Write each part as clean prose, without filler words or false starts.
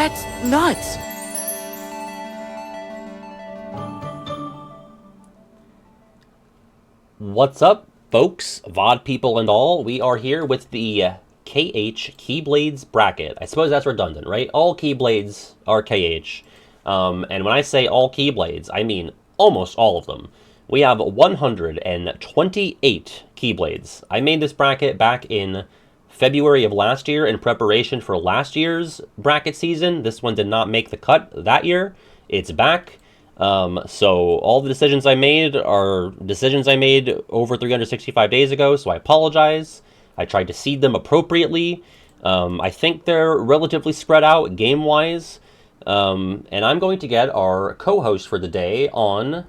That's nuts! What's up, folks, VOD people and all? We are here with the KH Keyblades bracket. I suppose that's redundant, right? All Keyblades are KH. And when I say all Keyblades, I mean almost all of them. We have 128 Keyblades. I made this bracket back in February of last year in preparation for last year's bracket season. This one did not make the cut that year. It's back. So all the decisions I made are decisions I made over 365 days ago, so I apologize. I tried to seed them appropriately. I think they're relatively spread out game-wise. And I'm going to get our co-host for the day on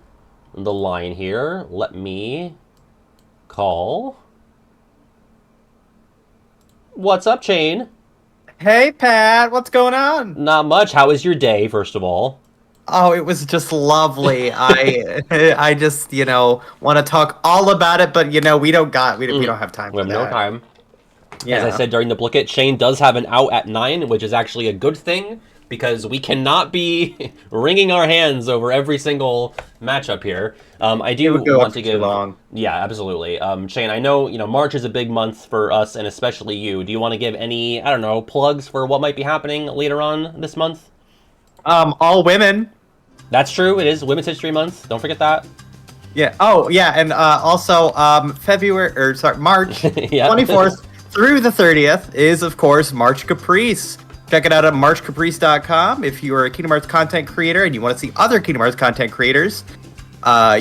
the line here. Let me call... What's up, Chain? Hey, Pat, what's going on? Not much. How was your day, first of all? Oh, it was just lovely. I just, want to talk all about it, but we don't have time We have for no that. time. Yeah. As I said during the Blicket, Shane does have an out at 9, which is actually a good thing, because we cannot be wringing our hands over every single matchup here. I do want to give... long. Yeah, absolutely. Shane, I know, March is a big month for us, and especially you. Do you want to give any, plugs for what might be happening later on this month? All women. That's true. It is Women's History Month. Don't forget that. Yeah. Oh, yeah, and also March Yeah. 24th through the 30th is, of course, March Caprice. Check it out at marchcaprice.com. If you are a Kingdom Hearts content creator and you want to see other Kingdom Hearts content creators,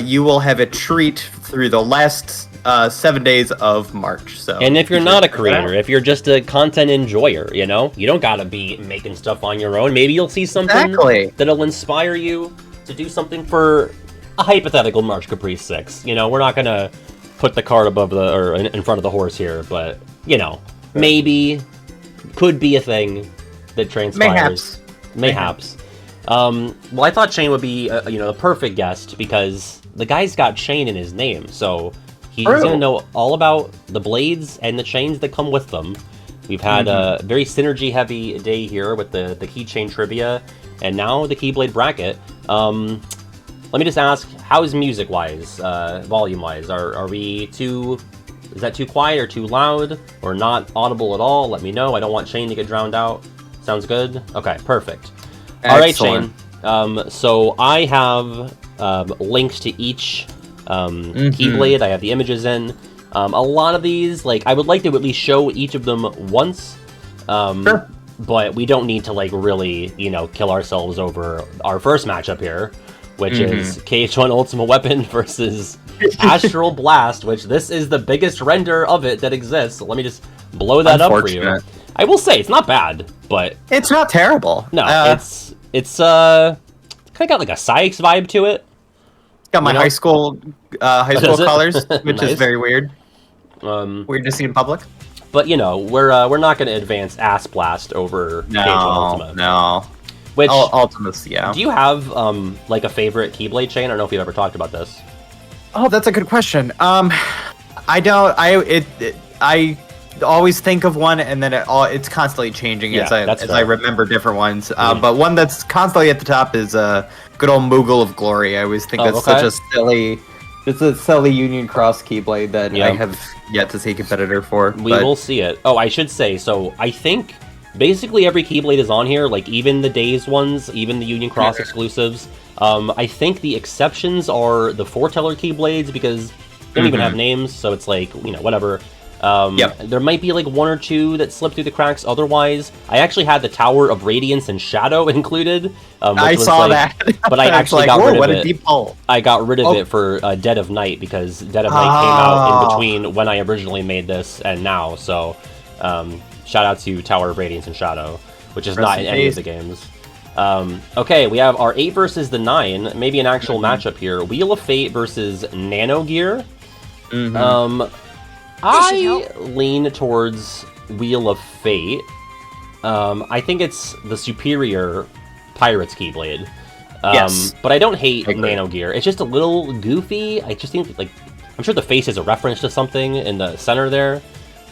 you will have a treat through the last 7 days of March. So, and if you're not a creator, if you're just a content enjoyer, you don't gotta be making stuff on your own. Maybe you'll see something that'll inspire you to do something for a hypothetical March Caprice 6. We're not gonna put the cart above or in front of the horse here, but maybe could be a thing that transpires. Mayhaps. Well, I thought Shane would be the perfect guest because the guy's got Shane in his name, so he's going to know all about the blades and the chains that come with them. We've had a very synergy-heavy day here with the keychain trivia, and now the Keyblade bracket. Let me just ask, how's music-wise, volume-wise? Are we too... Is that too quiet or too loud or not audible at all? Let me know. I don't want Shane to get drowned out. Sounds good? Okay, perfect. Excellent. All right, Shane. So I have links to each Keyblade. I have the images in. A lot of these, I would like to at least show each of them once. Sure. But we don't need to, really, kill ourselves over our first matchup here, which is KH1 Ultimate Weapon versus Astral Blast, which this is the biggest render of it that exists. So let me just blow that up for you. I will say, it's not bad, but... It's not terrible. No, it's kind of got a Sykes vibe to it. Got my high school colors, which Nice. is very weird. Weird to see in public. But, we're not going to advance Ass Blast over KH1 Ultimate. No. Which, Ultimates, yeah. Do you have, a favorite Keyblade chain? I don't know if you've ever talked about this. Oh, that's a good question. I don't. I always think of one, and then it's constantly changing as I remember different ones. But one that's constantly at the top is good old Moogle of Glory. I always think that's such a silly. It's a silly Union Cross Keyblade that I have yet to see a competitor for. We will see it. Oh, I should say. So I think basically every Keyblade is on here, even the Days ones, even the Union Cross exclusives. I think the exceptions are the Foreteller Keyblades because they don't even have names, so it's whatever. There might be one or two that slip through the cracks. Otherwise, I actually had the Tower of Radiance and Shadow included. I saw that, but I actually got rid of it. What a deep hole! I got rid of it for Dead of Night because Dead of Night came out in between when I originally made this and now. So, shout out to Tower of Radiance and Shadow, which is not in any of the games. Okay, we have our 8 versus the 9, maybe an actual matchup here. Wheel of Fate versus Nano Gear. I lean towards Wheel of Fate. I think it's the superior Pirate's Keyblade. But I don't hate Nano Gear. It's just a little goofy. I just think, I'm sure the face is a reference to something in the center there.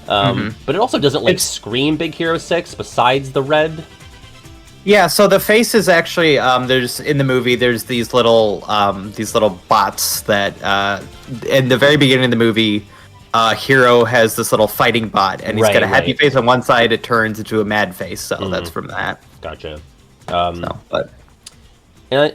But it also doesn't, scream Big Hero 6 besides the red. Yeah, so the face is actually there's in the movie there's these little bots that in the very beginning of the movie Hero has this little fighting bot and he's got a happy face on one side, it turns into a mad face, so that's from that. Gotcha. And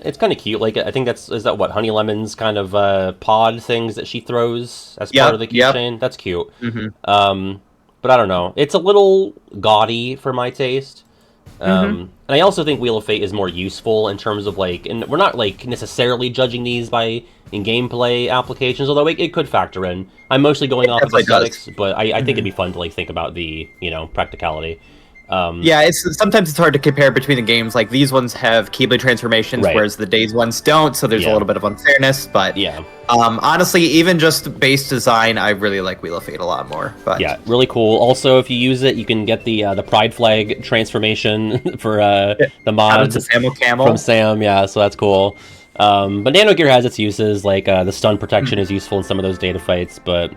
it's kind of cute. Like I think is that what Honey Lemon's kind of pod things that she throws as part of the keychain. That's cute. But I don't know. It's a little gaudy for my taste. And I also think Wheel of Fate is more useful in terms of like, and we're not like necessarily judging these by in gameplay applications, although it could factor in. I'm mostly going off of aesthetics, but I think it'd be fun to like think about the practicality. Sometimes it's hard to compare between the games. Like these ones have Keyblade transformations, whereas the Days ones don't. So there's a little bit of unfairness. But honestly, even just base design, I really like Wheel of Fate a lot more. But yeah, really cool. Also, if you use it, you can get the Pride Flag transformation for the mod from Sam. Yeah, so that's cool. But Nano Gear has its uses. Like the stun protection is useful in some of those data fights, but.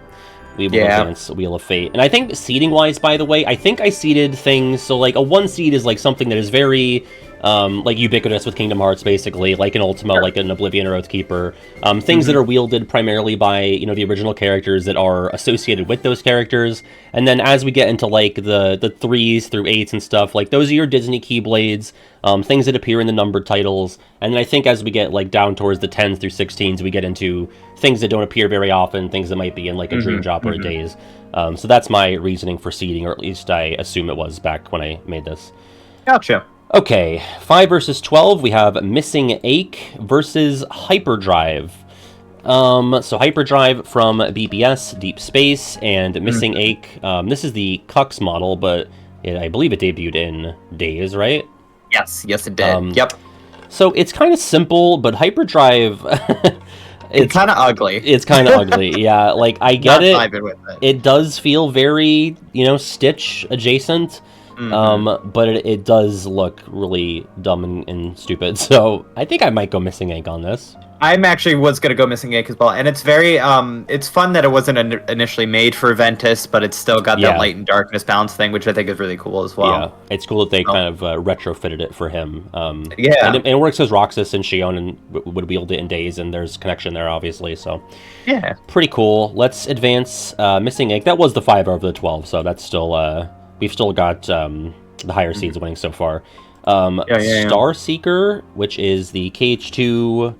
We will advance Wheel of Fate. And I think seeding-wise, by the way, I think I seeded things... So, like, a 1 seed is, like, something that is very, like, ubiquitous with Kingdom Hearts, basically. Like an Ultima, like an Oblivion or Oathkeeper. Things that are wielded primarily by, the original characters that are associated with those characters. And then as we get into, like, the 3s through 8s and stuff, like, those are your Disney Keyblades, things that appear in the numbered titles. And then I think as we get, like, down towards the 10s through 16s, we get into things that don't appear very often, things that might be in, like, a Dream Drop or a Days. So that's my reasoning for seeding, or at least I assume it was back when I made this. Gotcha. Okay, 5 versus 12, we have Missing Ache versus Hyperdrive. So Hyperdrive from BBS, Deep Space, and Missing Ache. This is the Cux model, but I believe it debuted in Days, right? Yes, it did. Yep. So it's kind of simple, but Hyperdrive... It's kind of ugly. It's kind of ugly, yeah. Like, I get it. It does feel very, Stitch adjacent, but it does look really dumb and stupid. So I think I might go Missing Ache on this. I'm actually was going to go Missing Ache as well. And it's very, it's fun that it wasn't initially made for Ventus, but it's still got that light and darkness balance thing, which I think is really cool as well. Yeah, it's cool that they kind of retrofitted it for him. And it works as Roxas and Shion would wield it in Days, and there's connection there, obviously. So yeah, pretty cool. Let's advance Missing Ache. That was the 5 over the 12, so that's still, we've still got the higher seeds winning so far. Star Seeker, which is the KH2...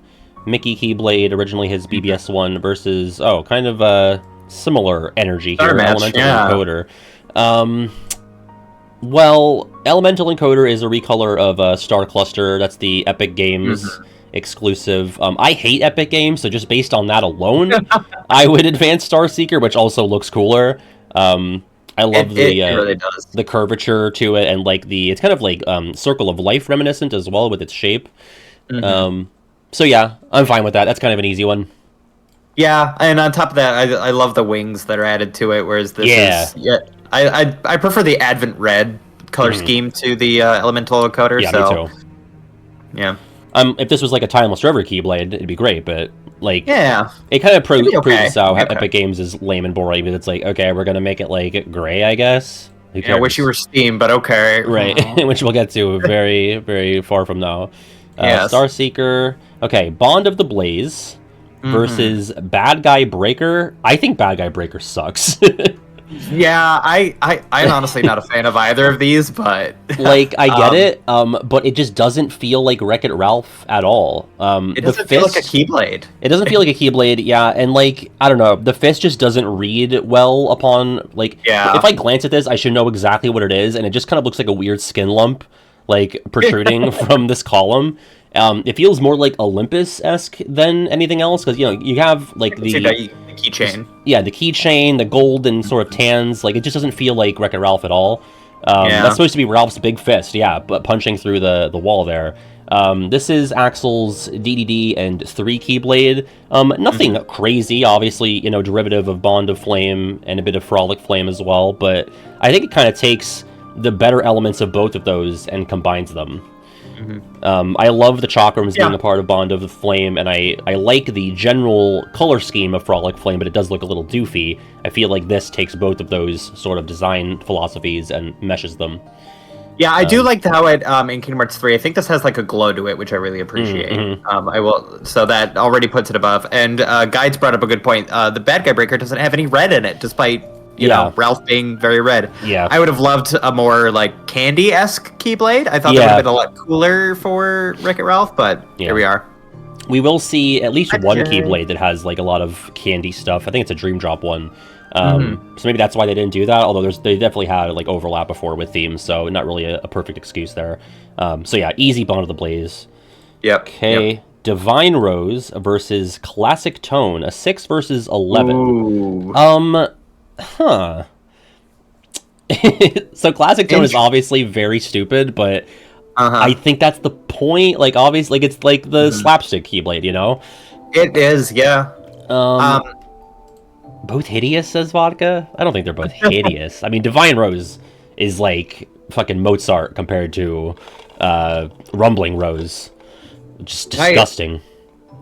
Mickey Keyblade, originally his BBS one, versus, kind of a similar energy here, Elemental Encoder. Well, Elemental Encoder is a recolor of Star Cluster. That's the Epic Games exclusive. I hate Epic Games, so just based on that alone, I would advance Star Seeker, which also looks cooler. I love the curvature to it, and like it's kind of like Circle of Life reminiscent as well with its shape. So yeah, I'm fine with that. That's kind of an easy one. Yeah, and on top of that, I love the wings that are added to it, whereas this is... I prefer the Advent Red color scheme to the Elemental Encoder. Yeah, me too. Yeah. If this was like a Timeless River Keyblade, it'd be great, but like... Yeah. It kind of proves how Epic Games is lame and boring, because it's like, okay, we're going to make it like gray, I guess? Yeah, I wish you were Steam, but okay. Right, which we'll get to very, very far from now. Star Seeker. Okay, Bond of the Blaze versus Bad Guy Breaker. I think Bad Guy Breaker sucks. Yeah, I'm honestly not a fan of either of these, but... Like, I get it, but it just doesn't feel like Wreck-It Ralph at all. It doesn't feel like a Keyblade. It doesn't feel like a Keyblade, yeah, and like, I don't know, the fist just doesn't read well upon, like... Yeah. If I glance at this, I should know exactly what it is, and it just kind of looks like a weird skin lump, like, protruding from this column. It feels more like Olympus-esque than anything else, because, you have, like, the keychain. Yeah, the keychain, the gold and sort of tans, like, it just doesn't feel like Wreck-It Ralph at all. That's supposed to be Ralph's big fist, but punching through the wall there. This is Axel's DDD and 3 Keyblade. Nothing crazy, obviously, derivative of Bond of Flame and a bit of Frolic Flame as well, but I think it kind of takes the better elements of both of those and combines them. I love the chakrams being a part of Bond of the Flame, and I like the general color scheme of Frolic Flame, but it does look a little doofy. I feel like this takes both of those sort of design philosophies and meshes them. Yeah, I do like how it in Kingdom Hearts 3. I think this has like a glow to it, which I really appreciate. I will, so that already puts it above. And Guides brought up a good point. The Bad Guy Breaker doesn't have any red in it, despite you know Ralph being very red. Yeah, I would have loved a more like Candy-esque Keyblade. I thought that would have been a lot cooler for Wreck-It Ralph, but here we are. We will see at least one Keyblade that has like a lot of candy stuff. I think it's a Dream Drop one. So maybe that's why they didn't do that, although they definitely had like overlap before with themes, so not really a perfect excuse there. So yeah, easy Bond of the Blaze. Yep. Okay, yep. Divine Rose versus Classic Tone, a 6 versus 11. Ooh. So Classic Tone is obviously very stupid, but I think that's the point. Like, obviously, like it's like the slapstick Keyblade, you know? It is, yeah. Both hideous, says Vodka? I don't think they're both hideous. I mean, Divine Rose is like fucking Mozart compared to Rumbling Rose. Just disgusting.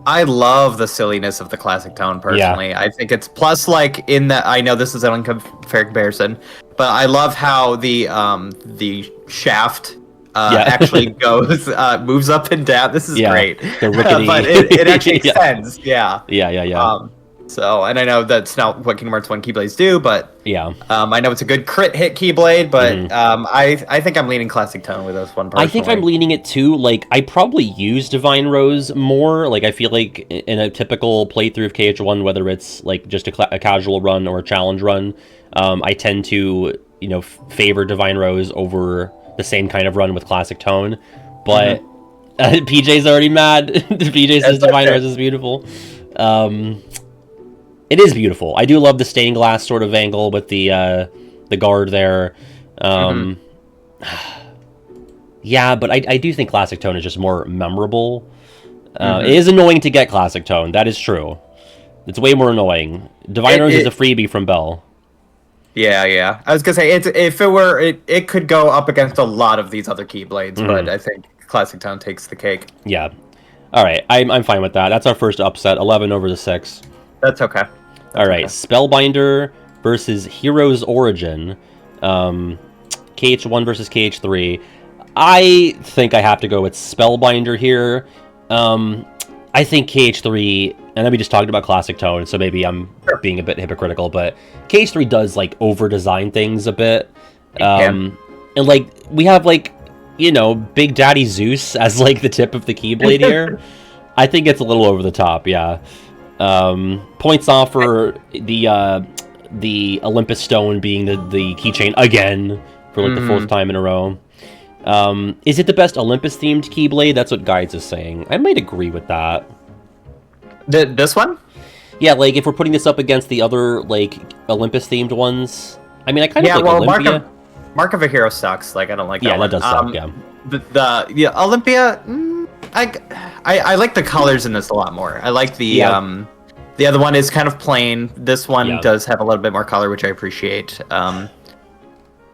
I love the silliness of the Classic Tone, personally. Yeah. I think it's plus, like, in that, I know this is an unfair comparison, but I love how the shaft actually goes, moves up and down. This is great. The rickety. But it actually extends, Yeah. So, and I know that's not what Kingdom Hearts 1 Keyblades do, but I know it's a good crit hit Keyblade, but I think I'm leaning Classic Tone with this one personally. I think I'm leaning it too. Like, I probably use Divine Rose more. Like, I feel like in a typical playthrough of KH1, whether it's like just a casual run or a challenge run, I tend to, you know, favor Divine Rose over the same kind of run with Classic Tone. But PJ's already mad. PJ says Divine Rose is beautiful. It is beautiful. I do love the stained glass sort of angle with the guard there. Yeah, but I do think Classic Tone is just more memorable. It is annoying to get Classic Tone. That is true. It's way more annoying. Divine Rose is a freebie from Bell. Yeah. I was gonna say it could go up against a lot of these other Keyblades, but I think Classic Tone takes the cake. Yeah. All right, I'm fine with that. That's our first upset. 11 over the 6. That's okay. All right, Spellbinder versus Hero's Origin. KH1 versus KH3. I think I have to go with Spellbinder here. I think KH3, and then we just talked about Classic Tone, so maybe I'm being a bit hypocritical, but KH3 does, like, over-design things a bit. And, like, we have, like, you know, Big Daddy Zeus as, like, the tip of the Keyblade here. I think it's a little over the top, yeah. Points off for the Olympus Stone being the keychain again for like the 4th time in a row. Is it the best Olympus themed Keyblade? That's what Guides is saying. I might agree with that. This one? Yeah, like if we're putting this up against the other like Olympus themed ones. I mean, I kind of like Olympia. Mark of a Hero sucks. Like I don't like that. Yeah, that does suck. Yeah. The Olympia. I like the colors in this a lot more. I like the other one is kind of plain. This one does have a little bit more color, which I appreciate. But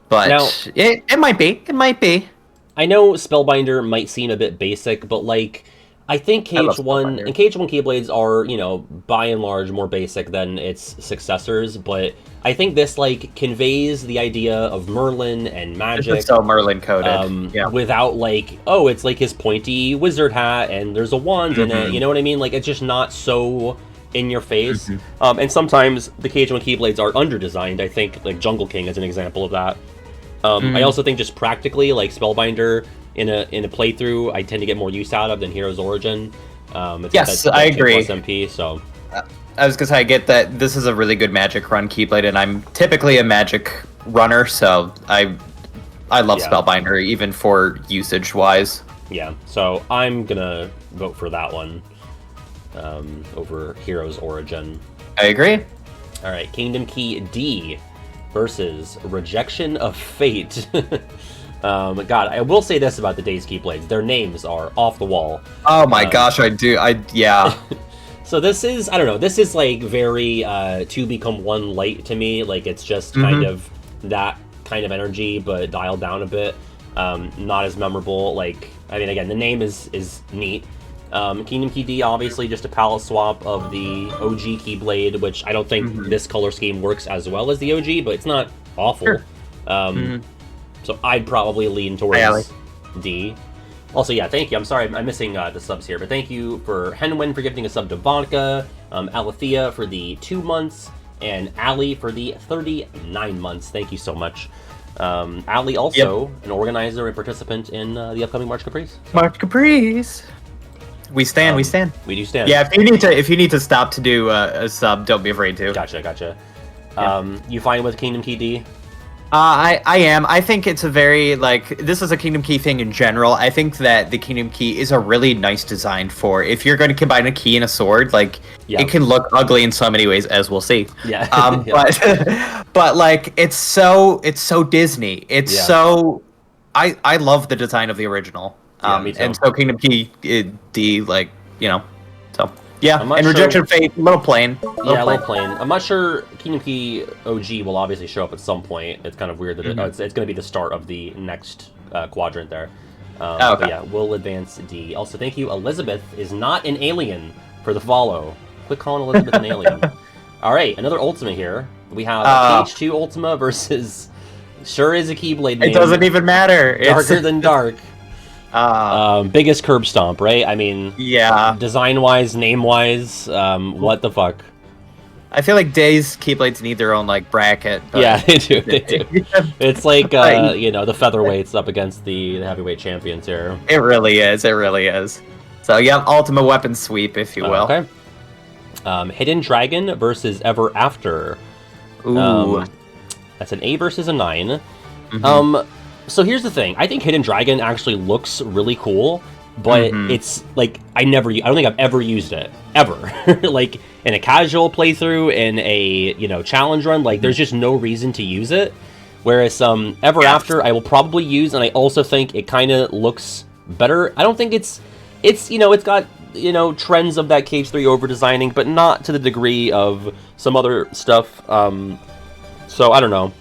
now, it might be. It might be. I know Spellbinder might seem a bit basic, but like I think KH1 and KH1 Keyblades are, you know, by and large more basic than its successors, but I think this like conveys the idea of Merlin and magic. It's so Merlin coded. Without like, oh, it's like his pointy wizard hat and there's a wand in it. You know what I mean? Like it's just not so in your face. And sometimes the KH1 Keyblades are under-designed. I think like Jungle King is an example of that. I also think just practically, like Spellbinder in a playthrough, I tend to get more use out of than Hero's Origin. Yes, I agree. Plus MP, so. I was gonna say I get that this is a really good Magic run Keyblade, and I'm typically a Magic runner, so I love Spellbinder even for usage wise. Yeah, so I'm gonna vote for that one over Hero's Origin. I agree. All right, Kingdom Key D versus Rejection of Fate. God, I will say this about the Days Keyblades. Their names are off the wall. Oh my gosh, yeah. So this is, I don't know, this is like very Two Become One light to me. Like it's just kind of that kind of energy, but dialed down a bit. Not as memorable. Like, I mean, again, the name is neat. Kingdom Key D, obviously just a palette swap of the OG Keyblade, which I don't think this color scheme works as well as the OG, but it's not awful. Sure. So I'd probably lean towards D. Also, yeah, thank you. I'm sorry, I'm missing the subs here, but thank you for Henwin for gifting a sub to Vodka, Alethea for the 2 months, and Ali for the 39 months. Thank you so much. Ali also an organizer and participant in the upcoming March Caprice. March Caprice. We stand. We stand. We do stand. Yeah, if you need to stop to do a sub, don't be afraid to. Gotcha. You fine with Kingdom Key D? I am. I think it's a very, this is a Kingdom Key thing in general. I think that the Kingdom Key is a really nice design for, if you're going to combine a key and a sword, it can look ugly in so many ways, as we'll see. Yeah. But it's so Disney. It's so, I love the design of the original. Me too. And so Kingdom Key D, so. Yeah, and Rejection Fate, a little plain. A little plain. I'm not sure Kingdom Key OG will obviously show up at some point. It's kind of weird that it's going to be the start of the next quadrant there. Okay. But yeah, we'll advance D. Also, thank you. Elizabeth is not an alien for the follow. Quit calling Elizabeth an alien. All right, another Ultima here. We have H2 Ultima versus... Sure is a Keyblade name. It doesn't even matter. Darker than dark. Biggest curb stomp, right? I mean, yeah. Design-wise, name-wise, what the fuck? I feel like Days Keyblades need their own bracket. But... Yeah, they do. It's like the featherweights up against the heavyweight champions here. It really is. So yeah, Ultima Weapon Sweep, if you will. Okay. Hidden Dragon versus Ever After. Ooh. That's an 8 versus a 9. So here's the thing. I think Hidden Dragon actually looks really cool, but it's I don't think I've ever used it ever. In a casual playthrough, in a challenge run, there's just no reason to use it. Whereas Ever After I will probably use, and I also think it kind of looks better. I don't think it's got trends of that KH3 over designing, but not to the degree of some other stuff. So I don't know.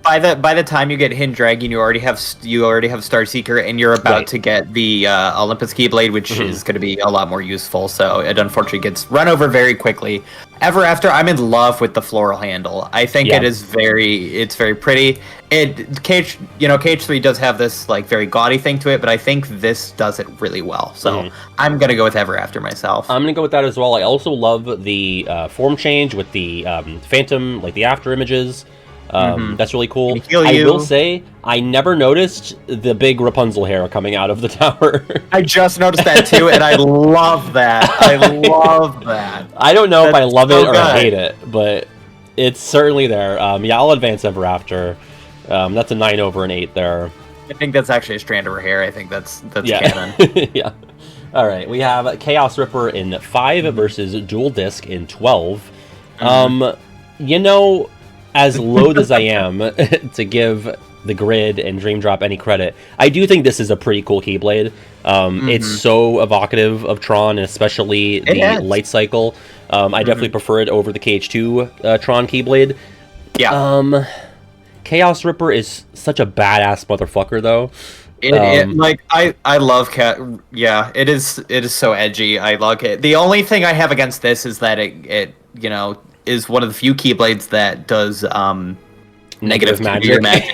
By the time you get Hidden Dragon, you already have Starseeker, and you're about to get the Olympus Keyblade, which is going to be a lot more useful. So it unfortunately gets run over very quickly. Ever After, I'm in love with the floral handle. I think it's very pretty. KH3 does have this very gaudy thing to it, but I think this does it really well. So I'm gonna go with Ever After myself. I'm gonna go with that as well. I also love the form change with the phantom, the after images. That's really cool. I will say, I never noticed the big Rapunzel hair coming out of the tower. I just noticed that too, and I love that. I don't know if I love it or I hate it, but it's certainly there. I'll advance Ever After. That's a 9 over an 8 there. I think that's actually a strand of her hair. I think that's canon. Yeah. All right, we have Chaos Ripper in 5 versus Dual Disc in 12. As loath as I am to give the Grid and Dream Drop any credit, I do think this is a pretty cool Keyblade. It's so evocative of Tron, and especially the Light Cycle. I definitely prefer it over the KH2 Tron Keyblade. Yeah. Chaos Ripper is such a badass motherfucker, though. I love Cat. Yeah, it is so edgy. I love it. The only thing I have against this is that it is one of the few Keyblades that does negative magic. Negative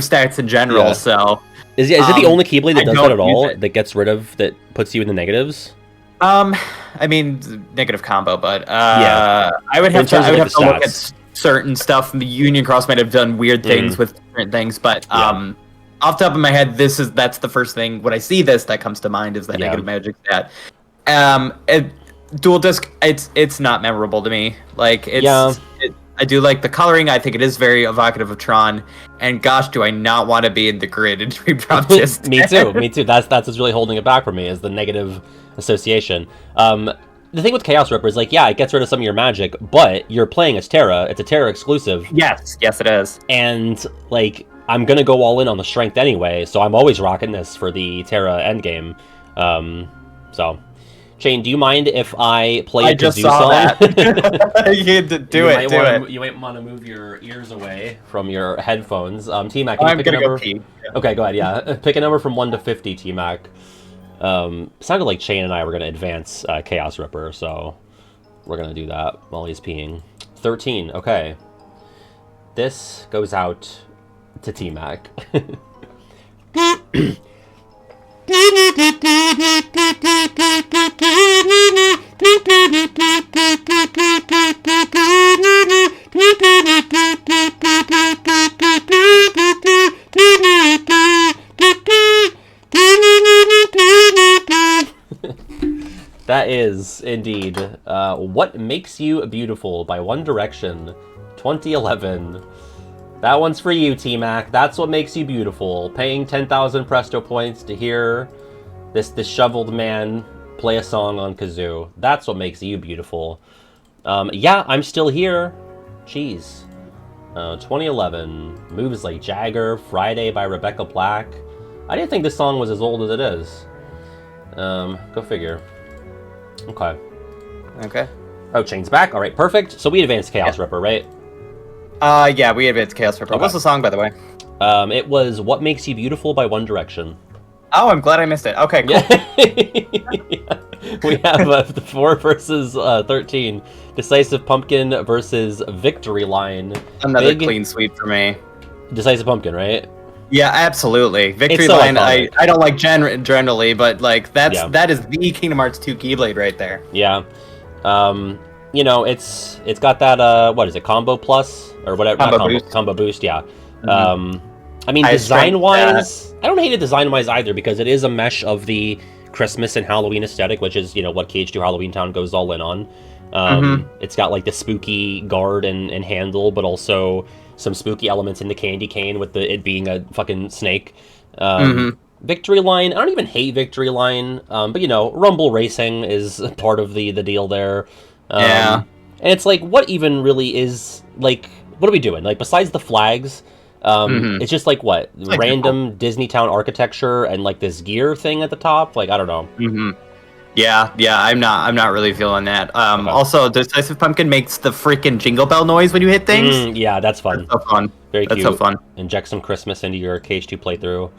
stats in general. Yeah. So is it the only Keyblade that does that at all? That gets rid of, that puts you in the negatives? I mean, negative combo, but I would have to look at certain stuff. The Union Cross might have done weird things with different things, but off the top of my head, that's the first thing when I see this that comes to mind is that negative magic stat. Dual Disc, it's not memorable to me. I do like the coloring. I think it is very evocative of Tron. And gosh, do I not want to be in the Grid and Dream Drop just Me too. That's what's really holding it back for me, is the negative association. The thing with Chaos Ripper is, it gets rid of some of your magic, but you're playing as Terra. It's a Terra exclusive. Yes, it is. And, I'm going to go all in on the strength anyway, so I'm always rocking this for the Terra endgame. Shane, do you mind if I play a Kazoo song? You might want to move your ears away from your headphones. T-Mac, can you pick a number? Okay, go ahead, yeah. Pick a number from 1 to 50, T-Mac. Sounded like Shane and I were going to advance Chaos Ripper, so we're going to do that while he's peeing. 13, okay. this goes out to T-Mac. That is, indeed, What Makes You Beautiful by One Direction, 2011. That one's for you, T-Mac. That's what makes you beautiful. Paying 10,000 Presto points to hear this disheveled man play a song on kazoo. That's what makes you beautiful. Yeah, I'm still here. Jeez. 2011. Moves Like Jagger, Friday by Rebecca Black. I didn't think this song was as old as it is. Go figure. Okay. Okay. Oh, Chain's back. All right, perfect. So we advanced Chaos Ripper, right? Yeah, we advanced Chaos Ripper. Okay. What's the song, by the way? It was What Makes You Beautiful by One Direction. Oh, I'm glad I missed it. Okay, cool. Yeah. We have 4 versus 13. Decisive Pumpkin versus Victory Line. Another clean sweep for me. Decisive Pumpkin, right? Yeah, absolutely. Victory Line, I don't like generally, but like that is the Kingdom Hearts 2 Keyblade right there. Yeah. You know, it's got that what is it, Combo Plus or whatever, Combo Boost, yeah. Mm-hmm. I mean, design-wise, I don't hate it design-wise either, because it is a mesh of the Christmas and Halloween aesthetic, which is, you know, what KH2 Halloween Town goes all in on. It's got like the spooky guard and handle, but also some spooky elements in the candy cane with it being a fucking snake. Victory Line, I don't even hate Victory Line, but you know, Rumble Racing is part of the deal there. And it's like, what even really is, like, what are we doing? Like, besides the flags, it's just like, what? Like random Disney Town architecture and like this gear thing at the top? Like, I don't know. Yeah, I'm not really feeling that. Okay. Also, Decisive Pumpkin makes the freaking jingle bell noise when you hit things. Yeah, that's fun. That's so fun. Very cute. That's so fun. Inject some Christmas into your KH2 playthrough.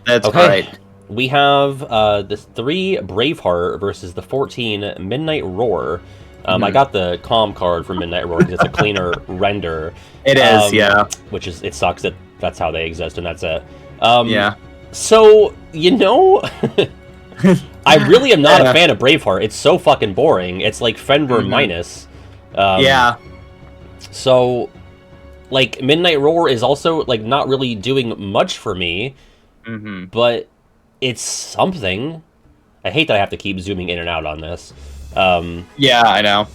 That's right. We have the 3 Braveheart versus the 14 Midnight Roar. I got the COM card for Midnight Roar because it's a cleaner render. It is, yeah. Which is, it sucks that that's how they exist and that's it. Yeah. So, you know, I really am not a fan of Braveheart. It's so fucking boring. It's like Fenrir minus. Yeah. So, like, Midnight Roar is also, like, not really doing much for me. But it's something. I hate that I have to keep zooming in and out on this. Yeah, I know.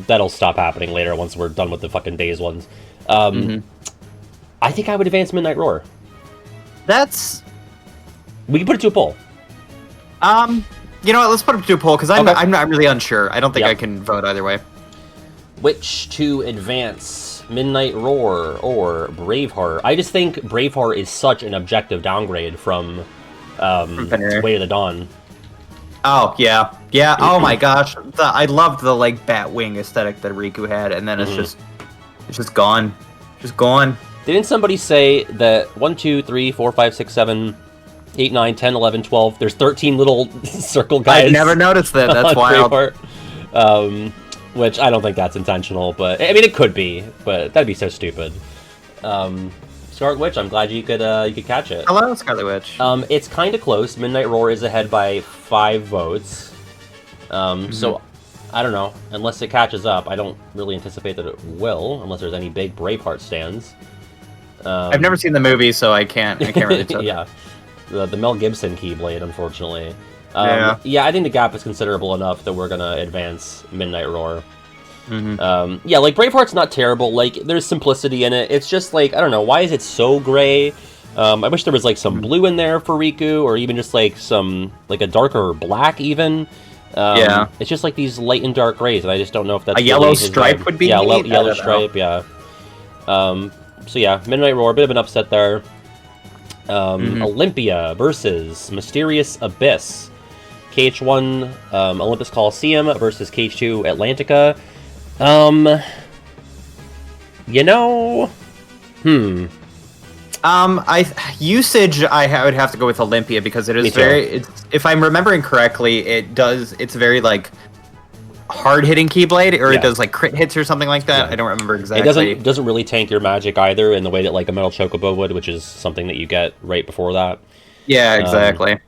That'll stop happening later once we're done with the fucking Days ones. I think I would advance Midnight Roar. We can put it to a poll. You know what? Let's put it to a poll because I'm not really unsure. I don't think I can vote either way. Which to advance, Midnight Roar or Braveheart? I just think Braveheart is such an objective downgrade from Way of the Dawn. Oh yeah. Oh my gosh, I loved the like bat wing aesthetic that Riku had, and then it's just gone. Didn't somebody say that 1, 2, 3, 4, 5, 6, 7, 8, 9, 10, 11, 12, there's 13 little circle guys? I've never noticed that. That's wild. Which I don't think that's intentional, but I mean it could be, but that'd be so stupid. Scarlet Witch, I'm glad you could catch it. Hello, Scarlet Witch. It's kind of close. Midnight Roar is ahead by 5 votes. So I don't know. Unless it catches up, I don't really anticipate that it will, unless there's any big Braveheart stands. I've never seen the movie, so I can't really tell. Yeah, the Mel Gibson Keyblade, unfortunately. Yeah, I think the gap is considerable enough that we're gonna advance Midnight Roar. Yeah, like Braveheart's not terrible. Like there's simplicity in it. It's just like, I don't know, why is it so gray? I wish there was like some blue in there for Riku, or even just like some like a darker black even. It's just like these light and dark grays, and I just don't know if that's a yellow stripe would be. Yeah, yellow stripe. Yeah. So yeah, Midnight Roar, a bit of an upset there. Olympia versus Mysterious Abyss. KH1 Olympus Coliseum versus KH2 Atlantica. You know, usage I would have to go with Olympia because it is very. If I'm remembering correctly, it's very like hard-hitting Keyblade, or it does like crit hits or something like that. I don't remember exactly. It doesn't really tank your magic either in the way that like a Metal Chocobo would, which is something that you get right before that. Yeah, exactly.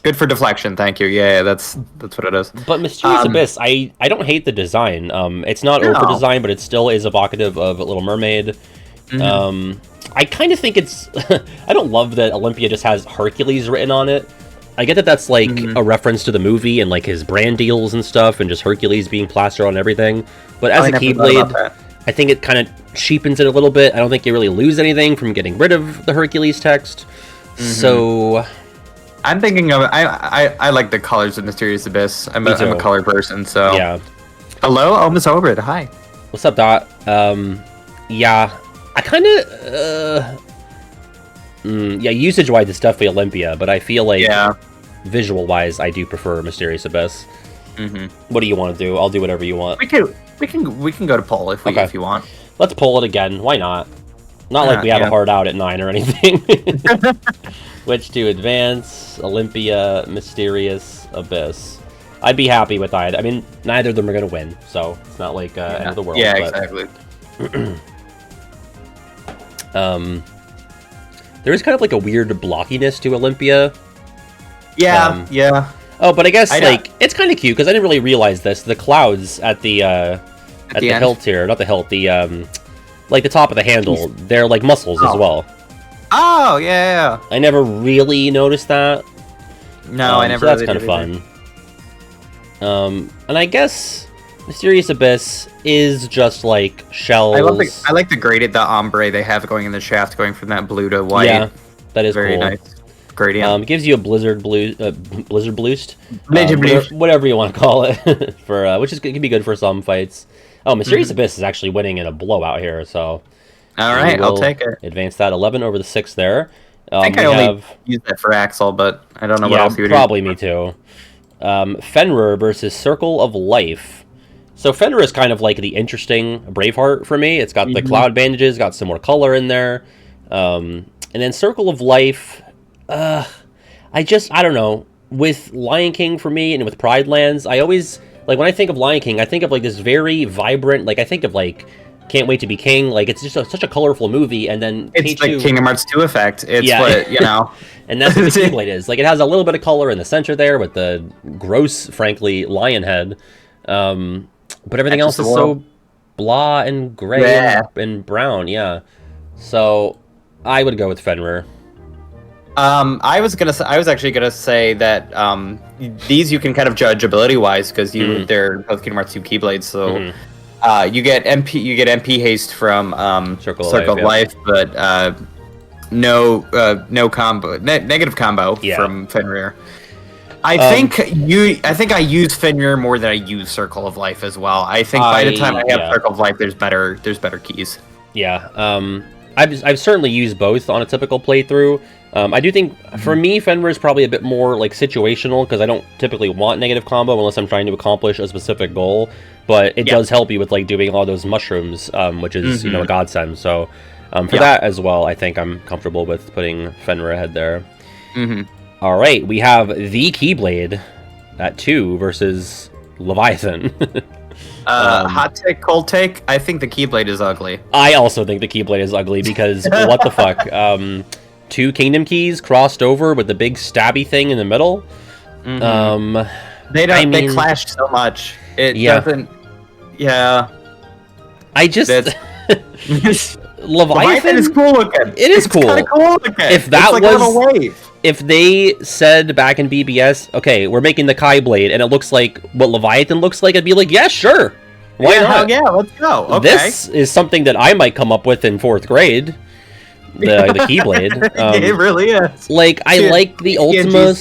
Good for deflection, thank you. Yeah, that's what it is. But Mysterious Abyss, I don't hate the design. It's not over design, but it still is evocative of Little Mermaid. I kind of think it's... I don't love that Olympia just has Hercules written on it. I get that that's like a reference to the movie and like his brand deals and stuff, and just Hercules being plastered on everything. But as a Keyblade, I think it kind of cheapens it a little bit. I don't think you really lose anything from getting rid of the Hercules text. So... I'm thinking of I like the colors of Mysterious Abyss. I'm a color person, so yeah. Hello, Almost Over It. Hi. What's up, Dot? Yeah, I kind of usage-wise it's definitely Olympia, but I feel like visual-wise I do prefer Mysterious Abyss. What do you want to do? I'll do whatever you want. We can go to poll if you want. Let's poll it again. Why not? Not like we have a hard out at 9 or anything. Which to advance, Olympia, Mysterious Abyss. I'd be happy with either. I mean, neither of them are going to win, so it's not like end of the world. Yeah, exactly. There is kind of like a weird blockiness to Olympia. Yeah, yeah. Oh, but I guess it's kind of cute because I didn't really realize this. The clouds at the hilt here, not the hilt, the like the top of the handle, they're like muscles as well. Oh, yeah. I never really noticed that. No, I never. So that's kind of fun. And I guess Mysterious Abyss is just like shells. I like the ombre they have going in the shaft, going from that blue to white. Yeah, that is very cool. Nice gradient. It gives you a blizzard boost, whatever you want to call it, for which can be good for some fights. Oh, Mysterious Abyss is actually winning in a blowout here, so. All right, I'll take it. Advance that 11 over the 6 there. I think I only used that for Axel, but I don't know what else you would probably me too. Fenrir versus Circle of Life. So Fenrir is kind of like the interesting Braveheart for me. It's got the cloud bandages, got some more color in there. And then Circle of Life, I don't know. With Lion King for me and with Pride Lands, I always, like when I think of Lion King, I think of like this very vibrant, like I think of like Can't Wait to Be King. Like it's just such a colorful movie, and then it's like Kingdom Hearts 2 effect. It's what, you know. And that's what the Keyblade is. Like it has a little bit of color in the center there with the gross, frankly, lion head. But everything else is so blah and gray and brown. Yeah. So I would go with Fenrir. I was actually gonna say that these you can kind of judge ability wise because they're both Kingdom Hearts 2 Keyblades, so. You get MP haste from Circle of Life, but no combo, negative combo from Fenrir. I think I use Fenrir more than I use Circle of Life as well. I think by the time I have Circle of Life, there's better keys. Yeah. I've certainly used both on a typical playthrough. I do think, for me, Fenrir is probably a bit more like situational because I don't typically want negative combo unless I'm trying to accomplish a specific goal. But it does help you with like doing all those mushrooms, which is a godsend. So for that as well, I think I'm comfortable with putting Fenrir ahead there. All right, we have the Keyblade at 2 versus Leviathan. Hot take, cold take. I think the Keyblade is ugly. I also think the Keyblade is ugly because what the fuck? 2 Kingdom Keys crossed over with the big stabby thing in the middle. They clash so much. It doesn't. Yeah. I just. Leviathan is cool looking. It is cool. It's cool looking. If that was a wave. If they said back in BBS, okay, we're making the Keyblade, and it looks like what Leviathan looks like, I'd be like, yeah, sure. Why not? Yeah, let's go. Okay. This is something that I might come up with in 4th grade. The Keyblade. It really is. Like, I like the Ultima.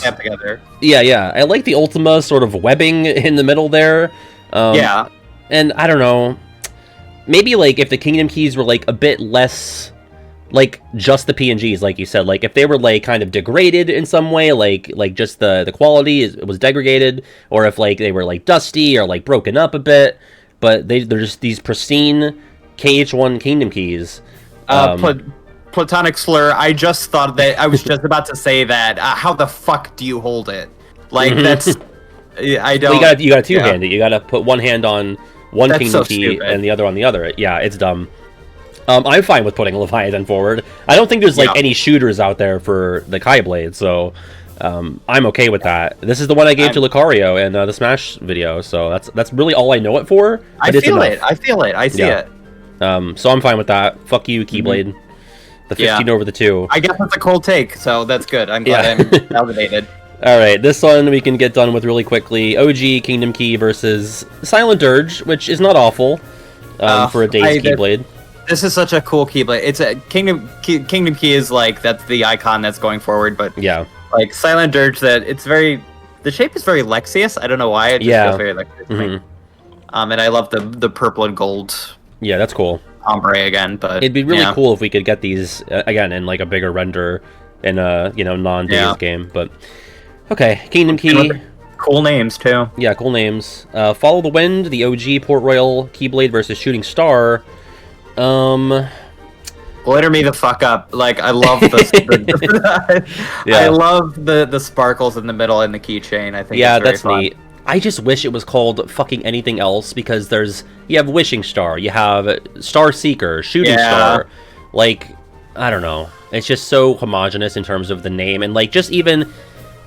Yeah. I like the Ultima sort of webbing in the middle there. And I don't know. Maybe, like, if the Kingdom Keys were, like, a bit less, like, just the PNGs, like you said. Like, if they were, like, kind of degraded in some way, like just the quality was degraded, or if, like, they were, like, dusty or, like, broken up a bit. But they're just these pristine KH1 Kingdom Keys. Platonic Slur, I just thought that, I was just about to say that, how the fuck do you hold it? Like, I don't. Well, you got to two-hand it. You got to put one hand on one Kingdom Key and the other on the other. Yeah, it's dumb. I'm fine with putting Leviathan forward. I don't think there's like any shooters out there for the Keyblade, so I'm okay with that. This is the one I gave to Lucario in the Smash video, so that's really all I know it for. I feel it. I see it. So I'm fine with that. Fuck you, Keyblade. The 15 over the 2. I guess that's a cold take, so that's good. I'm glad I'm validated. All right, this one we can get done with really quickly. OG Kingdom Key versus Silent Dirge, which is not awful for a Dazed Keyblade. This is such a cool Keyblade. It's a Kingdom Key is like that's the icon that's going forward, but yeah, like Silent Dirge, that it's very the shape is very Lexaeus. I don't know why it just feels very Lexaeus to me. And I love the purple and gold. Yeah, that's cool. Ombre again, but it'd be really cool if we could get these again in like a bigger render in a non-Dazed game. But okay, Kingdom Key. Cool names too. Yeah, cool names. Follow the Wind, the OG Port Royal Keyblade versus Shooting Star. Glitter me the fuck up. Like I love I love the sparkles in the middle and the keychain. I think that's fun. Neat. I just wish it was called fucking anything else, because you have Wishing Star, you have Star Seeker, Shooting Star. Like, I don't know. It's just so homogenous in terms of the name, and like just even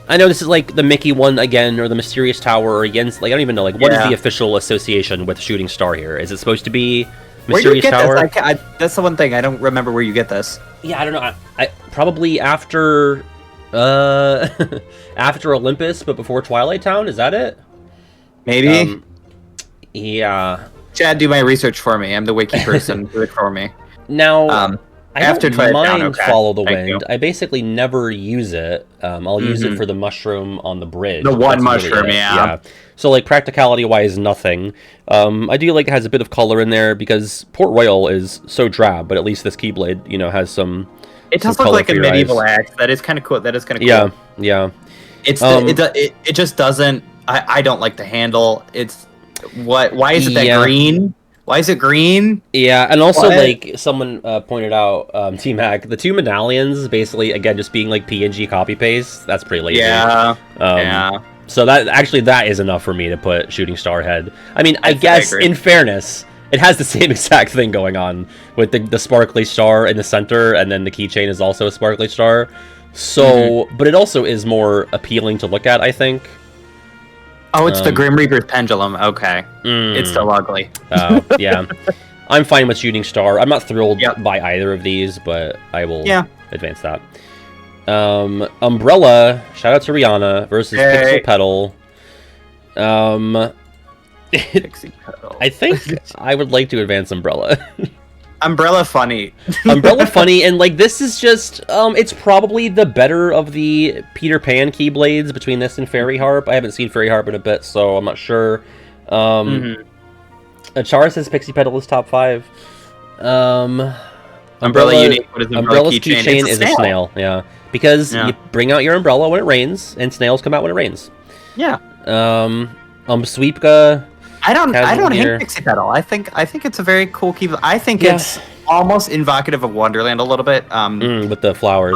I know this is like the Mickey one again, or the Mysterious Tower, or against like I don't even know, like what is the official association with Shooting Star here? Is it supposed to be Mysterious Tower? This? That's the one thing I don't remember where you get this. Yeah, I don't know. I probably after after Olympus, but before Twilight Town. Is that it? Maybe. Yeah. Chad, do my research for me. I'm the wiki person. Do it for me. Now, I don't mind Follow the Wind. I basically never use it. I'll use it for the mushroom on the bridge. The one mushroom, yeah. So, like, practicality-wise, nothing. I do like it has a bit of color in there, because Port Royal is so drab, but at least this Keyblade, has some. It does look like a medieval axe. That is kind of cool. Yeah, yeah. It just doesn't. I don't like the handle. It's why is it that green? Why is it green? Yeah, and also like someone pointed out, T-Mac, the two medallions basically again just being like PNG copy paste. That's pretty lazy. Yeah. So that is enough for me to put Shooting Star head. I mean, I guess in fairness, it has the same exact thing going on with the sparkly star in the center, and then the keychain is also a sparkly star. So, but it also is more appealing to look at, I think. Oh, it's the Grim Reaper's pendulum. Okay. It's still ugly. Yeah. I'm fine with Shooting Star. I'm not thrilled by either of these, but I will advance that. Umbrella, shout out to Rihanna, versus Pixel Petal. Pixie Petal. I think I would like to advance Umbrella. Umbrella funny. Umbrella funny, and like this is just it's probably the better of the Peter Pan Keyblades between this and Fairy Harp. I haven't seen Fairy Harp in a bit, so I'm not sure. Chara says Pixie Petal is top 5. Umbrella unique. What is Umbrella's keychain is a snail. Yeah, because you bring out your umbrella when it rains, and snails come out when it rains. Yeah. Sweepka. I don't hate Pixie Petal. I think it's a very cool Keyblade. I think it's almost evocative of Wonderland a little bit. With the flowers,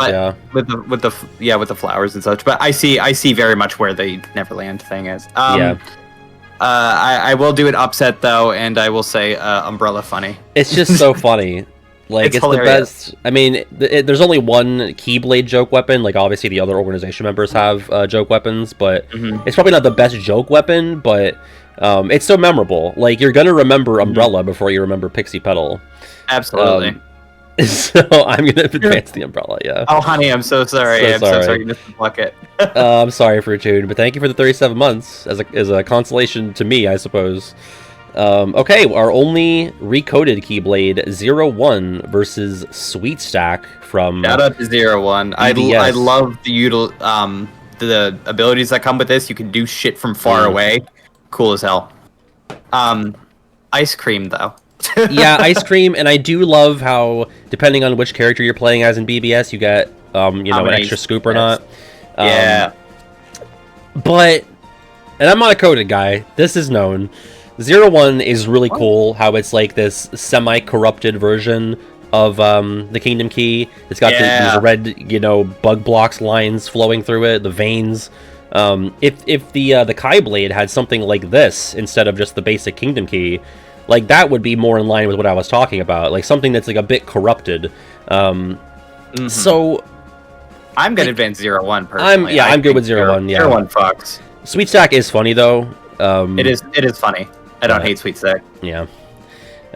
with the flowers and such. But I see very much where the Neverland thing is. I will do an upset though, and I will say Umbrella funny. It's just so funny. Like it's the best. I mean, there's only one Keyblade joke weapon. Like obviously the other organization members have joke weapons, but it's probably not the best joke weapon. But it's so memorable. Like you're gonna remember Umbrella before you remember Pixie Petal. Absolutely. So I'm gonna advance the Umbrella. Yeah. Oh, honey, I'm so sorry. I'm so sorry you missed the bucket. I'm sorry for June, but thank you for the 37 months as a consolation to me, I suppose. Okay, our only recoded Keyblade 01 versus Sweet Stack from. Shout out to 01. I love the abilities that come with this. You can do shit from far away. Cool as hell. Ice cream though. Yeah, ice cream, and I do love how depending on which character you're playing as in BBS, you get an extra scoop or not. Yeah. But, and I'm not a coded guy. This is known. 01 is really cool. How it's like this semi-corrupted version of the Kingdom Key. It's got these red, bug blocks lines flowing through it, the veins. If the Keyblade had something like this instead of just the basic Kingdom Key, like that would be more in line with what I was talking about, like something that's like a bit corrupted. So I'm gonna advance 0-1 personally. I'm good with 0-1. Yeah, 0-1 fucks. Sweet Stack is funny though. It is funny. I don't hate Sweet Stack. Yeah.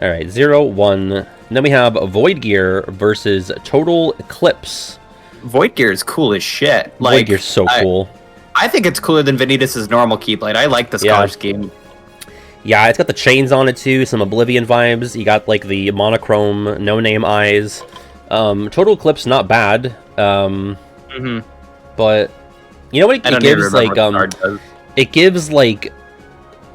All right, 0-1. And then we have Void Gear versus Total Eclipse. Void Gear is cool as shit. Void Gear's so cool. I think it's cooler than Vanitas' normal Keyblade. I like the Scholar scheme. Yeah, it's got the chains on it too, some Oblivion vibes. You got like the monochrome, no-name eyes. Total Eclipse, not bad. But you know what it gives? Like it gives like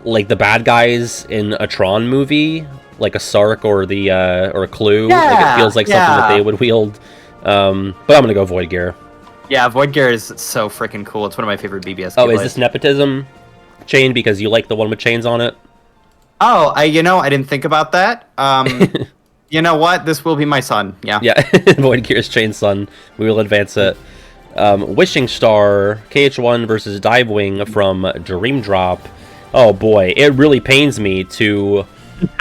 the bad guys in a Tron movie, like a Sark or the or a Clue. Yeah, like it feels like something that they would wield. But I'm gonna go Void Gear. Yeah, Void Gear is so freaking cool. It's one of my favorite BBS. Oh, is this nepotism chain because you like the one with chains on it? Oh, I didn't think about that. You know what? This will be my son. Yeah. Yeah, Void Gear's chain son. We will advance it. Wishing Star, KH1 versus Dive Wing from Dream Drop. Oh boy, it really pains me to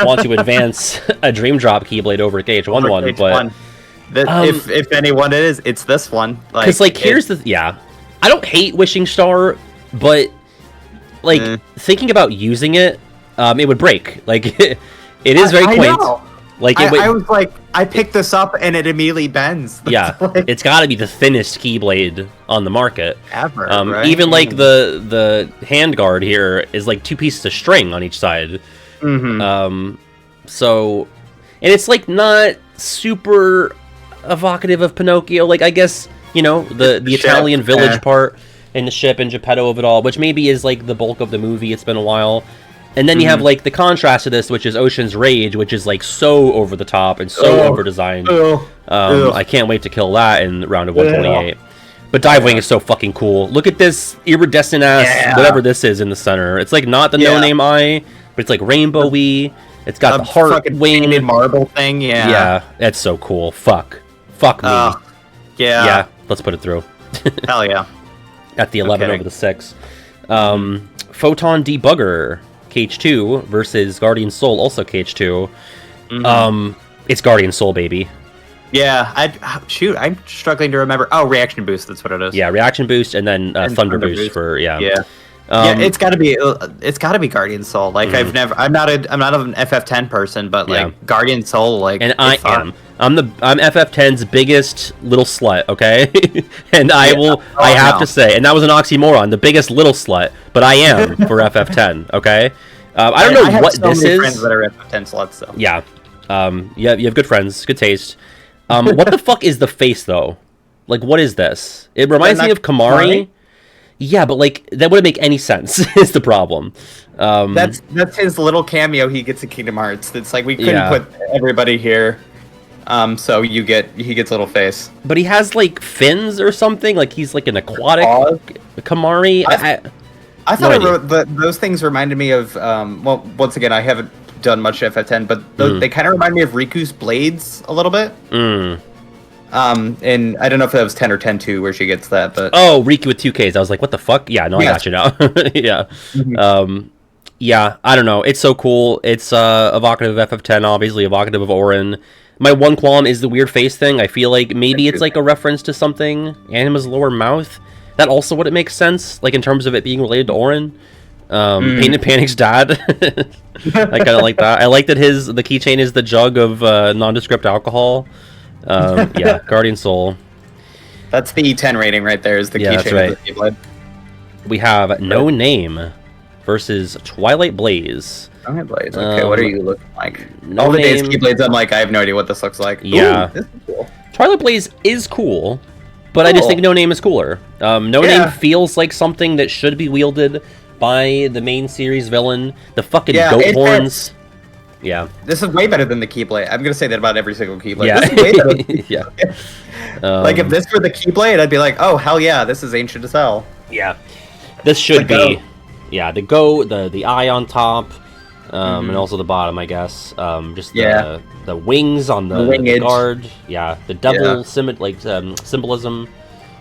want to advance a Dream Drop Keyblade over KH1 one, but if anyone it is, it's this one. Because here's I don't hate Wishing Star, but thinking about using it, it would break. Like it is very quaint. Like I was like, I picked this up and it immediately bends. Yeah, it's got to be the thinnest Keyblade on the market ever. Right? Even like the handguard here is like 2 pieces of string on each side. So, and it's like not super evocative of Pinocchio. Like I guess the Italian village part and the ship and Geppetto of it all, which maybe is like the bulk of the movie. It's been a while. And then you have like the contrast to this, which is Ocean's Rage, which is like so over the top and so over designed. I can't wait to kill that in round of 128. But Dive Wing is so fucking cool. Look at this iridescent ass whatever this is in the center. It's like not the no-name eye, but it's like rainbowy. It's got the heart wing marble thing. Yeah, that's so cool. Fuck me. Yeah. Let's put it through. Hell yeah. At the 11 over the 6. Photon Debugger. KH2 versus Guardian Soul, also KH2. It's Guardian Soul, baby. Yeah, I'm struggling to remember. Oh, Reaction Boost, that's what it is. Yeah, Reaction Boost, and then Thunder Boost for it's got to be Guardian Soul. Like I'm not an FF10 person, but like Guardian Soul, like, and I am. I'm FF10's biggest little slut, okay? And I have to say, and that was an oxymoron, the biggest little slut, but I am for FF10, okay? I don't know what this is. I have friends that are FF10 sluts, so. Yeah. You have good friends, good taste. What the fuck is the face, though? Like, what is this? It reminds me of Kamari. Yeah, but like that wouldn't make any sense. Is the problem? That's his little cameo he gets in Kingdom Hearts. It's like we couldn't put everybody here, so he gets a little face. But he has like fins or something. Like he's like an aquatic Kamari. I thought those things reminded me of. Well, once again, I haven't done much FF10, but they kind of remind me of Riku's blades a little bit. And I don't know if that was 10 or 10-2 where she gets that, but Riku with 2 Ks. I was like, what the fuck? Yeah, no, I got you now. Yeah. I don't know. It's so cool. It's evocative of FF10, obviously evocative of Auron. My one qualm is the weird face thing. I feel like maybe it's like a reference to something. Anima's lower mouth. That also wouldn't make sense, like in terms of it being related to Auron. Pain and Panic's dad. I kind of like that. I like that the keychain is the jug of nondescript alcohol. Guardian Soul. That's the E10 rating right there. Is the keychain of the Keyblade. We have No Name versus Twilight Blaze. Twilight Blaze. Okay, what are you looking like? All the days Keyblades, I'm like, I have no idea what this looks like. Yeah, this is cool. Twilight Blaze is cool, but I just think No Name is cooler. No Name feels like something that should be wielded by the main series villain. The fucking goat horns. Yeah, this is way better than the Keyblade. I'm gonna say that about every single Keyblade. Yeah, this is way better. Like if this were the Keyblade, I'd be like, oh hell yeah, this is ancient as hell. Yeah, this should be. Yeah, the eye on top, and also the bottom, I guess. Just the wings on the guard. Yeah, the double symbolism.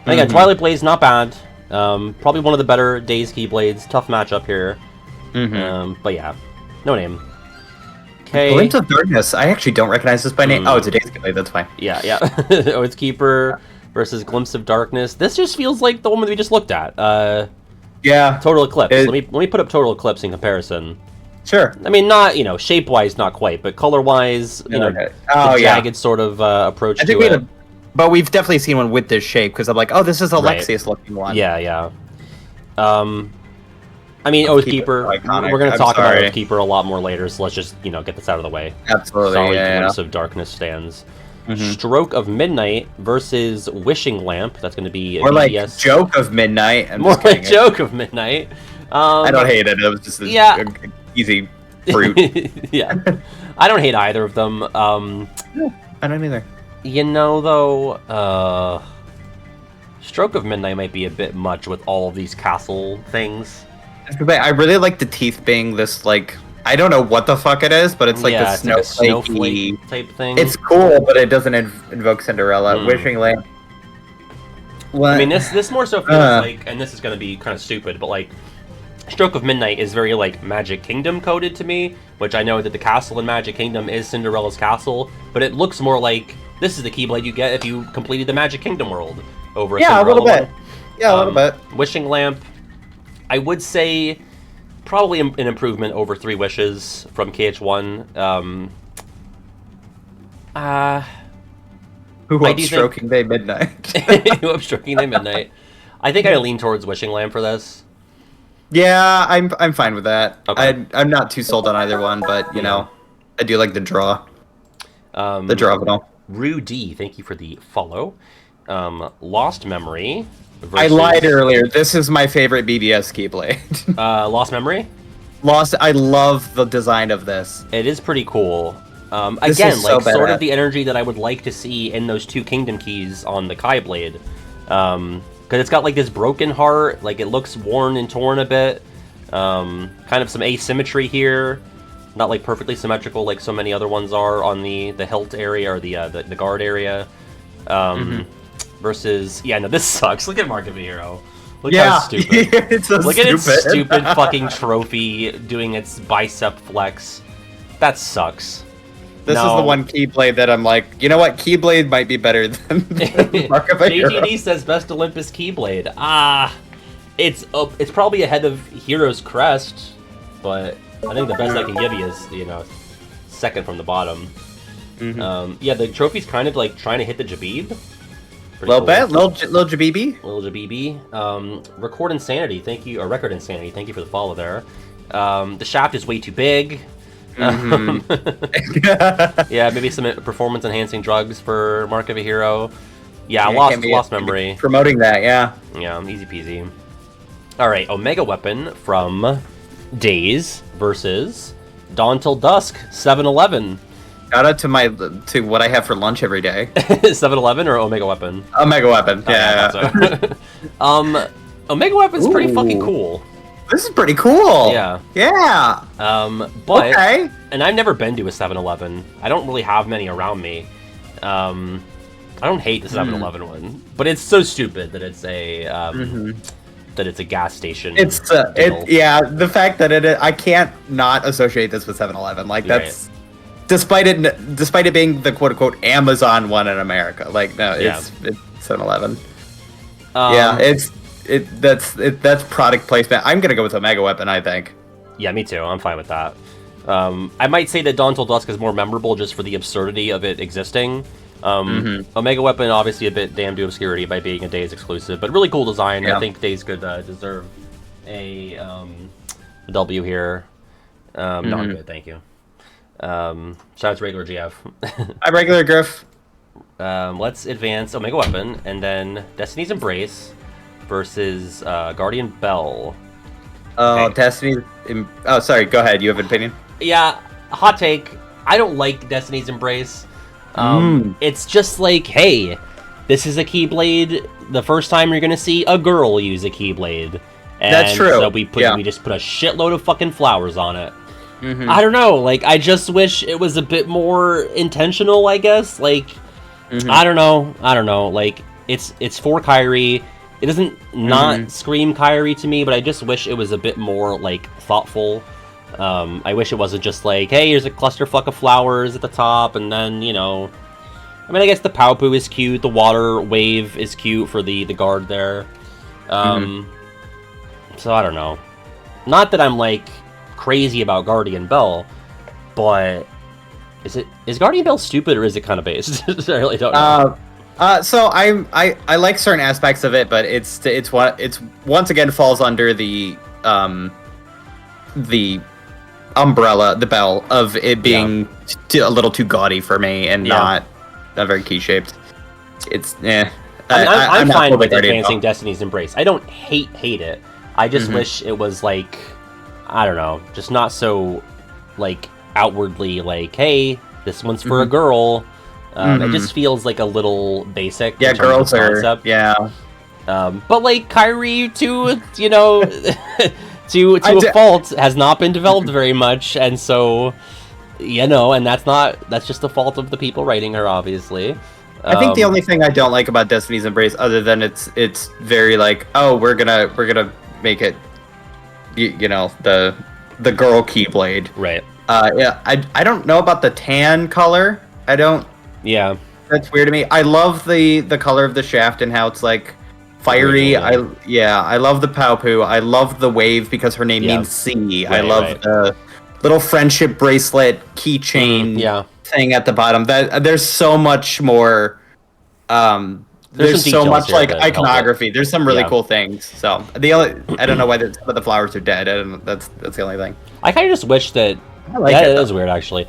Again, Twilight Blaze not bad. Probably one of the better Days Keyblades. Tough matchup here. But yeah, no name. Okay. Glimpse of Darkness. I actually don't recognize this by name. Oh, it's a Days Keyblade. That's fine. Yeah. Oath Keeper versus Glimpse of Darkness. This just feels like the one that we just looked at. Yeah. Total Eclipse. Let me put up Total Eclipse in comparison. Sure. I mean, not, shape-wise, not quite, but color-wise, the jagged sort of approach to it. But we've definitely seen one with this shape, because I'm like, oh, this is a Lexaeus-looking one. Yeah. I mean, Oath Keeper, we're going to talk about Oath Keeper a lot more later, so let's just, get this out of the way. Absolutely, Solid Glimpse of Darkness stands. Stroke of Midnight versus Wishing Lamp. That's going to be more like Joke of Midnight. More like Joke of Midnight. I don't hate it. It was just easy fruit. Yeah. I don't hate either of them. I don't either. Though, Stroke of Midnight might be a bit much with all of these castle things. I really like the teeth being this, like, I don't know what the fuck it is, but it's like the snowflake type thing. It's cool, but it doesn't invoke Cinderella. Wishing Lamp. What? I mean, this more so feels like, and this is going to be kind of stupid, but like, Stroke of Midnight is very, like, Magic Kingdom coded to me, which I know that the castle in Magic Kingdom is Cinderella's castle, but it looks more like this is the Keyblade you get if you completed the Magic Kingdom world over a Cinderella a little bit. one. Yeah, a little bit. Wishing Lamp, I would say probably an improvement over 3 Wishes from KH1. Who Upstroking Day Midnight? Who Upstroking Day Midnight. I think I lean towards Wishing Lamp for this. Yeah, I'm fine with that. Okay. I'm not too sold on either one, but you know, I do like the draw. The draw of it all. Rudy, thank you for the follow. Lost Memory. I lied earlier. This is my favorite BBS Keyblade. Lost Memory? I love the design of this. It is pretty cool. Again, like sort of the energy that I would like to see in those 2 Kingdom Keys on the Keyblade. Because it's got like this broken heart, like it looks worn and torn a bit. Kind of some asymmetry here. Not like perfectly symmetrical like so many other ones are on the hilt area or the guard area. Versus, this sucks. Look at Mark of a Hero. Look how stupid. Look at its stupid fucking trophy doing its bicep flex. That sucks. This is the one Keyblade that I'm like, you know what? Keyblade might be better than Mark of a Hero. JTD says best Olympus Keyblade. It's probably ahead of Hero's Crest, but I think the best I can give you is, second from the bottom. The trophy's kind of like trying to hit the Jabib. Little Jabibi. Little Jabibi. Record Insanity, thank you. Or Record Insanity, thank you for the follow there. The shaft is way too big. Maybe some performance-enhancing drugs for Mark of a Hero. Lost Memory. Promoting that, yeah. Yeah, easy peasy. Alright, Omega Weapon from Days versus Dawn Till Dusk, 7-Eleven. Shout out to what I have for lunch every day. 7-Eleven or Omega Weapon? Omega Weapon, Omega Weapon's pretty fucking cool. This is pretty cool. Yeah. But okay. And I've never been to a 7-Eleven. I don't really have many around me. I don't hate the 7-Eleven one, but it's so stupid that it's a that it's a gas station. The fact that I can't not associate this with 7-Eleven. Like that's despite it being the quote unquote Amazon one in America. Like no, it's 7-Eleven. That's product placement. I'm gonna go with Omega Weapon, I think. Yeah, me too. I'm fine with that. I might say that Dawn Till Dusk is more memorable just for the absurdity of it existing. Omega Weapon, obviously a bit damned to obscurity by being a Days exclusive, but really cool design. Yeah. I think Days could deserve a W here. No, I'm good, thank you. Shout out to regular GF. I'm regular Griff. Let's advance Omega Weapon, and then Destiny's Embrace versus Guardian Bell. Oh, Destiny's... Oh, sorry, go ahead. You have an opinion? Yeah, hot take. I don't like Destiny's Embrace. It's just like, hey, this is a Keyblade. The first time you're going to see a girl use a Keyblade. And that's true. So we just put a shitload of fucking flowers on it. I don't know. Like, I just wish it was a bit more intentional, I guess. Like, I don't know. Like, it's for Kyrie. It doesn't not scream Kairi to me, but I just wish it was a bit more, like, thoughtful. I wish it wasn't just like, hey, here's a clusterfuck of flowers at the top, and then, you know... I mean, I guess the Paopu is cute, the water wave is cute for the guard there. So, I don't know. Not that I'm, like, crazy about Guardian Bell, but... Is Guardian Bell stupid, or is it kind of based? I really don't know. So I like certain aspects of it, but it's once again falls under the umbrella, the bell of it being a little too gaudy for me and not very key shaped. It's I'm fine with advancing Destiny's Embrace. I don't hate it. I just wish it was like, I don't know, just not so like outwardly like, hey, this one's for a girl. It just feels like a little basic. Yeah, girls are. But like Kairi, to you know, to a fault, has not been developed very much, and so you know, and that's just the fault of the people writing her, obviously. I think the only thing I don't like about Destiny's Embrace, other than it's very like, oh, we're gonna make it, you know, the girl Keyblade. Right. I don't know about the tan color. I don't. Yeah. That's weird to me. I love the color of the shaft and how it's like fiery. I love the Paopu. I love the wave because her name means sea. Right, I love the little friendship bracelet keychain thing at the bottom. There's so much more. There's so much like iconography. There's some really cool things. So I don't know why the flowers are dead. That's the only thing. I kind of just wish that. I like it is weird actually.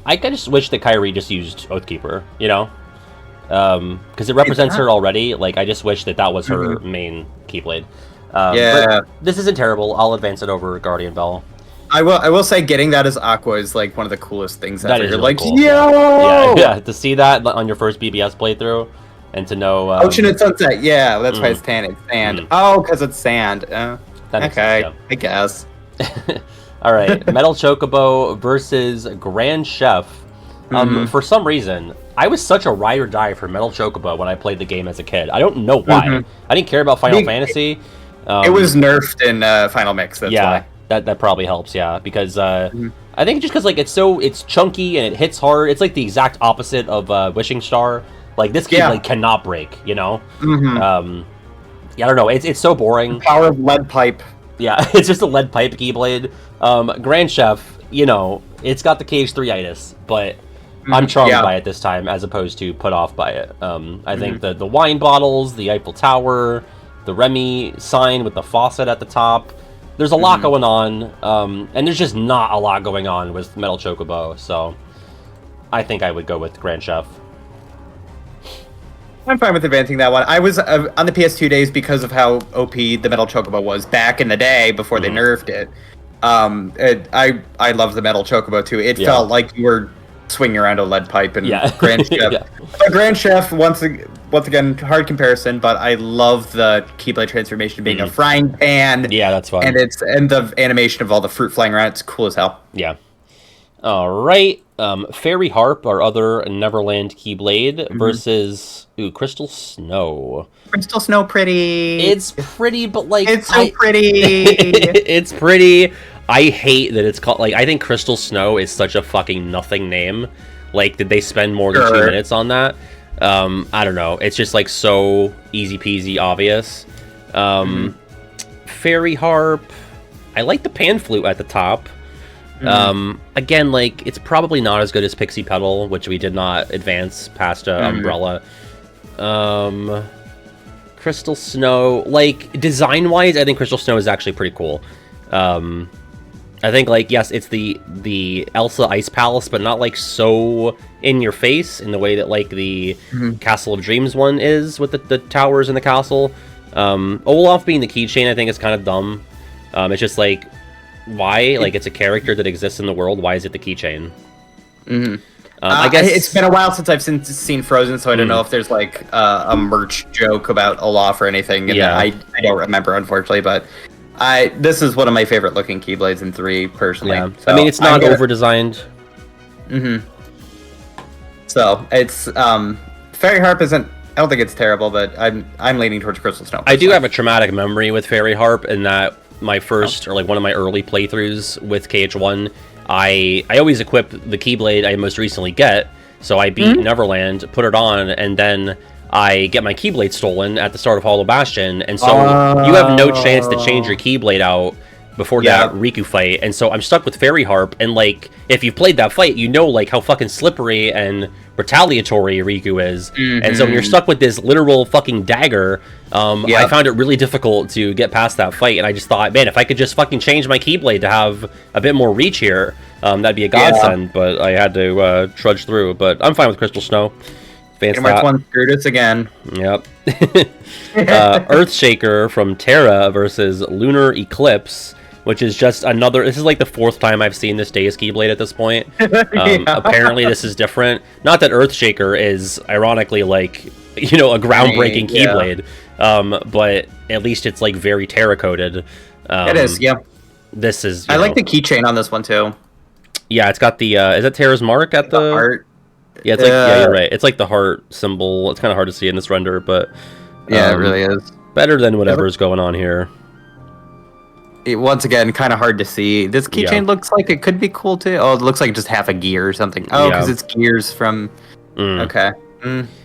I just wish that Kairi just used Oathkeeper, you know? Because it represents her already. Like, I just wish that was her main Keyblade. But this isn't terrible. I'll advance it over Guardian Bell. I will say getting that as Aqua is, like, one of the coolest things ever. You're really like, cool. yo! Yeah, to see that on your first BBS playthrough, and to know... Ocean and Sunset, that's why it's tan. It's sand. Oh, because it's sand. Okay, sense, I guess. All right, Metal Chocobo versus Grand Chef. For some reason, I was such a ride or die for Metal Chocobo when I played the game as a kid. I don't know why. I didn't care about Final Fantasy. It was nerfed in Final Mix. That's why. That probably helps. Yeah, because I think just because like it's chunky and it hits hard. It's like the exact opposite of Wishing Star. Like this game like cannot break. You know. I don't know. It's so boring. The power of lead pipe. Yeah, it's just a lead pipe Keyblade. Grand Chef, you know, it's got the KH3-itis, but I'm charmed by it this time as opposed to put off by it. I think the wine bottles, the Eiffel Tower, the Remy sign with the faucet at the top, there's a lot going on, and there's just not a lot going on with Metal Chocobo, so I think I would go with Grand Chef. I'm fine with advancing that one. I was on the PS2 days because of how OP the Metal Chocobo was back in the day before they nerfed it. I love the Metal Chocobo too. It felt like you were swinging around a lead pipe and Grand Chef. Grand Chef, once again, hard comparison, but I love the Keyblade transformation being a frying pan. Yeah, that's fun. And the animation of all the fruit flying around. It's cool as hell. Yeah. All right. Fairy Harp, our other Neverland Keyblade, versus Crystal Snow. Crystal Snow, pretty. It's pretty, but like it's so pretty. It's pretty. I hate that it's called like. I think Crystal Snow is such a fucking nothing name. Like, did they spend more than 2 minutes on that? I don't know. It's just like so easy peasy obvious. Fairy Harp. I like the pan flute at the top. Again, like, it's probably not as good as Pixie Petal, which we did not advance past Umbrella. Crystal Snow, like, design-wise, I think Crystal Snow is actually pretty cool. I think, like, yes, it's the Elsa Ice Palace, but not, like, so in your face in the way that, like, the Castle of Dreams one is with the towers in the castle. Olaf being the keychain, I think, is kind of dumb. It's just, like, why? Like, it's a character that exists in the world. Why is it the keychain? I guess it's been a while since I've seen Frozen, so I don't know if there's like a merch joke about Olaf or anything. And I don't remember, unfortunately, but this is one of my favorite looking Keyblades in 3, personally. Yeah. So, I mean, it's not over-designed. So it's Fairy Harp isn't don't think it's terrible, but I'm leaning towards Crystal Snow. I do have a traumatic memory with Fairy Harp in that my first, or like one of my early playthroughs with KH1, I always equip the Keyblade I most recently get, so I beat Neverland, put it on, and then I get my Keyblade stolen at the start of Hollow Bastion, and so you have no chance to change your Keyblade out before that Riku fight, and so I'm stuck with Fairy Harp, and like, if you've played that fight, you know like how fucking slippery and retaliatory Riku is, and so when you're stuck with this literal fucking dagger, I found it really difficult to get past that fight, and I just thought, man, if I could just fucking change my Keyblade to have a bit more reach here, that'd be a godsend, but I had to trudge through, but I'm fine with Crystal Snow. March 1 screwed us again. Yep. Earthshaker from Terra versus Lunar Eclipse, which is just another... This is like the 4th time I've seen this Deus Keyblade at this point. Apparently this is different. Not that Earthshaker is, ironically, like, you know, a groundbreaking Keyblade, but at least it's, like, very Terra-coded. It is, yeah. This is... I like the keychain on this one, too. Yeah, it's got the... is that Terra's mark at the... heart? Yeah, it's like... yeah, you're right. It's like the heart symbol. It's kind of hard to see in this render, but... yeah, it really is. Better than whatever's going on here. Once again, kind of hard to see. This keychain looks like it could be cool too. Oh, it looks like just half a gear or something. Oh, because it's gears from... Okay.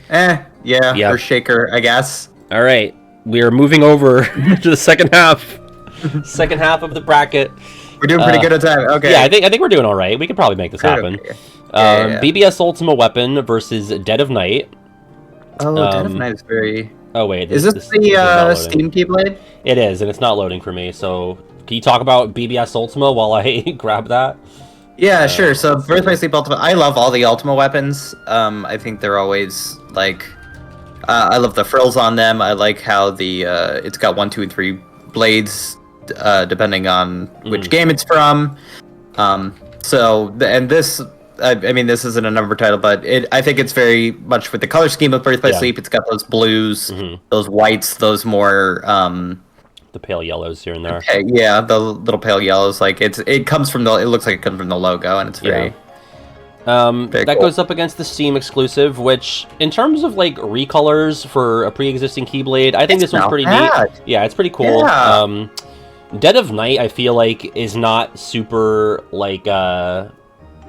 Yeah, or Shaker, I guess. All right, we are moving over to the second half. Second half of the bracket. We're doing pretty good at time. Okay. Yeah, I think we're doing all right. We could probably make this happen. BBS Ultima Weapon versus Dead of Night. Oh, Dead of Night is very... Oh, wait. Is this the Steam Keyblade? It is, and it's not loading for me, so... Can you talk about BBS Ultima while I grab that? Yeah, sure. So, Birth by Sleep Ultima... I love all the Ultima weapons. I think they're always, like... I love the frills on them. I like how the... it's got 1, 2, and 3 blades, depending on which game it's from. And this... I mean, this isn't a number title, but I think it's very much with the color scheme of Birth by Sleep. It's got those blues, those whites, those more... the pale yellows here and there. Yeah, the little pale yellows. Like, it comes from the... It looks like it comes from the logo, and it's very... that cool. Goes up against the Steam exclusive, which, in terms of, like, recolors for a pre-existing Keyblade, I think this one's pretty neat. Yeah, it's pretty cool. Yeah. Dead of Night, I feel like, is not super, like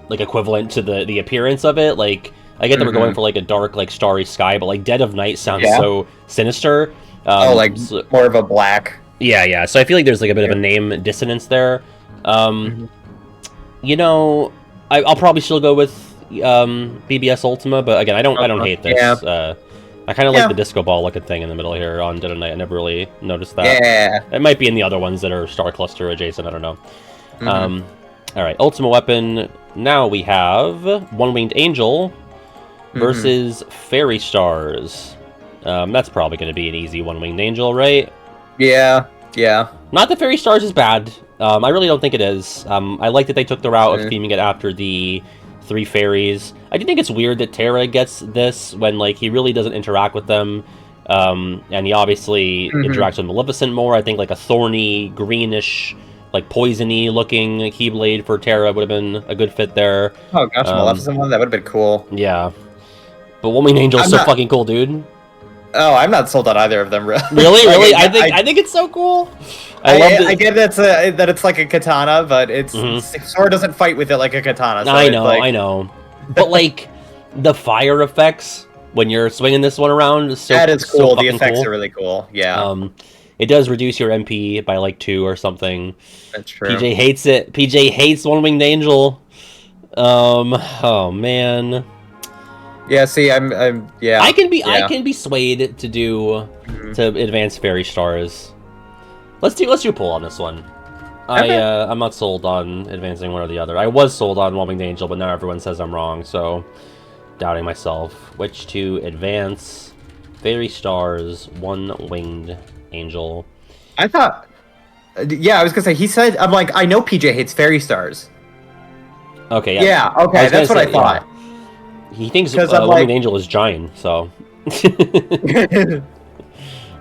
equivalent to the appearance of it. Like, I get that we're going for like a dark, like starry sky, but like Dead of Night sounds so sinister. More of a black. Yeah. So I feel like there's like a bit of a name dissonance there. You know, I'll probably still go with BBS Ultima, but again, I don't hate this. I kind of like the disco ball looking thing in the middle here on Dead of Night. I never really noticed that. Yeah. It might be in the other ones that are Star Cluster adjacent. I don't know. All right, Ultima Weapon. Now we have One Winged Angel versus Fairy Stars. That's probably going to be an easy One Winged Angel, right? Yeah. Not that Fairy Stars is bad. I really don't think it is. I like that they took the route of theming it after the 3 fairies. I do think it's weird that Terra gets this when, like, he really doesn't interact with them. And he obviously interacts with Maleficent more. I think, like, a thorny, greenish... like poisony looking Keyblade for Terra would have been a good fit there. Oh gosh, Maleficent one, that would have been cool. Yeah. But One Winged Angel is so fucking cool, dude. Oh, I'm not sold on either of them, really. Really? I think it's so cool. I get that it's like a katana, but sword doesn't fight with it like a katana. So I know. But like the fire effects when you're swinging this one around is that is cool. The effects are really cool. Yeah. It does reduce your MP by like 2 or something. That's true. PJ hates it. PJ hates One Winged Angel. Oh man. Yeah. See, I'm. Yeah. I can be swayed to do to advance Fairy Stars. Let's do a poll on this one. Okay. I'm not sold on advancing one or the other. I was sold on One Winged Angel, but now everyone says I'm wrong. So, doubting myself. Which to advance? Fairy Stars, One Winged Angel. I thought... Yeah, I was gonna say, he said... I'm like, I know PJ hates Fairy Stars. Okay, yeah. Yeah, okay, that's what I thought. Yeah. He thinks One Winged Angel is giant, so...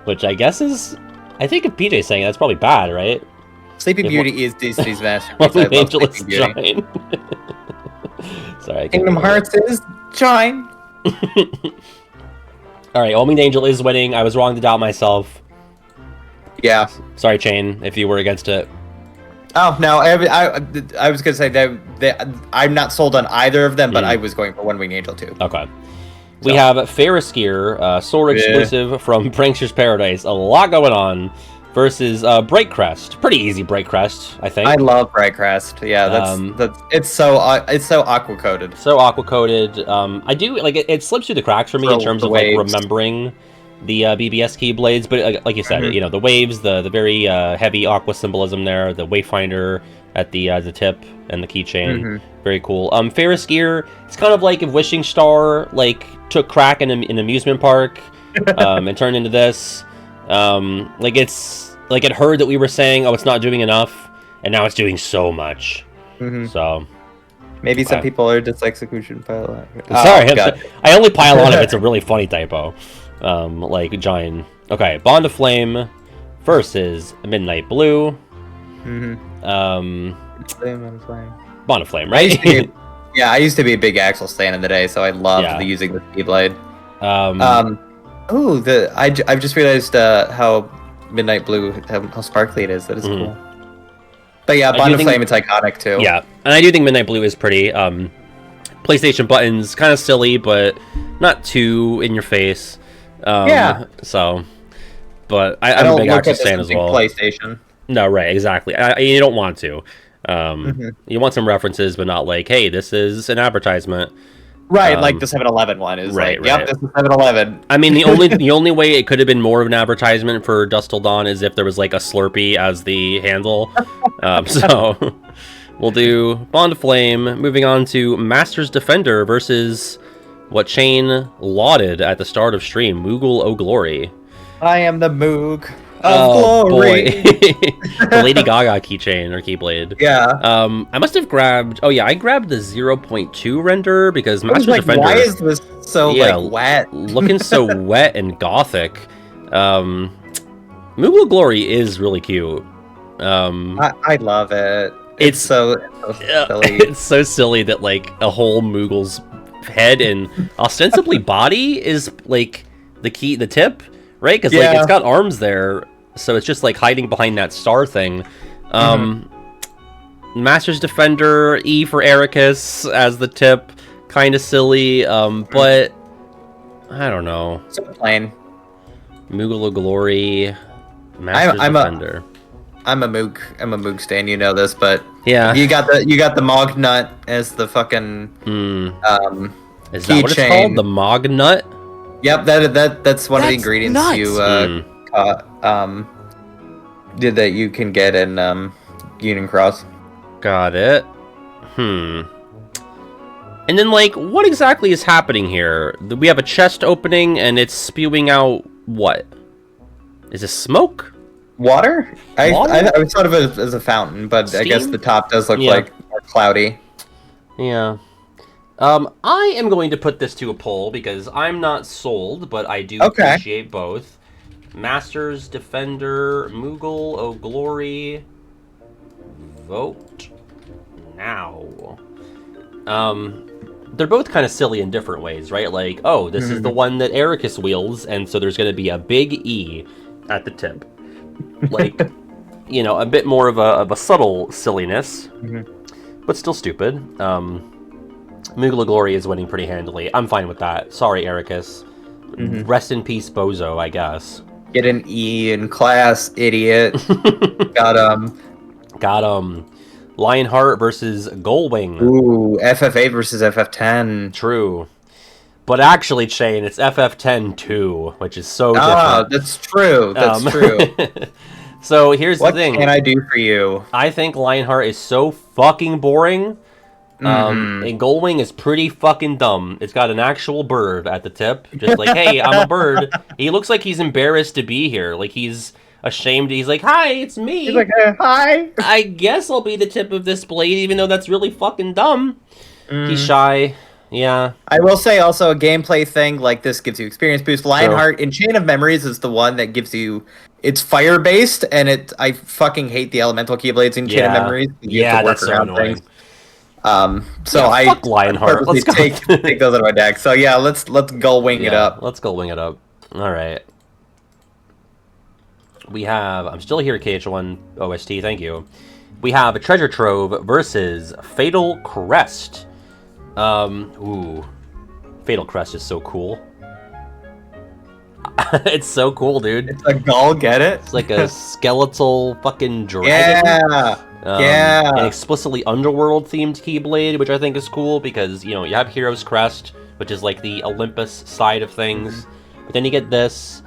Which I guess is... I think if PJ's saying it, that's probably bad, right? Sleeping Beauty is Disney's masterpiece. One Winged Angel is giant. Sorry, Kingdom Hearts is giant. All right, All-Winged Angel is winning. I was wrong to doubt myself. Yeah. Sorry, Chain, if you were against it. Oh, no, I was going to say that I'm not sold on either of them, but I was going for One-Winged Angel, too. Okay. We have Ferris Gear, Solar exclusive from Prankster's Paradise. A lot going on. Versus Bright Crest. Pretty easy Bright Crest, I think. I love Bright Crest. Yeah, that's it's so aqua coated. So aqua coated. I do like it slips through the cracks for me in terms of like remembering the BBS Keyblades, but like you said, you know, the waves, the very heavy aqua symbolism there, the Wayfinder at the tip and the keychain. Very cool. Ferris Gear, it's kind of like if Wishing Star like took crack in an amusement park and turned into this. Like it's like it heard that we were saying, oh, it's not doing enough, and now it's doing so much. So maybe some people are dyslexic who shouldn't pile on. Sorry, I only pile on if it's a really funny typo. Like Giant. Okay, Bond of Flame versus Midnight Blue. Bond of Flame, right? I used to be a big Axel stan in the day, so I loved using the Keyblade. I've just realized how Midnight Blue, how sparkly it is. That is cool. But yeah, Bond of Flame, it's iconic too. Yeah, and I do think Midnight Blue is pretty. PlayStation buttons, kind of silly, but not too in your face. So, but I'm a big Axel stan as well. PlayStation. No, right, exactly. You don't want to. You want some references, but not like, hey, this is an advertisement. Right, like the 7-Eleven one is right. Yep, this is 7-Eleven. I mean, the only way it could have been more of an advertisement for Dusk Till Dawn is if there was like a Slurpee as the handle. So we'll do Bond of Flame. Moving on to Master's Defender versus what Chain lauded at the start of stream, Moogle O Glory. I am the Moog of Glory. Boy. The Lady Gaga keychain or Keyblade. Yeah. I must have grabbed. Oh yeah, I grabbed the 0.2 render because Master Defender. Why is this so wet? Looking so wet and gothic. Moogle Glory is really cute. I love it. It's so silly. It's so silly that like a whole Moogle's head and ostensibly body is like the tip. Right, because like it's got arms there, so it's just like hiding behind that star thing. Master's Defender, E for Ericus as the tip, kind of silly, but I don't know. So plain. Moogle of Glory, Master's Defender. I'm a Moog stan, you know this, but yeah, you got the Mog Nut as the fucking is that what it's called? The Mog Nut? Yep, that's one of the ingredients that you can get in Union Cross. Got it. And then, like, what exactly is happening here? We have a chest opening, and it's spewing out what? Is this smoke? Water? I thought of it as a fountain, but Steam? I guess the top does look like more cloudy. Yeah. I am going to put this to a poll because I'm not sold, but I do appreciate both. Masters, Defender, Moogle, O Glory. Vote now. They're both kind of silly in different ways, right? Like, oh, this is the one that Ericus wields, and so there's going to be a big E at the tip. Like, you know, a bit more of a subtle silliness, but still stupid. Moogle of Glory is winning pretty handily. I'm fine with that. Sorry, Ericus. Rest in peace, Bozo, I guess. Get an E in class, idiot. Got him. Lionheart versus Gullwing. Ooh, FF8 versus FF10. True. But actually, Chain, it's FF10 too, which is so different. Oh, that's true. That's true. So here's the thing. What can I do for you? I think Lionheart is so fucking boring. And Gullwing is pretty fucking dumb. It's got an actual bird at the tip. Just like, hey, I'm a bird. He looks like he's embarrassed to be here. Like he's ashamed. He's like, hi, it's me. He's like, hi. I guess I'll be the tip of this blade, even though that's really fucking dumb. He's shy. Yeah. I will say also a gameplay thing, like this gives you experience boost. Lionheart in Chain of Memories is the one that gives you, it's fire based, and I fucking hate the elemental Keyblades in Chain of Memories. You have to work around things. Fuck Lionheart. Let's take those out of my deck. So yeah, let's Gullwing it up. Let's Gullwing it up. All right. We have... I'm still here, KH1 OST, thank you. We have a Treasure Trove versus Fatal Crest. Ooh. Fatal Crest is so cool. It's so cool, dude. It's a gull, get it? It's like a skeletal fucking dragon. Yeah. An explicitly underworld-themed Keyblade, which I think is cool because, you know, you have Hero's Crest, which is like the Olympus side of things. But then you get this.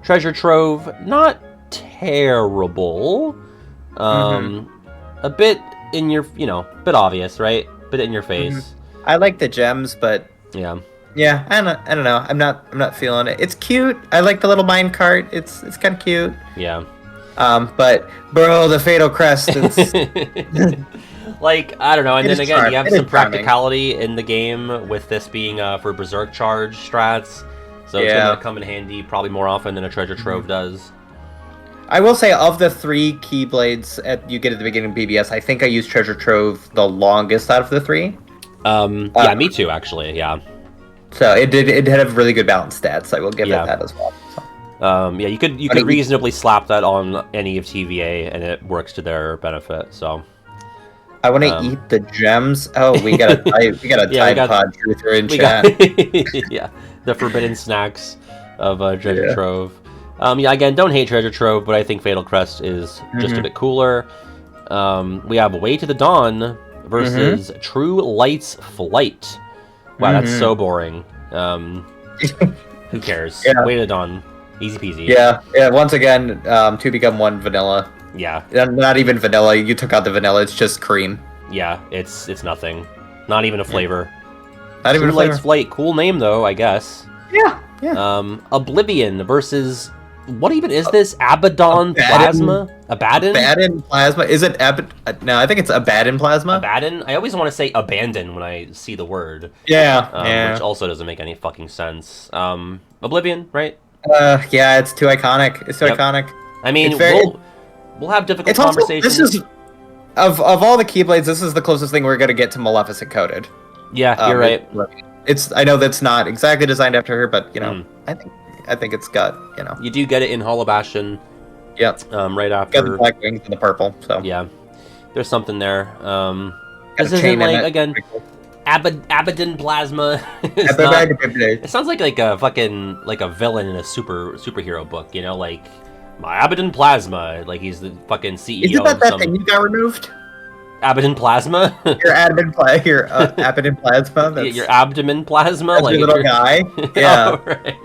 Treasure Trove, not terrible. A bit in your, you know, bit obvious, right? Bit in your face. I like the gems, but yeah, I don't know. I'm not feeling it. It's cute. I like the little mine cart. It's kind of cute. Yeah. But bro, the Fatal Crest. It's... like, I don't know. And then again, you have some practicality in the game with this being for Berserk Charge strats. So it's going to come in handy probably more often than a Treasure Trove does. I will say, of the 3 Keyblades you get at the beginning of BBS, I think I used Treasure Trove the longest out of the 3. Yeah, me too, actually, yeah. So it did have really good balanced stats. I will give it that as well. So. Yeah, you could reasonably slap that on any of TVA, and it works to their benefit, so... I want to eat the gems. Oh, we got a Tide Pod truther in chat. Yeah, the forbidden snacks of Treasure Trove. Yeah, again, don't hate Treasure Trove, but I think Fatal Crest is just a bit cooler. We have Way to the Dawn versus True Light's Flight. Wow, that's so boring. Who cares? Way to the Dawn. Easy peasy. Yeah. Once again, 2 become 1 vanilla. Yeah. Not even vanilla. You took out the vanilla. It's just cream. Yeah, it's nothing. Not even a flavor. Not even a flavor. Light's Flight. Cool name, though, I guess. Yeah. Oblivion versus... What even is this? Abaddon Plasma? Abaddon? Abaddon Plasma? Is it No, I think it's Abaddon Plasma. Abaddon? I always want to say abandon when I see the word. Yeah. Which also doesn't make any fucking sense. Oblivion, right? Yeah, it's too iconic. It's too iconic. I mean, we'll have difficult conversations. This is of all the Keyblades, this is the closest thing we're gonna get to Maleficent coded. Yeah, you're right. I know that's not exactly designed after her, but you know, I think it's got, you know. You do get it in Hollow Bastion. Yep. Right after. Got the black wings and the purple. So yeah, there's something there. This isn't like again. Abaddon Plasma. It sounds like a fucking a villain in a superhero book, you know, like my Abaddon Plasma, like he's the fucking CEO. Isn't that thing you got removed? Abaddon Plasma. Your Abaddon Plasma. That's, your abdomen plasma, that's like your little guy. Yeah. Oh, right.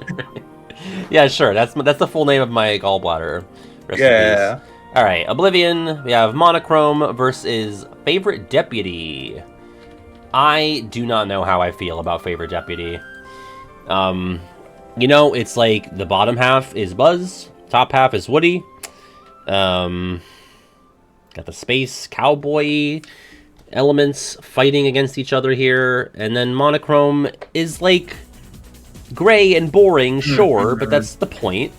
Yeah, sure. That's the full name of my gallbladder. Rest in peace. All right, Oblivion. We have Monochrome versus Favorite Deputy. I do not know how I feel about Favorite Deputy. You know, it's like the bottom half is Buzz, top half is Woody. Got the space cowboy elements fighting against each other here, and then Monochrome is like gray and boring, sure, but that's the point.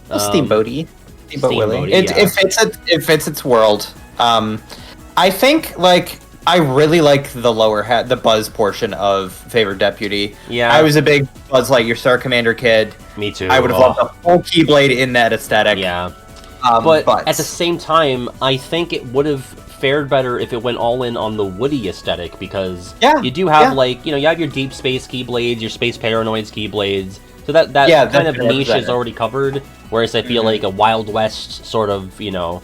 Steamboaty. Steamboat Willie. It fits its world. I think like I really like the lower hat, the Buzz portion of Favorite Deputy. Yeah, I was a big Buzz Lightyear Star Commander kid. Me too. I would have loved a full Keyblade in that aesthetic. Yeah, but at the same time, I think it would have fared better if it went all in on the Woody aesthetic, because you do have like, you know, you have your Deep Space Keyblades, your Space Paranoids Keyblades, so that kind of niche is already covered. Whereas I feel like a Wild West sort of, you know,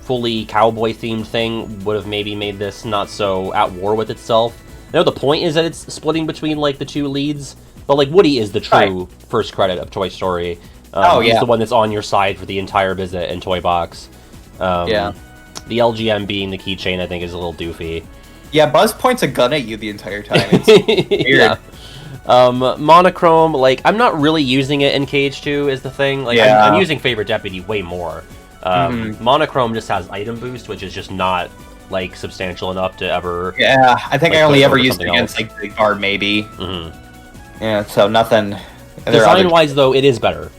fully cowboy themed thing would have maybe made this not so at war with itself. I know the point is that it's splitting between like the two leads, but like Woody is the true first credit of Toy Story. He's the one that's on your side for the entire visit in Toy Box. The LGM being the keychain, I think, is a little doofy. Yeah, Buzz points a gun at you the entire time. It's weird. Yeah. Monochrome, like, I'm not really using it in KH2 is the thing. Like, I'm using Favorite Deputy way more. Monochrome just has item boost, which is just not, like, substantial enough to ever... Yeah, I think I only ever used it against, like, Big Guard, maybe. Yeah, so nothing... Design-wise, though, it is better.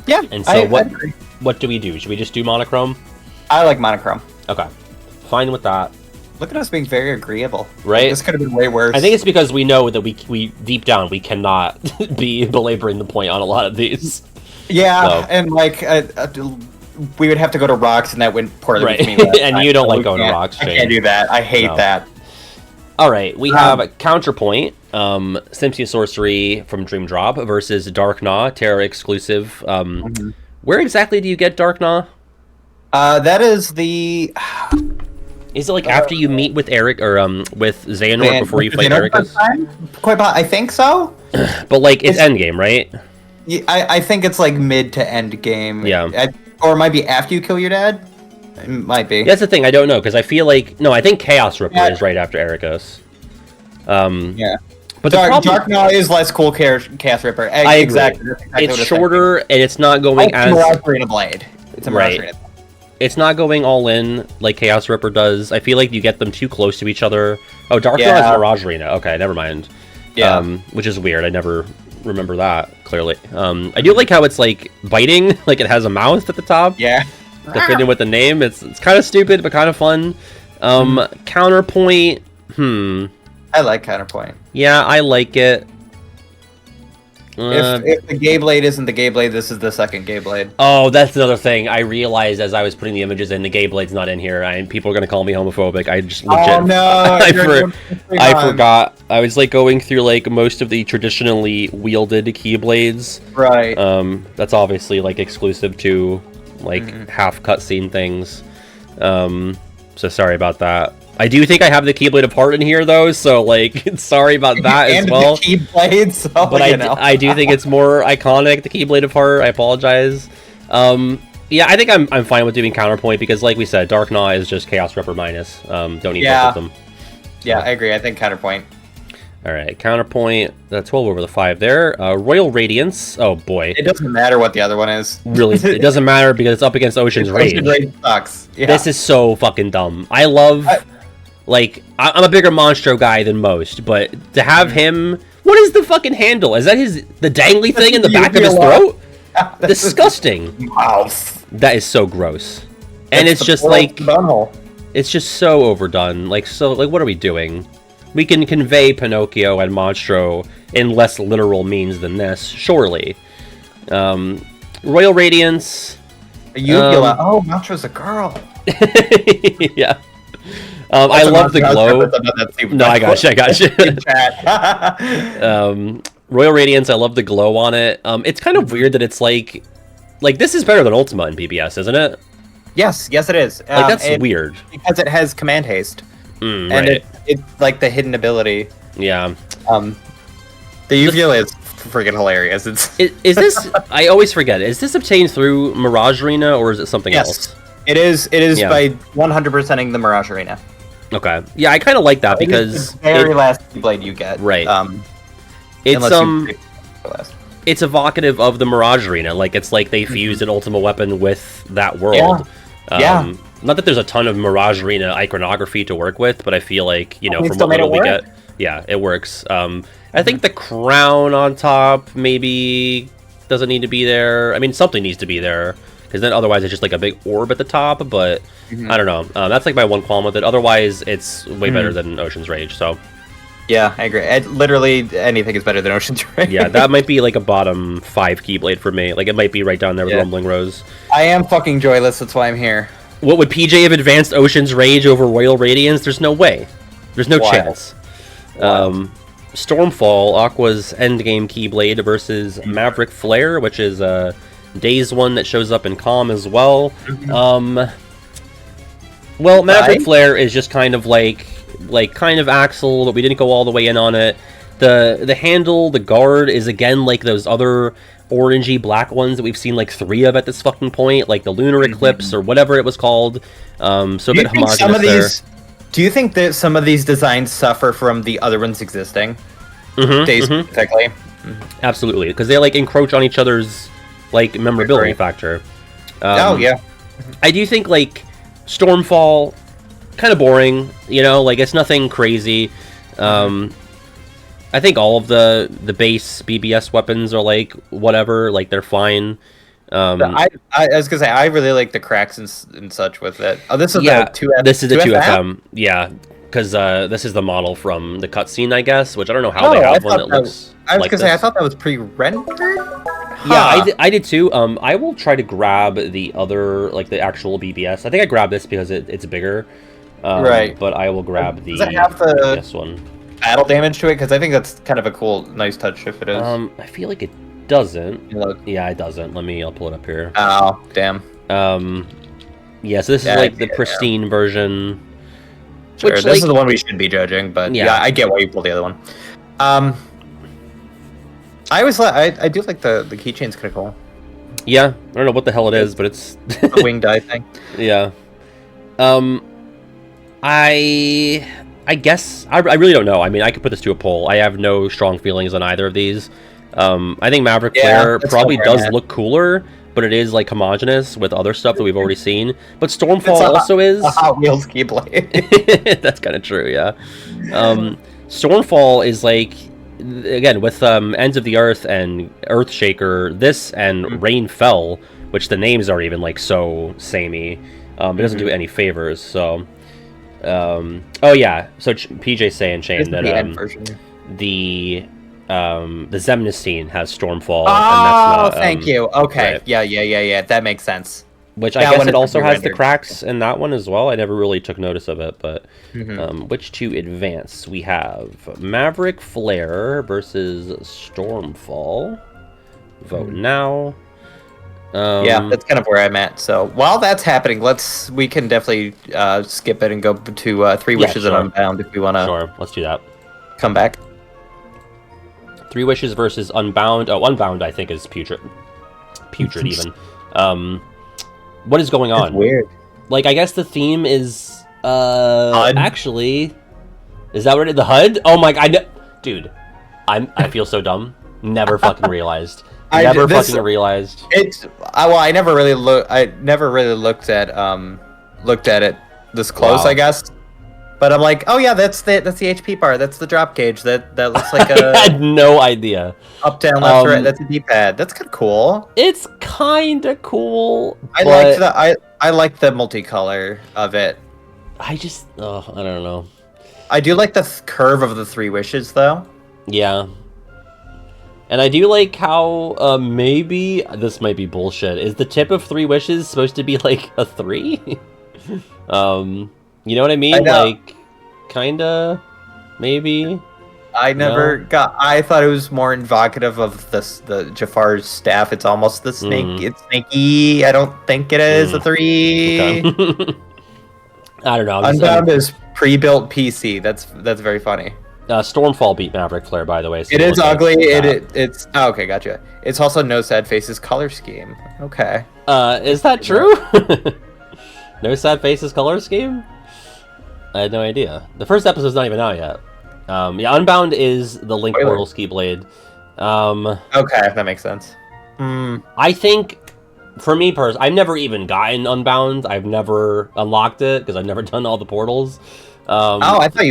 Yeah, and so what do we do? Should we just do Monochrome? I like Monochrome. Okay. Fine with that. Look at us being very agreeable. Right? This could have been way worse. I think it's because we know that we deep down, we cannot be belaboring the point on a lot of these. Yeah, so. And like, we would have to go to Rocks, and that went poorly with me. And you don't like going to Rocks, Shane. I can't do that. I hate that. All right, we have Counterpoint, Simpsons Sorcery from Dream Drop versus Dark Gnaw, Terra exclusive. Where exactly do you get Dark Gnaw? That is the... Is it like after you meet with Eric or with Xehanort before you fight Eric? I think so. But like it's endgame, right? Yeah, I think it's like mid to end game. Yeah. Or it might be after you kill your dad. It might be. That's the thing. I don't know because I feel like I think Chaos Ripper is right after Ericus. Yeah. But Dark Gnaw is less cool. Chaos Ripper. I exactly. It's shorter and it's not going as. Mirage Arena Blade. It's a Mirage Arena. It's not going all in like Chaos Ripper does. I feel like you get them too close to each other. Oh, Dark Gnaw is Mirage Arena. Okay, never mind. Yeah. Which is weird. I never remember that clearly. I do like how it's like biting, like it has a mouth at the top. Yeah. To fit in with the name. It's kind of stupid, but kind of fun. Counterpoint. I like Counterpoint. Yeah, I like it. If the Keyblade isn't the Keyblade, this is the second Keyblade. Oh, that's another thing. I realized as I was putting the images in, the Keyblade's not in here. And people are going to call me homophobic. I just legit... Oh, no! I forgot. I was, like, going through, like, most of the traditionally wielded Keyblades. Right. That's obviously, like, exclusive to, like, half cutscene things. So sorry about that. I do think I have the Keyblade of Heart in here, though, so, like, sorry about that as well. The Keyblade, so, but I do think it's more iconic, the Keyblade of Heart. I apologize. Yeah, I think I'm fine with doing Counterpoint, because, like we said, Dark Gnaw is just Chaos Ripper minus. Don't need both of them. Yeah, I agree. I think Counterpoint. Alright, Counterpoint, 12 over the 5 there. Royal Radiance, oh boy. It doesn't matter what the other one is. Really, it doesn't matter because it's up against Ocean's Rage. Ocean's Rage sucks. Yeah. This is so fucking dumb. I love... Like, I'm a bigger Monstro guy than most, but to have him... What is the fucking handle? Is that the dangly thing in the back of his throat? Disgusting. Mouth. That is so gross. And it's just like... It's just so overdone. Like, what are we doing? We can convey Pinocchio and Monstro in less literal means than this, surely. Royal Radiance... Uvula. Oh, Monstro's a girl. Yeah. I love the glow. No, I got you. Royal Radiance, I love the glow on it. It's kind of weird that it's like this is better than Ultima in BBS, isn't it? Yes, it is. Like that's weird because it has command haste, and right. it's like the hidden ability. Yeah. The Uvula is freaking hilarious. Is this? I always forget. Is this obtained through Mirage Arena or is it something else? It is by 100%ing the Mirage Arena. Okay. Yeah, I kind of like that because it's the very last Keyblade you get. Right. It's evocative of the Mirage Arena. Like it's like they fused an Ultima weapon with that world. Yeah. Not that there's a ton of Mirage Arena iconography to work with, but I feel like from what little we get, yeah, it works. I think the crown on top maybe doesn't need to be there. I mean, something needs to be there. Because then otherwise it's just like a big orb at the top, but I don't know. That's like my one qualm with it. Otherwise, it's way better than Ocean's Rage, so... Yeah, I agree. Literally anything is better than Ocean's Rage. Yeah, that might be like a bottom 5 Keyblade for me. Like, it might be right down there with Rumbling Rose. I am fucking joyless, that's why I'm here. What, would PJ have advanced Ocean's Rage over Royal Radiance? There's no way. There's no chance. Stormfall, Aqua's endgame Keyblade versus Maverick Flare, which is... Days one that shows up in Calm as well. Well, Maverick Flare is just kind of like kind of Axel, but we didn't go all the way in on it. The handle, the guard is again like those other orangey black ones that we've seen like 3 of at this fucking point, like the Lunar Eclipse or whatever it was called. So a bit homogenous there. Do you think that some of these designs suffer from the other ones existing? Days specifically. Absolutely, because they like encroach on each other's like memorability factor. I do think like Stormfall kind of boring, like it's nothing crazy. I think all of the base BBS weapons are like whatever, like they're fine. I was gonna say I really like the cracks and such with it. Oh, this is the 2F. This is the 2FM. Yeah, because this is the model from the cutscene, I guess, which I don't know how they have one that looks. I was gonna say I thought that was pre-rendered. Yeah, I did too. I will try to grab the other, like the actual BBS. I think I grabbed this because it's bigger. Right. But I will grab the BBS one. Battle damage to it, because I think that's kind of a cool, nice touch if it is. I feel like it doesn't. Yeah, it doesn't. I'll pull it up here. Oh, damn. Yeah, so this is like the pristine version. Sure, which, this is the one we should be judging, but yeah, I get why you pulled the other one. I do like the keychain's kind of cool. Yeah, I don't know what the hell it is, but it's a winged eye thing. Yeah. I guess I really don't know. I mean, I could put this to a poll. I have no strong feelings on either of these. I think Maverick Flare probably does look cooler, but it is like homogenous with other stuff that we've already seen. But Stormfall also is a Hot Wheels Keyblade. That's kind of true, yeah. Stormfall is like, again, with Ends of the Earth and Earthshaker, this and Rain Fell, which the names are even like so samey. It doesn't do any favors, so. Oh yeah, so PJ's saying, Shane, that the Zemnicine has Stormfall. Oh, and that's not, thank you. Okay, right. Yeah. That makes sense. Which I guess it also has the cracks in that one as well. I never really took notice of it, but which to advance? We have Maverick Flare versus Stormfall. Vote now. Yeah, that's kind of where I'm at. So while that's happening, we can definitely skip it and go to Three Wishes and Unbound if we want to. Sure, let's do that. Come back. Three Wishes versus Unbound. Oh, Unbound I think is putrid even. What is going on? That's weird. Like, I guess the theme is HUD? Actually, is that what it is? The HUD? Oh my god, dude, I feel so dumb. Never fucking realized. I never realized. I never really looked at it this close, I guess. But I'm like, oh yeah, that's the HP bar. That's the drop gauge. That looks like a. I had no idea. Up, down, left, right. That's a D-pad. That's kind of cool. It's kind of cool. I like the multicolor of it. I don't know. I do like the curve of the Three Wishes though. Yeah. And I do like how, maybe, this might be bullshit, is the tip of Three Wishes supposed to be, like, a 3? You know what I mean? Like, kinda, maybe? I thought it was more evocative of the Jafar's staff. It's almost the snake. It's snaky. I don't think it is a 3. Okay. I don't know. Unbound is pre-built PC. That's very funny. Stormfall beat Maverick Flare, by the way. So it is ugly. It's okay, gotcha. It's also No Sad Faces color scheme. Okay. Is that true? No Sad Faces color scheme? I had no idea. The first episode's not even out yet. Yeah, Unbound is the Link Portal Keyblade. Okay, that makes sense. I think, for me personally, I've never even gotten Unbound. I've never unlocked it because I've never done all the portals. I thought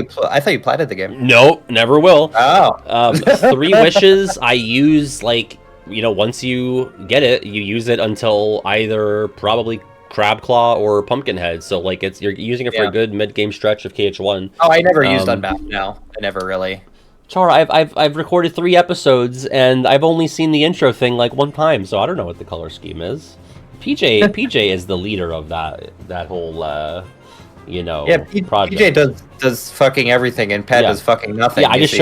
you platted the game. Nope, never will. Oh. Three Wishes, I use, like, once you get it, you use it until either probably Crab Claw or Pumpkinhead. So, like, you're using it for a good mid-game stretch of KH1. Oh, I never used Unbound. No, I never really. Chara, I've recorded 3 episodes, and I've only seen the intro thing, like, 1 time, so I don't know what the color scheme is. PJ is the leader of that whole... project. PJ does fucking everything, and Pat does fucking nothing. Yeah, I just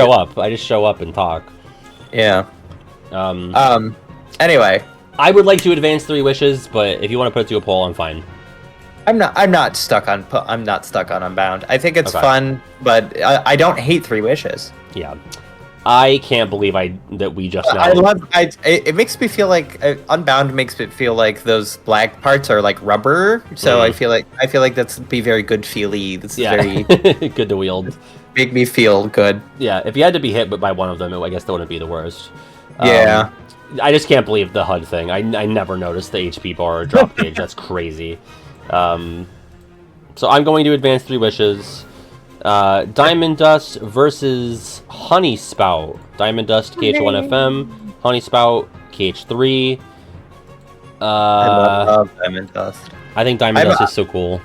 show up and talk. Yeah. Anyway, I would like to advance Three Wishes, but if you want to put it to a poll, I'm fine. I'm not stuck on Unbound. I think it's fun, but I don't hate Three Wishes. Yeah. I can't believe that we just now. It makes me feel like Unbound makes it feel like those black parts are like rubber. So I feel like that's be very good feely. That's very good to wield. Make me feel good. Yeah, if you had to be hit by one of them, I guess that wouldn't be the worst. Yeah. I just can't believe the HUD thing. I never noticed the HP bar or drop gauge. That's crazy. So I'm going to advance Three Wishes. Diamond Dust versus Honey Spout. Diamond Dust, KH1 FM. Honey Spout, KH3. I love Diamond Dust. I think Diamond Dust is so cool.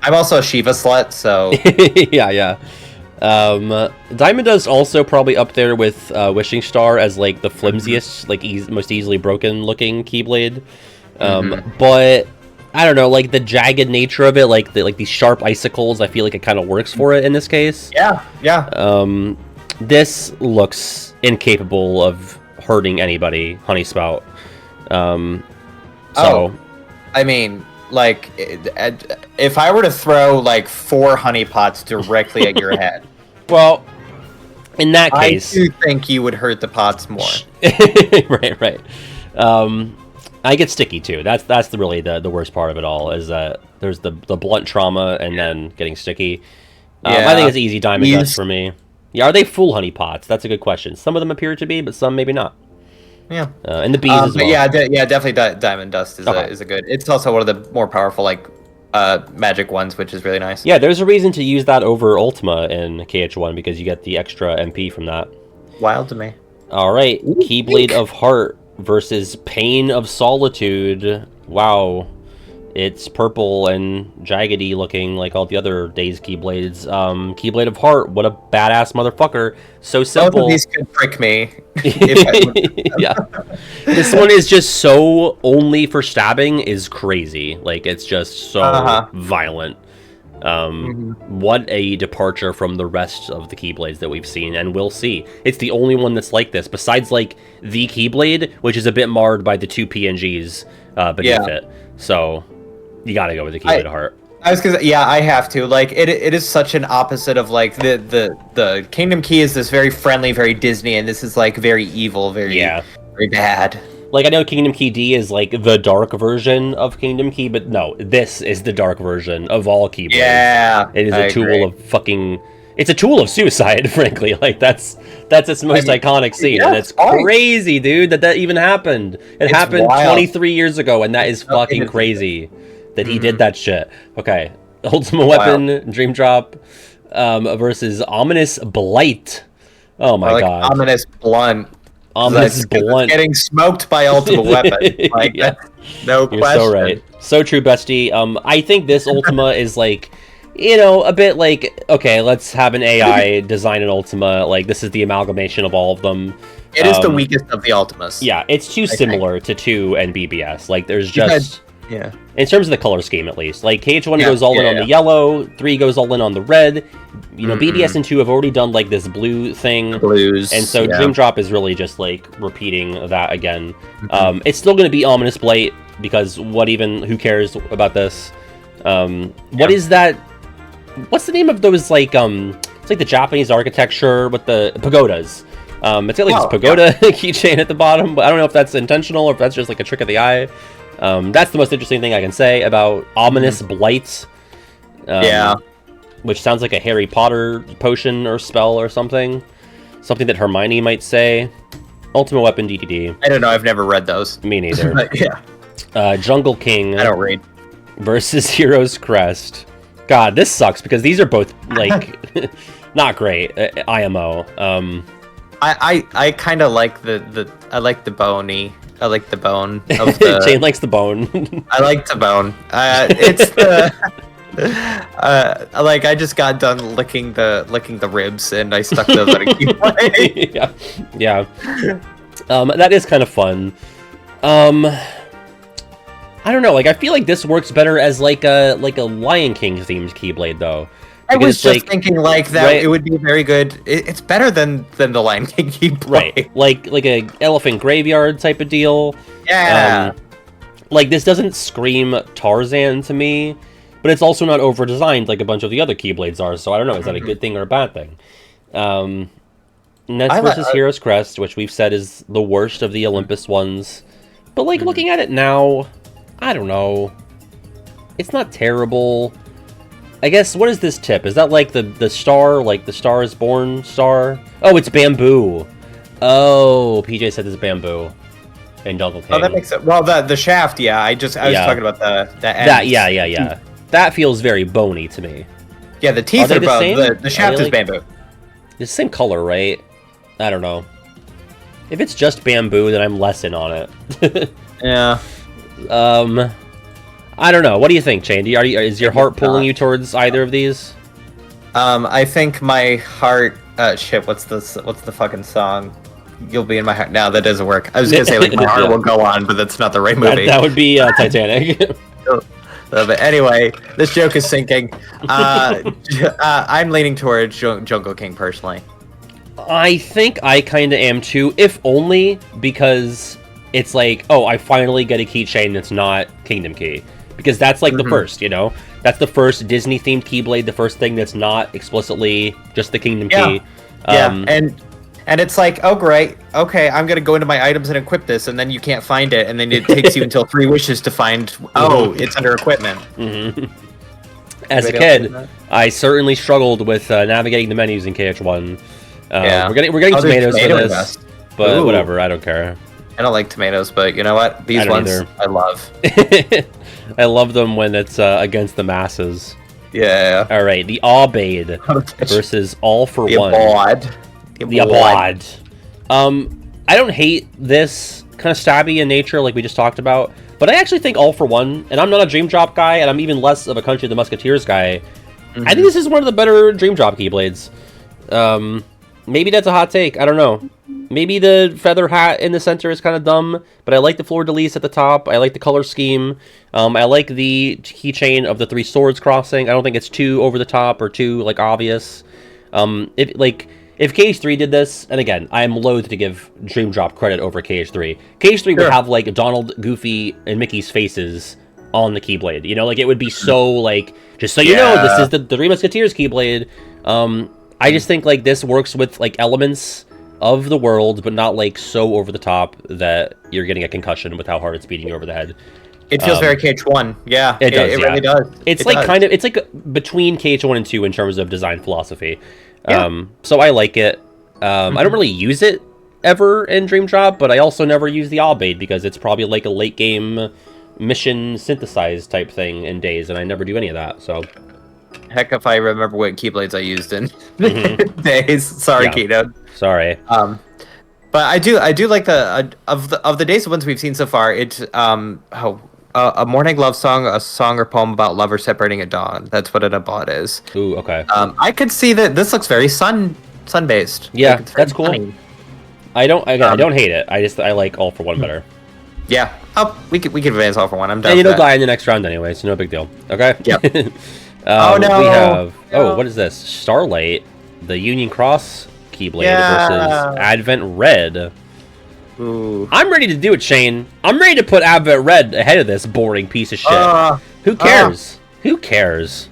I'm also a Shiva slut, so yeah. Diamond Dust also probably up there with Wishing Star as like the flimsiest, like most easily broken looking Keyblade. But I don't know, like the jagged nature of it, like these sharp icicles, I feel like it kind of works for it in this case. Yeah. This looks incapable of hurting anybody, Honey Spout. I mean, like, if I were to throw like 4 honey pots directly at your head, well, in that case, I do think you would hurt the pots more. right. I get sticky too. That's really the worst part of it all. Is that there's the blunt trauma and then getting sticky. I think it's easy Diamond Dust for me. Yeah, are they full honey pots? That's a good question. Some of them appear to be, but some maybe not. Yeah, and the bees as well. Yeah, definitely Diamond Dust is a good. It's also one of the more powerful magic ones, which is really nice. Yeah, there's a reason to use that over Ultima in KH1 because you get the extra MP from that. Wild to me. All right, Keyblade of Heart versus Pain of Solitude. Wow. It's purple and jaggedy looking like all the other Days Keyblades. Keyblade of Heart, what a badass motherfucker. So simple. Both of these could prick me. Yeah. This one is just so only for stabbing is crazy. Like, it's just so violent. What a departure from the rest of the Keyblades that we've seen and will see. It's the only one that's like this, besides, like, the Keyblade, which is a bit marred by the 2 PNGs beneath it. So you gotta go with the Keyblade of Heart. I was gonna say, yeah, I have to. Like, it is such an opposite of, like, the Kingdom Key is this very friendly, very Disney, and this is, like, very evil, very bad. Like, I know Kingdom Key D is, like, the dark version of Kingdom Key, but no, this is the dark version of all Keyblades. Yeah, it is a tool of fucking... It's a tool of suicide, frankly. Like, that's its most iconic scene, and it's crazy, dude, that even happened. It's happened wild. 23 years ago, and that is fucking crazy. That he did that shit. Okay, Ultimate Weapon, Dream Drop, versus Ominous Blight. Oh my god. Ominous Blunt. Ominous Blunt. Getting smoked by Ultimate Weapon. Like, no question. You're so right. So true, bestie. I think this Ultima is like, you know, a bit like, okay, let's have an AI design an Ultima. Like, this is the amalgamation of all of them. It is the weakest of the Ultimas. Yeah, it's too similar to 2 and BBS. Like, there's just... Yeah. In terms of the color scheme, at least. Like, KH1 goes all in on the yellow, 3 goes all in on the red. You know, BBS and 2 have already done, like, this blue thing. Blues. And so Dream Drop is really just, like, repeating that again. It's still going to be Ominous Blight, because who cares about this? What is that? What's the name of those, like, it's like the Japanese architecture with the pagodas. It's got, like, this pagoda keychain at the bottom, but I don't know if that's intentional or if that's just, like, a trick of the eye. That's the most interesting thing I can say about Ominous Blight. Which sounds like a Harry Potter potion or spell or something. Something that Hermione might say. Ultimate Weapon DDD. I don't know, I've never read those. Me neither. Yeah. Jungle King. I don't read. Versus Hero's Crest. God, this sucks because these are both, like, not great. IMO. I kind of like I like the bony. I like the bone of the... Jane likes the bone. I like the bone. It's the... like, I just got done licking the ribs, and I stuck those on a keyblade. Yeah. That is kind of fun. I don't know, like, I feel like this works better as, like a Lion King themed Keyblade, though. I was just thinking, like, that it would be very good. It's better than the Lion King Keyblade. Right, like a Elephant Graveyard type of deal. Yeah. Like, this doesn't scream Tarzan to me, but it's also not over-designed like a bunch of the other Keyblades are, so I don't know, is that a good thing or a bad thing? Nets versus Hero's Crest, which we've said is the worst of the Olympus ones. But, like, looking at it now, I don't know. It's not terrible. I guess, what is this tip? Is that like the star, like the Star is Born star? Oh, it's bamboo. Oh, PJ said this is bamboo in Jungle King. Oh, that makes sense. Well, the shaft, yeah. I was talking about the end. Yeah. That feels very bony to me. Yeah, the teeth are both. The shaft is bamboo. It's the same color, right? I don't know. If it's just bamboo, then I'm less in on it. Yeah. I don't know. What do you think, Shane? Is your heart pulling you towards either of these? I think my heart. Shit. What's the fucking song? You'll be in my heart. No, that doesn't work. I was gonna say like my heart will go on, but that's not the right movie. That would be Titanic. But anyway, this joke is sinking. I'm leaning towards Jungle King personally. I think I kind of am too, if only because it's like, oh, I finally get a keychain that's not Kingdom Key. Because that's like the first, you know? That's the first Disney-themed Keyblade, the first thing that's not explicitly just the Kingdom Key. Yeah, and it's like, oh great, okay, I'm gonna go into my items and equip this, and then you can't find it, and then it takes you until 3 wishes to find, it's under equipment. As a kid, I certainly struggled with navigating the menus in KH1. We're getting tomatoes for this, but whatever, I don't care. I don't like tomatoes, but you know what? These ones I love. I love them when it's against the masses. Yeah. All right, the Aubade versus All for One. The Abad. I don't hate this kind of stabby in nature, like we just talked about, but I actually think All for One, and I'm not a Dream Drop guy, and I'm even less of a Country of the Musketeers guy. I think this is one of the better Dream Drop Keyblades. Maybe that's a hot take. I don't know. Maybe the feather hat in the center is kind of dumb, but I like the fleur-de-lis at the top. I like the color scheme. I like the keychain of the 3 swords crossing. I don't think it's too over the top or too like obvious. If KH3 did this, and again, I am loath to give Dream Drop credit over KH3. KH3 would have like Donald, Goofy, and Mickey's faces on the Keyblade. You know, like it would be so like, just so you know, this is the 3 Musketeers Keyblade. I just think like this works with like elements of the world, but not like so over the top that you're getting a concussion with how hard it's beating you over the head. It feels very KH1. Yeah, it does. It really does. It's it's like between KH1 and 2 in terms of design philosophy. So I like it. I don't really use it ever in Dream Drop, but I also never use the Aubade because it's probably like a late game mission synthesized type thing in Days, and I never do any of that. So heck if I remember what Keyblades I used in Days. Sorry, Keynote. Sorry. But I do like the of the Days ones we've seen so far. It's a morning love song, a song or poem about lovers separating at dawn. That's what an Abad is. Ooh, okay. I could see that this looks very sun based. Yeah, like that's cool. Funny. I don't hate it. I like All for One better. Yeah. Oh, we could advance All for One. I'm done. And it'll die in the next round anyway, so no big deal. Okay. Yep. Oh no. We have what is this? Starlight, the Union Cross Keyblade versus Advent Red. Ooh. I'm ready to do it, Shane. I'm ready to put Advent Red ahead of this boring piece of shit. Who cares? Who cares?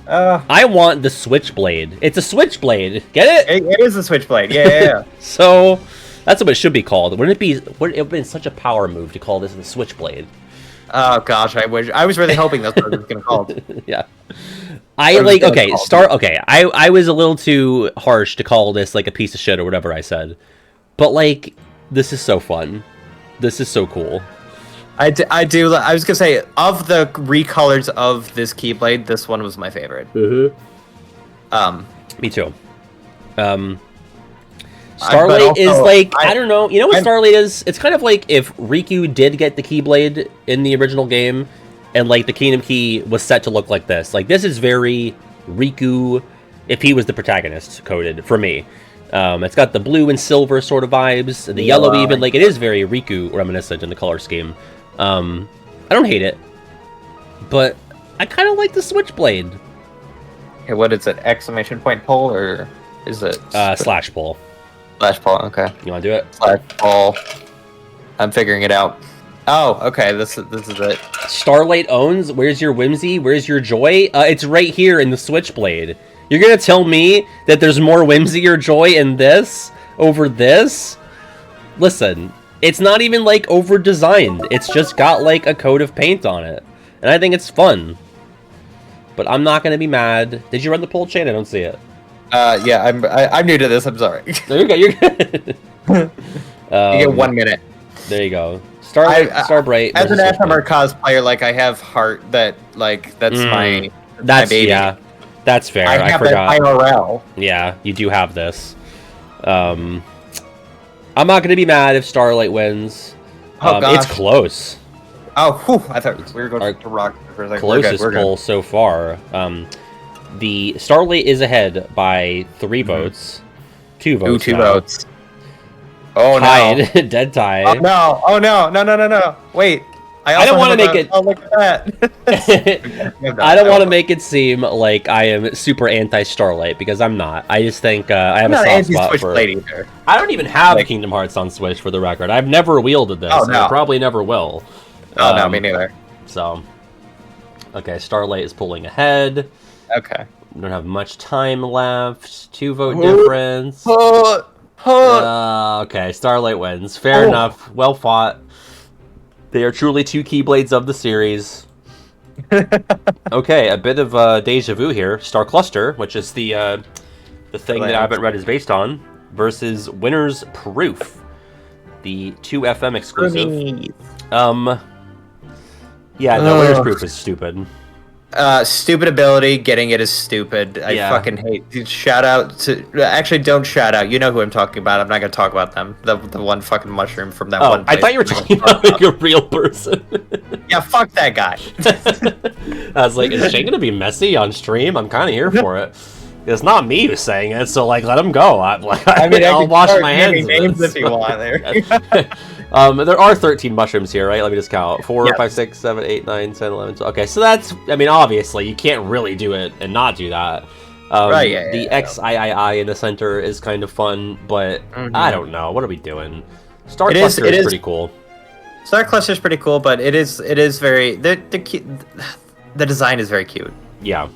I want the Switchblade. It's a Switchblade. Get it? It is a Switchblade. Yeah. So that's what it should be called. Wouldn't it be? It would have been such a power move to call this the Switchblade. Oh gosh, I wish. I was really hoping that's what it was going to call. Yeah. I was a little too harsh to call this like a piece of shit or whatever I said. But like, this is so fun. This is so cool. I was gonna say, of the recolors of this Keyblade, this one was my favorite. Me too. Starlight is like, I don't know. You know what Starlight is? It's kind of like if Riku did get the Keyblade in the original game, and like the Kingdom Key was set to look like this. Like this is very Riku, if he was the protagonist, coded for me. It's got the blue and silver sort of vibes, the yellow even. Like it is very Riku reminiscent in the color scheme. I don't hate it, but I kind of like the Switchblade. Okay, what is it? Exclamation point pull, or is it slash pull? Slash pull. Okay. You want to do it? Slash pull. I'm figuring it out. Oh, okay. This is it. Starlight owns. Where's your whimsy? Where's your joy? It's right here in the Switchblade. You're gonna tell me that there's more whimsy or joy in this over this? Listen, it's not even like over designed. It's just got like a coat of paint on it, and I think it's fun. But I'm not gonna be mad. Did you run the poll chain? I don't see it. Yeah, I'm new to this. I'm sorry. There you go. You're good. You get 1 minute. There you go. Starbright. As an FMR cosplayer, like I have heart that like that's my baby. Yeah, that's fair. I forgot. That IRL. Yeah, you do have this. I'm not gonna be mad if Starlight wins. It's close. Oh, whew, I thought we were going to rock for a second. Closest poll so far. The Starlight is ahead by 3 votes. 2 votes. 2 votes. Oh, tied. No. Dead tie. Oh, no. Oh, no. Wait. I don't want to make it. Oh, look at that. I don't want to make it seem like I am super anti-Starlight, because I'm not. I just think I have a soft spot for. Either. I don't even have Kingdom Hearts on Switch, for the record. I've never wielded this. Oh, no. I probably never will. Oh, no, me neither. So, okay, Starlight is pulling ahead. Okay. We don't have much time left. 2 vote difference. Okay, Starlight wins. Fair enough. Well fought. They are truly 2 Keyblades of the series. Okay, a bit of deja vu here. Star Cluster, which is the thing that I haven't read is based on, versus Winner's Proof, the 2FM exclusive. Yeah, no, Winner's Proof is stupid. Stupid ability, getting it is stupid. I fucking hate. Shout out to. Actually, don't shout out. You know who I'm talking about. I'm not gonna talk about them. The one fucking mushroom from that one place. I thought you were talking about like a real person. Yeah, fuck that guy. I was like, is Shane gonna be messy on stream? I'm kind of here for it. It's not me who's saying it, so like, let him go. I'll wash my hands. Names if you want there. There are 13 mushrooms here, right? Let me just count. 4, 5, 6, 7, 8, 9, 10, 11, 12. Okay, so that's, I mean, obviously, you can't really do it and not do that. Right, the XIII in the center is kind of fun, but I don't know. What are we doing? Star Cluster is pretty cool. Star Cluster is pretty cool, but it is very, the design is very cute. Yeah.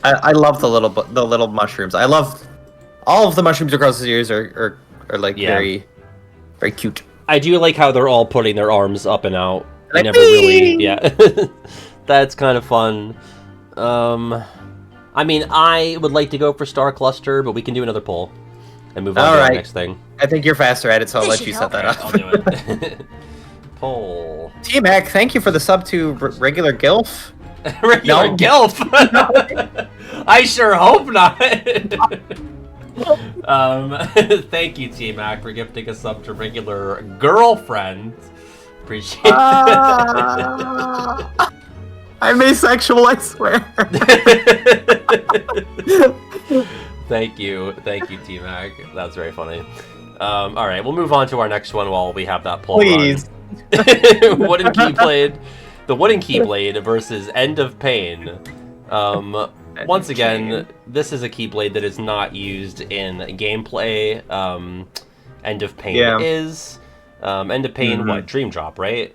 I love the little mushrooms. I love all of the mushrooms across the series are like very, very cute. I do like how they're all putting their arms up and out. They like, never really, that's kind of fun. I mean, I would like to go for Star Cluster, but we can do another poll and move on to the next thing. I think you're faster at it, so I'll let you set that up. I'll do it. Poll. T-Mac, thank you for the sub to regular Gilf. Regular Gilf? I sure hope not. Thank you, T-Mac, for gifting a sub to regular girlfriend. Appreciate it. I'm asexual, I swear. Thank you, T-Mac. That's very funny. All right, we'll move on to our next one while we have that poll. Please. Wooden Keyblade. The Wooden Keyblade versus End of Pain. Once again, this is a Keyblade that is not used in gameplay. End of Pain is. End of Pain, what? Dream Drop, right?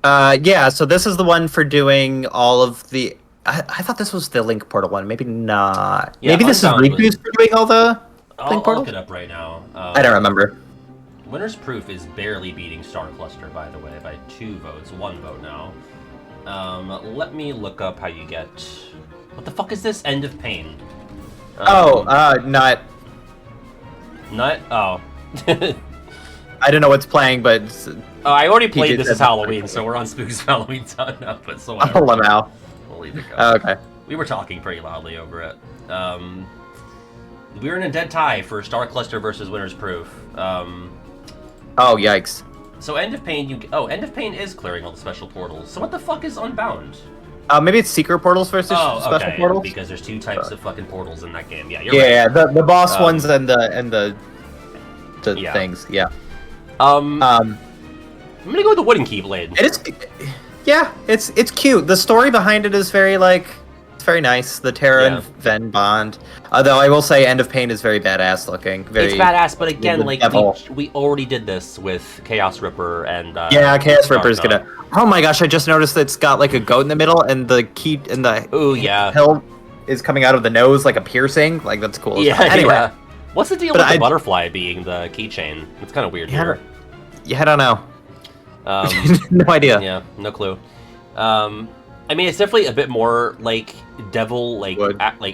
Yeah, so this is the one for doing all of the... I thought this was the Link Portal one. Maybe not. Yeah, maybe this is Riku's for doing all the Link Portals? I'll look it up right now. I don't remember. Winner's Proof is barely beating Star Cluster, by the way, by 2 votes. 1 vote now. Let me look up how you get... What the fuck is this? End of Pain. Nut. Nut? Oh. I don't know what's playing, but... Oh, I already played This Is Halloween, so we're on Spook's Halloween Town now, but so whatever. Oh, now. We'll leave it go. Oh, okay. We were talking pretty loudly over it. We were in a dead tie for Star Cluster versus Winner's Proof. Oh, yikes. So End of Pain, End of Pain is clearing all the special portals. So what the fuck is Unbound? Maybe it's secret portals versus special portals? Because there's 2 types of fucking portals in that game. Yeah, you're right. Yeah, the boss ones and the things, yeah. I'm gonna go with the Wooden Keyblade. It is, yeah, it's cute. The story behind it is very it's very nice. The Terra and Ven bond. Although I will say, End of Pain is very badass looking. It's badass, but again, we already did this with Chaos Ripper and Chaos Ripper is gonna. Oh my gosh! I just noticed that it's got like a goat in the middle, and the key and the pill is coming out of the nose like a piercing. Like that's cool. Yeah. Anyway. Yeah. What's the deal with the butterfly being the keychain? It's kind of weird here. Yeah, I don't know. No idea. Yeah, no clue. I mean, it's definitely a bit more like devil, like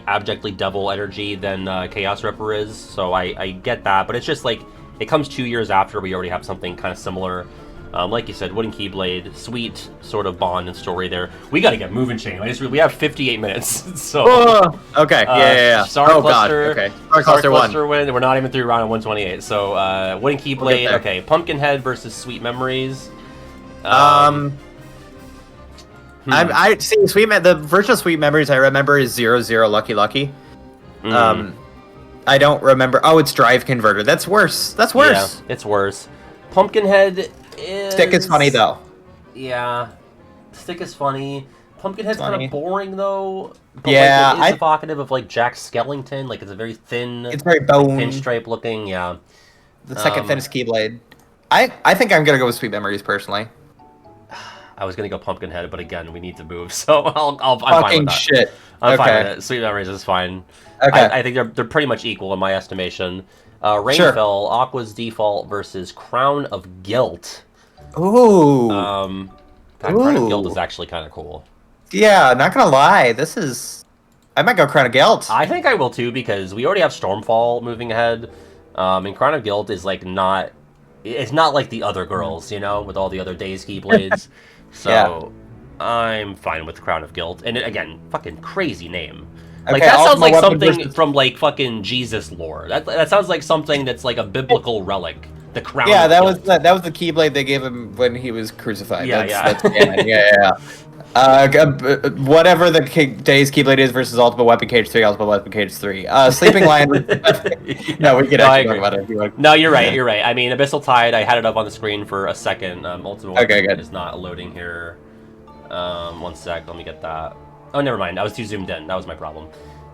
abjectly devil energy than Chaos Ripper is. So I get that, but it's just like it comes 2 years after we already have something kind of similar. Like you said, Wooden Keyblade, sweet sort of bond and story there. We got to get moving, Shane. We have 58 minutes. So okay, yeah. Star Cluster, God. Okay. Star Cluster win. We're not even through round 128. So Wooden Keyblade. Okay, Pumpkinhead versus Sweet Memories. I see. The version of Sweet Memories I remember is 00 Lucky Lucky. I don't remember. Oh, it's Drive Converter. That's worse. That's worse. Yeah, it's worse. Pumpkinhead is... Stick is funny, though. Yeah. Stick is funny. Pumpkinhead's kind of boring, though. But, yeah. Like, it is evocative of, like, Jack Skellington. Like, it's a very thin... It's very bone. Pinstripe looking, yeah. The second thinnest Keyblade. I think I'm going to go with Sweet Memories, personally. I was going to go Pumpkinhead, but again, we need to move, so I'm fine with that. Shit. I'm fine with it. Sweet Memories is fine. Okay. I think they're pretty much equal in my estimation. Rainfell, Aqua's Default versus Crown of Guilt. Ooh. Crown of Guilt is actually kind of cool. Yeah, not gonna lie, I might go Crown of Guilt. I think I will too, because we already have Stormfall moving ahead. And Crown of Guilt is like not... It's not like the other girls, you know, with all the other Days Keyblades. So I'm fine with Crown of Guilt. And again, fucking crazy name. Like, that sounds like something from, like, fucking Jesus lore. That sounds like something that's, like, a biblical relic. The Crown of Guilt. that was the Keyblade they gave him when he was crucified. Yeah, Whatever the Days Keyblade is versus Ultimate Weapon Cage 3, Ultimate Weapon Cage 3. Sleeping Lion... No, we could actually talk about it if you want. No, you're right. I mean, Abyssal Tide, I had it up on the screen for a second. Ultimate Weapon is not loading here. 1 sec, let me get that. Oh, never mind. I was too zoomed in. That was my problem.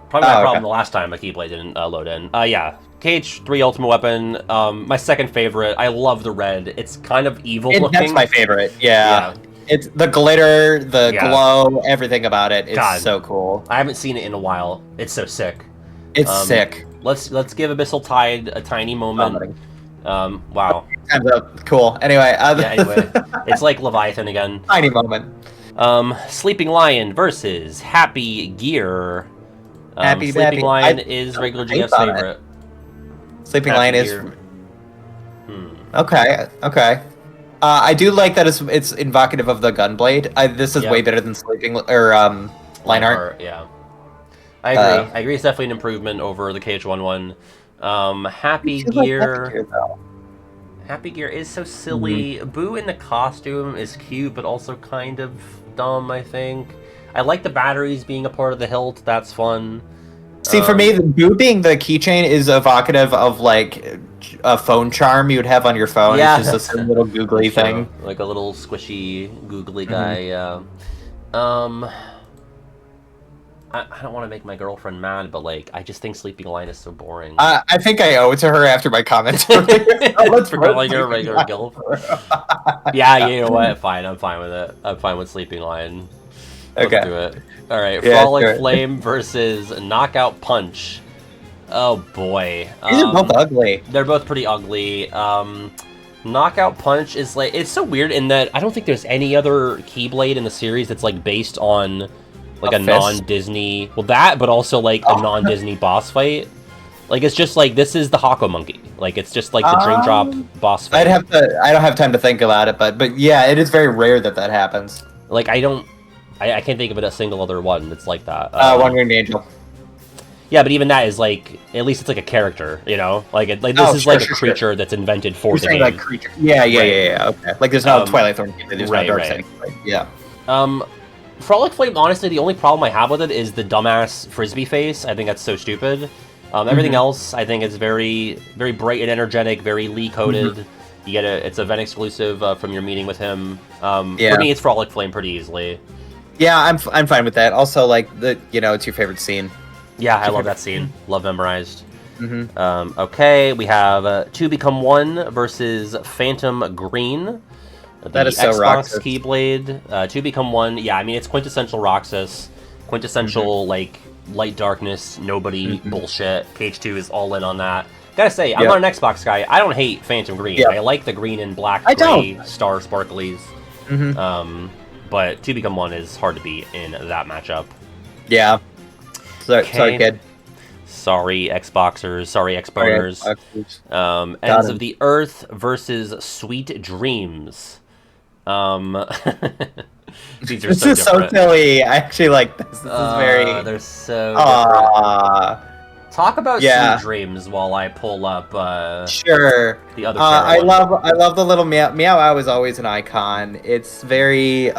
Probably my problem the last time a Keyblade didn't load in. Yeah. Cage 3 Ultimate Weapon. My second favorite. I love the red. It's kind of evil looking. That's my favorite. Yeah. It's the glitter, the glow, everything about it. It's so cool. I haven't seen it in a while. It's so sick. It's sick. Let's give Abyssal Tide a tiny moment. Wow. Cool. Anyway. Anyway. It's like Leviathan again. Tiny moment. Sleeping Lion versus Happy Gear. Sleeping Lion is regular GF's favorite. Sleeping Lion is... Okay. I do like that it's invocative of the Gunblade. This is way better than Sleeping... Lionheart. Yeah. I agree. I agree it's definitely an improvement over the KH-1-1. Happy Gear... Happy Gear is so silly. Boo in the costume is cute, but also kind of dumb, I think. I like the batteries being a part of the hilt. That's fun. See, for me, Boo being the keychain is evocative of, like, a phone charm you would have on your phone. Yeah. It's just a little googly thing. Like a little squishy, googly guy, yeah. I don't want to make my girlfriend mad, but, like, I just think Sleeping Lion is so boring. I think I owe it to her after my comment. For calling her a regular gilf. Yeah, you know what? Fine, I'm fine with it. I'm fine with Sleeping Lion. Let's do it. All right, Frolic Flame versus Knockout Punch. Oh, boy. These are both ugly. They're both pretty ugly. Knockout Punch is, like... It's so weird in that I don't think there's any other Keyblade in the series that's, like, based on... Like a non-Disney... Well, that, but also, like, a non-Disney boss fight. Like, it's just, like, this is the Hako Monkey. Like, it's just, like, the Dream Drop boss fight. I don't have time to think about it, but yeah, it is very rare that happens. Like, I can't think of it a single other one that's like that. One Winged Angel. Yeah, but even that is, like... At least it's, like, a character, you know? Like, this is, like, a creature that's invented for the game. Like, creature. Yeah, okay. Like, there's no Twilight Thorn Keyblade, there's no Dark Keyblade. Yeah. Frolic Flame, honestly, the only problem I have with it is the dumbass frisbee face. I think that's so stupid. Everything else, I think, is very, very bright and energetic, very Lee-coded. You get it's a event exclusive from your meeting with him. For me, it's Frolic Flame pretty easily. Yeah, I'm fine with that. Also, like, it's your favorite scene. Yeah, I love that scene. Love Memorized. Okay, we have 2 Become 1 versus Phantom Green. That is so Xbox Roxas. Keyblade, 2 Become 1. Yeah, I mean, it's quintessential Roxas. Quintessential, like, light darkness, nobody bullshit. KH2 is all in on that. Gotta say, I'm not an Xbox guy. I don't hate Phantom Green. I like the green and black gray star sparklies. But 2 Become 1 is hard to beat in that matchup. Yeah. Sorry, kid. Sorry, Xboxers. Sorry, Xboners. Ends of the Earth versus Sweet Dreams. These are so silly. I actually like this. This is very... They're so different. Talk about Sweet Dreams while I pull up sure. The other I love the little Meow. Meow is always an icon. It's very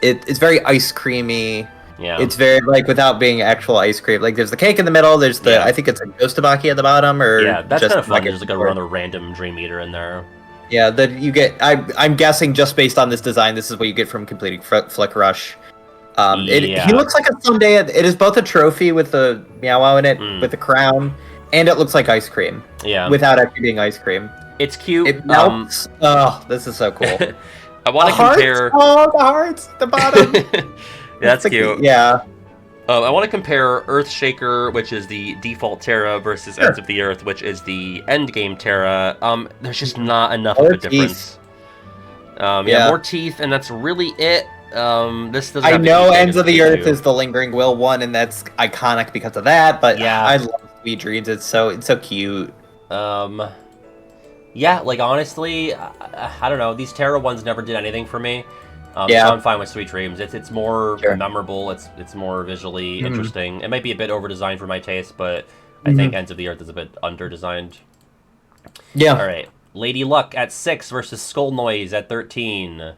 it's very ice creamy. Yeah. It's very like without being actual ice cream. Like there's the cake in the middle, there's the I think it's a ghost tabaki at the bottom, or that's kind of fun. There's like another random Dream Eater in there. Yeah, that you get. I'm guessing just based on this design, this is what you get from completing Flick Rush. He looks like a sundae. It is both a trophy with the Meow Wow in it, with the crown, and it looks like ice cream. Yeah. Without actually being ice cream. It's cute. It melts. Oh, this is so cool. I want to compare. Oh, the hearts at the bottom. That's cute. Yeah. I want to compare Earthshaker, which is the default Terra, versus Ends of the Earth, which is the endgame Terra. There's just not enough of a difference. More teeth, and that's really it. This doesn't. I know Ends of the Earth is the Lingering Will one, and that's iconic because of that. But I love Sweet Dreams. It's so cute. Yeah, like honestly, I don't know. These Terra ones never did anything for me. So I'm fine with Sweet Dreams. It's more memorable. It's more visually interesting. It might be a bit over designed for my taste, but I think Ends of the Earth is a bit under designed. Yeah. All right, Lady Luck at 6 versus Skull Noise at 13.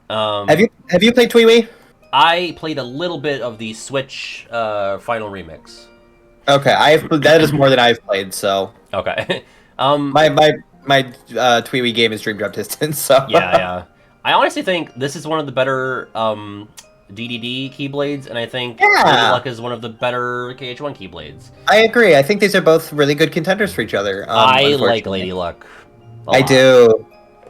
Have you played Twee-Wee? I played a little bit of the Switch Final Remix. Okay, that is more than I've played. So okay, my Twee-Wee game is Dream Drop Distance. So yeah. I honestly think this is one of the better DDD Keyblades, and I think Lady Luck is one of the better KH1 Keyblades. I agree. I think these are both really good contenders for each other. I like Lady Luck. I do.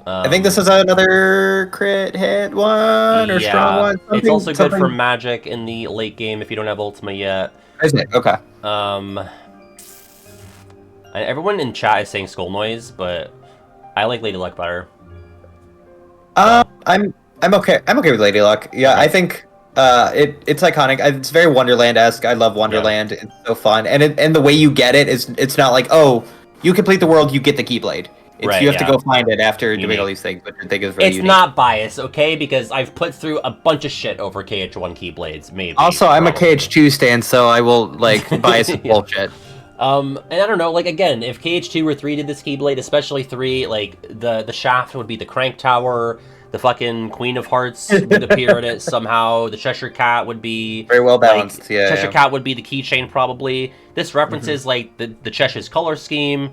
I think this is another crit hit one or strong one. It's also good for magic in the late game if you don't have Ultima yet. Is it? Okay. Everyone in chat is saying Skull Noise, but I like Lady Luck better. I'm okay. I'm okay with Lady Luck. Yeah, I think it's iconic. It's very Wonderland-esque. I love Wonderland. It's so fun, and the way you get it is it's not like, oh, you complete the world, you get the Keyblade. You have to go find it after doing all these things, which I think is really unique. Not biased, okay? Because I've put through a bunch of shit over KH1 Keyblades, maybe. Also, I'm a KH2 stan, so I will bias bullshit. And I don't know, again, if KH2 or 3 did this Keyblade, especially 3, the shaft would be the Crank Tower, the fucking Queen of Hearts would appear in it somehow, the Cheshire Cat would be... Very well balanced, Cheshire Cat would be the keychain, probably. This references, the Cheshire's color scheme,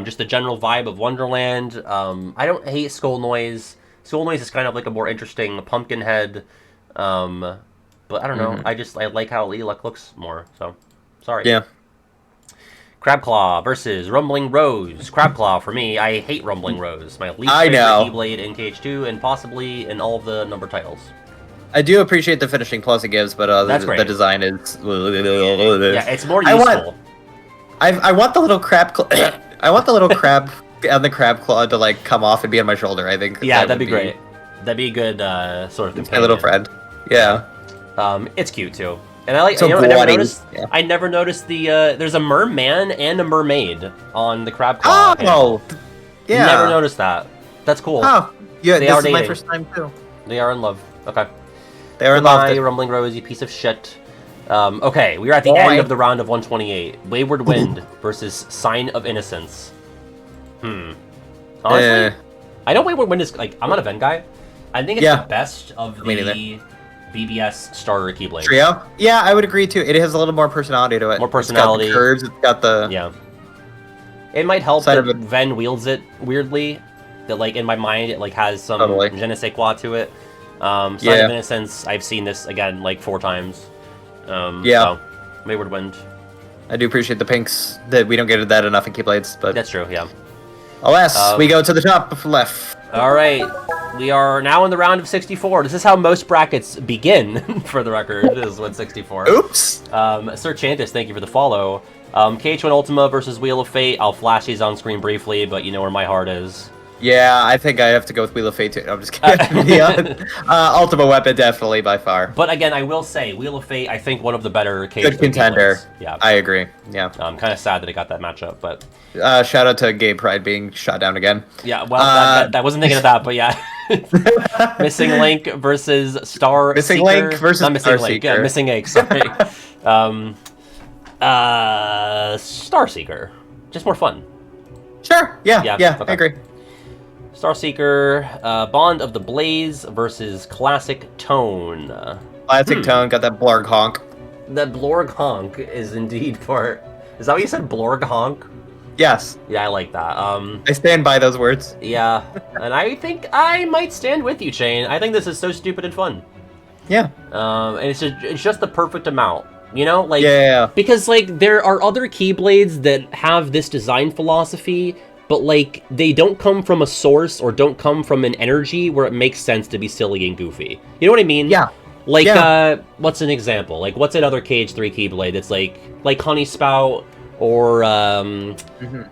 just the general vibe of Wonderland. I don't hate Skull Noise. Skull Noise is kind of a more interesting Pumpkinhead, but I don't know, I like how Lady Luck looks more, so, sorry. Yeah. Crabclaw versus Rumbling Rose. Crabclaw, for me, I hate Rumbling Rose. My least favorite Keyblade in KH2, and possibly in all of the number titles. I do appreciate the finishing plus it gives, but the design is... Yeah, it's more useful. I want the little crab... I want the little crab on the crab claw to come off and be on my shoulder. I think. Yeah, that'd be great. That'd be a good sort of companion. My little friend. Yeah. It's cute too. And I like. I never noticed the. There's a merman and a mermaid on the crab claw. Oh, yeah. Never noticed that. That's cool. Oh, yeah. This is my first time too. They are in love. Okay. They are in love. Rumbling Rose, you piece of shit. Okay, we're at the end of the round of 128. Wayward Wind versus Sign of Innocence. Honestly, I know Wayward Wind is I'm not a Venn guy. I think it's the best of the BBS starter Keyblade trio. Yeah, I would agree too. It has a little more personality to it. More personality. It's got the curves. It's got the It might help that Venn wields it weirdly. That in my mind it has some je ne sais quoi to it. Sign of Innocence. I've seen this again 4 times. So, Wayward Wind. I do appreciate the pinks. That we don't get that enough in Keyblades, but that's true. Yeah. Alas, we go to the top left. All right, we are now in the round of 64. This is how most brackets begin, for the record. Is with 64. Oops. Sir Chantis, thank you for the follow. KH1 Ultima versus Wheel of Fate. I'll flash these on screen briefly, but you know where my heart is. Yeah, I think I have to go with Wheel of Fate too. I'm just kidding. Ultimate Weapon, definitely, by far. But again, I will say, Wheel of Fate, I think one of the better KH2 good contender. Keyblades. Yeah, I agree. Yeah. I'm kind of sad that it got that matchup, but... shout out to Gay Pride being shot down again. Yeah, well, I wasn't thinking of that, but yeah. Missing Link versus Star Missing Seeker. Link versus Not Missing Link, Seeker. Yeah, Missing Egg, sorry. Starseeker. Just more fun. Sure. Yeah. Okay. I agree. Starseeker, Bond of the Blaze versus Classic Tone. Classic Tone got that blorg honk. That blorg honk is indeed part. Is that what you said? Blorg honk? Yes. Yeah, I like that. I stand by those words. Yeah, and I think I might stand with you, Shane. I think this is so stupid and fun. Yeah. And it's just the perfect amount. You know, like because like there are other Keyblades that have this design philosophy, but like they don't come from a source or don't come from an energy where it makes sense to be silly and goofy. You know what I mean? Yeah. Like what's an example? Like what's another Cage 3 Keyblade? It's like Honey Spout or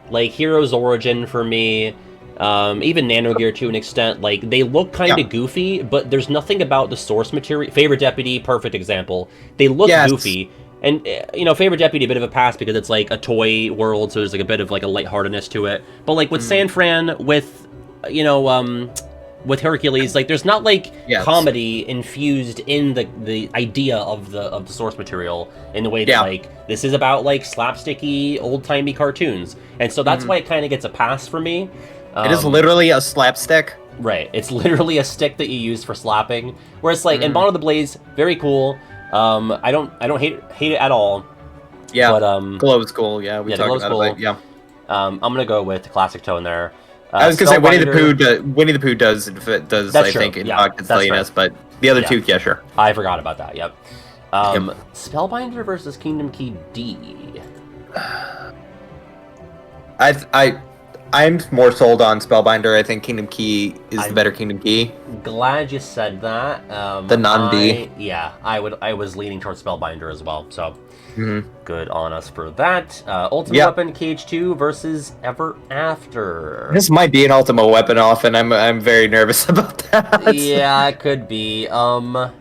like Hero's Origin for me. Even Nano Gear to an extent, like they look kind of goofy, but there's nothing about the source material. Favorite Deputy, perfect example. They look goofy, and you know, Favorite Deputy a bit of a pass because it's like a toy world, so there's like a bit of like a lightheartedness to it. But like with San Fran, with you know, with Hercules, like there's not like comedy infused in the idea of the source material in the way that like this is about like slapsticky old timey cartoons, and so that's why it kind of gets a pass for me. It is literally a slapstick. Right. It's literally a stick that you use for slapping. Whereas like in Bond of the Blaze, very cool. I don't hate it at all. Yeah. But Globe's cool. Yeah, we talked about it. But, yeah. I'm gonna go with the Classic Tone there. I was gonna say Winnie the Pooh does I think invoke its silliness, but the other two, yeah, sure. I forgot about that. Yep. Spellbinder versus Kingdom Key D. I'm more sold on Spellbinder. I think Kingdom Key is the better Kingdom Key. Glad you said that. The non-D. Yeah, I was leaning towards Spellbinder as well. So good on us for that. Ultimate Weapon Cage 2 versus Ever After. This might be an Ultimate Weapon off, and I'm very nervous about that. Yeah, it could be. I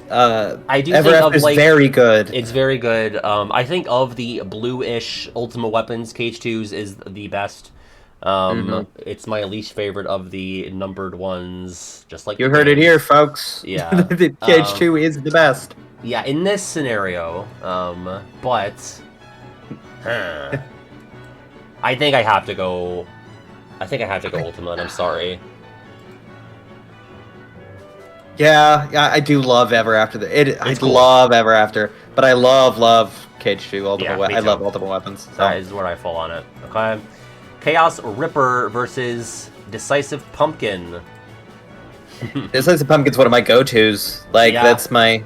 do Ever think After's of like very good. It's very good. I think of the bluish Ultimate Weapons, Cage 2's is the best. It's my least favorite of the numbered ones, just like you heard it here, folks. Yeah. The Cage 2 is the best. Yeah, in this scenario, but I think I have to go Ultimate, I'm sorry. Yeah, I do love Ever After. Love Ever After, but I love Cage 2 Ultimate. I love Ultimate Weapons. So. That is where I fall on it. Okay. Chaos Ripper versus Decisive Pumpkin. Decisive Pumpkin's one of my go-tos. Like that's my,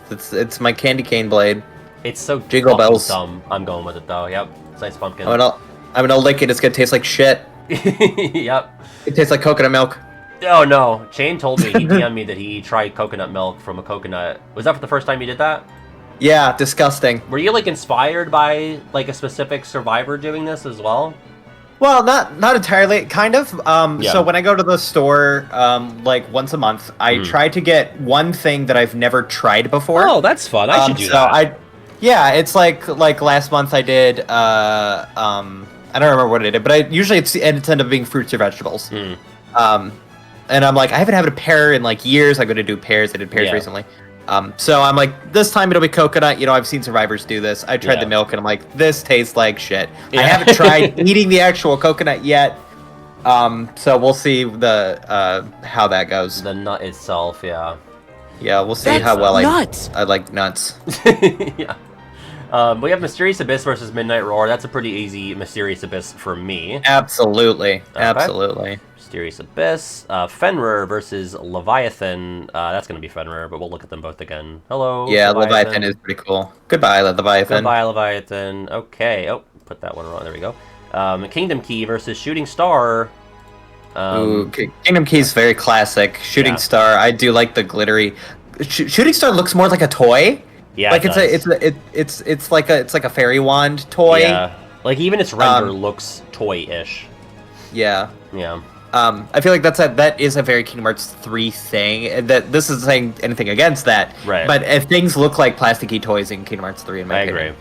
it's my candy cane blade. It's so Jingle Bells. Dumb. I'm going with it though. Yep. Decisive Pumpkin. I'm gonna lick it. It's gonna taste like shit. Yep. It tastes like coconut milk. Oh no! Shane told me, he DM'd me that he tried coconut milk from a coconut. Was that for the first time you did that? Yeah, disgusting. Were you like inspired by like a specific survivor doing this as well? Well, not entirely, kind of. So when I go to the store, like once a month, I try to get one thing that I've never tried before. Oh, that's fun. I should do that. It's like last month I did. I don't remember what I did, but usually it's ended up being fruits or vegetables. And I'm like, I haven't had a pear in like years. I'm gonna do pears. I did pears recently. So I'm like, this time it'll be coconut. You know, I've seen survivors do this. I tried the milk, and I'm like, this tastes like shit. I haven't tried eating the actual coconut yet. So we'll see how that goes. The nut itself, yeah. Yeah, we'll see how well I like nuts. Yeah. We have Mysterious Abyss versus Midnight Roar. That's a pretty easy Mysterious Abyss for me. Absolutely. Okay. Absolutely. Mysterious Abyss. Fenrir versus Leviathan. That's going to be Fenrir, but we'll look at them both again. Hello, yeah, Leviathan is pretty cool. Goodbye, Leviathan. Goodbye, Leviathan. Okay. Oh, put that one wrong. There we go. Kingdom Key versus Shooting Star. Kingdom Key is very classic. Shooting Star, I do like the glittery. Shooting Star looks more like a toy. Yeah, like it's like a fairy wand toy. Yeah, like even its render looks toy-ish. Yeah. Yeah. I feel like that is a very Kingdom Hearts 3 thing, and that this isn't saying anything against that. Right. But if things look like plasticky toys in Kingdom Hearts 3, in my opinion.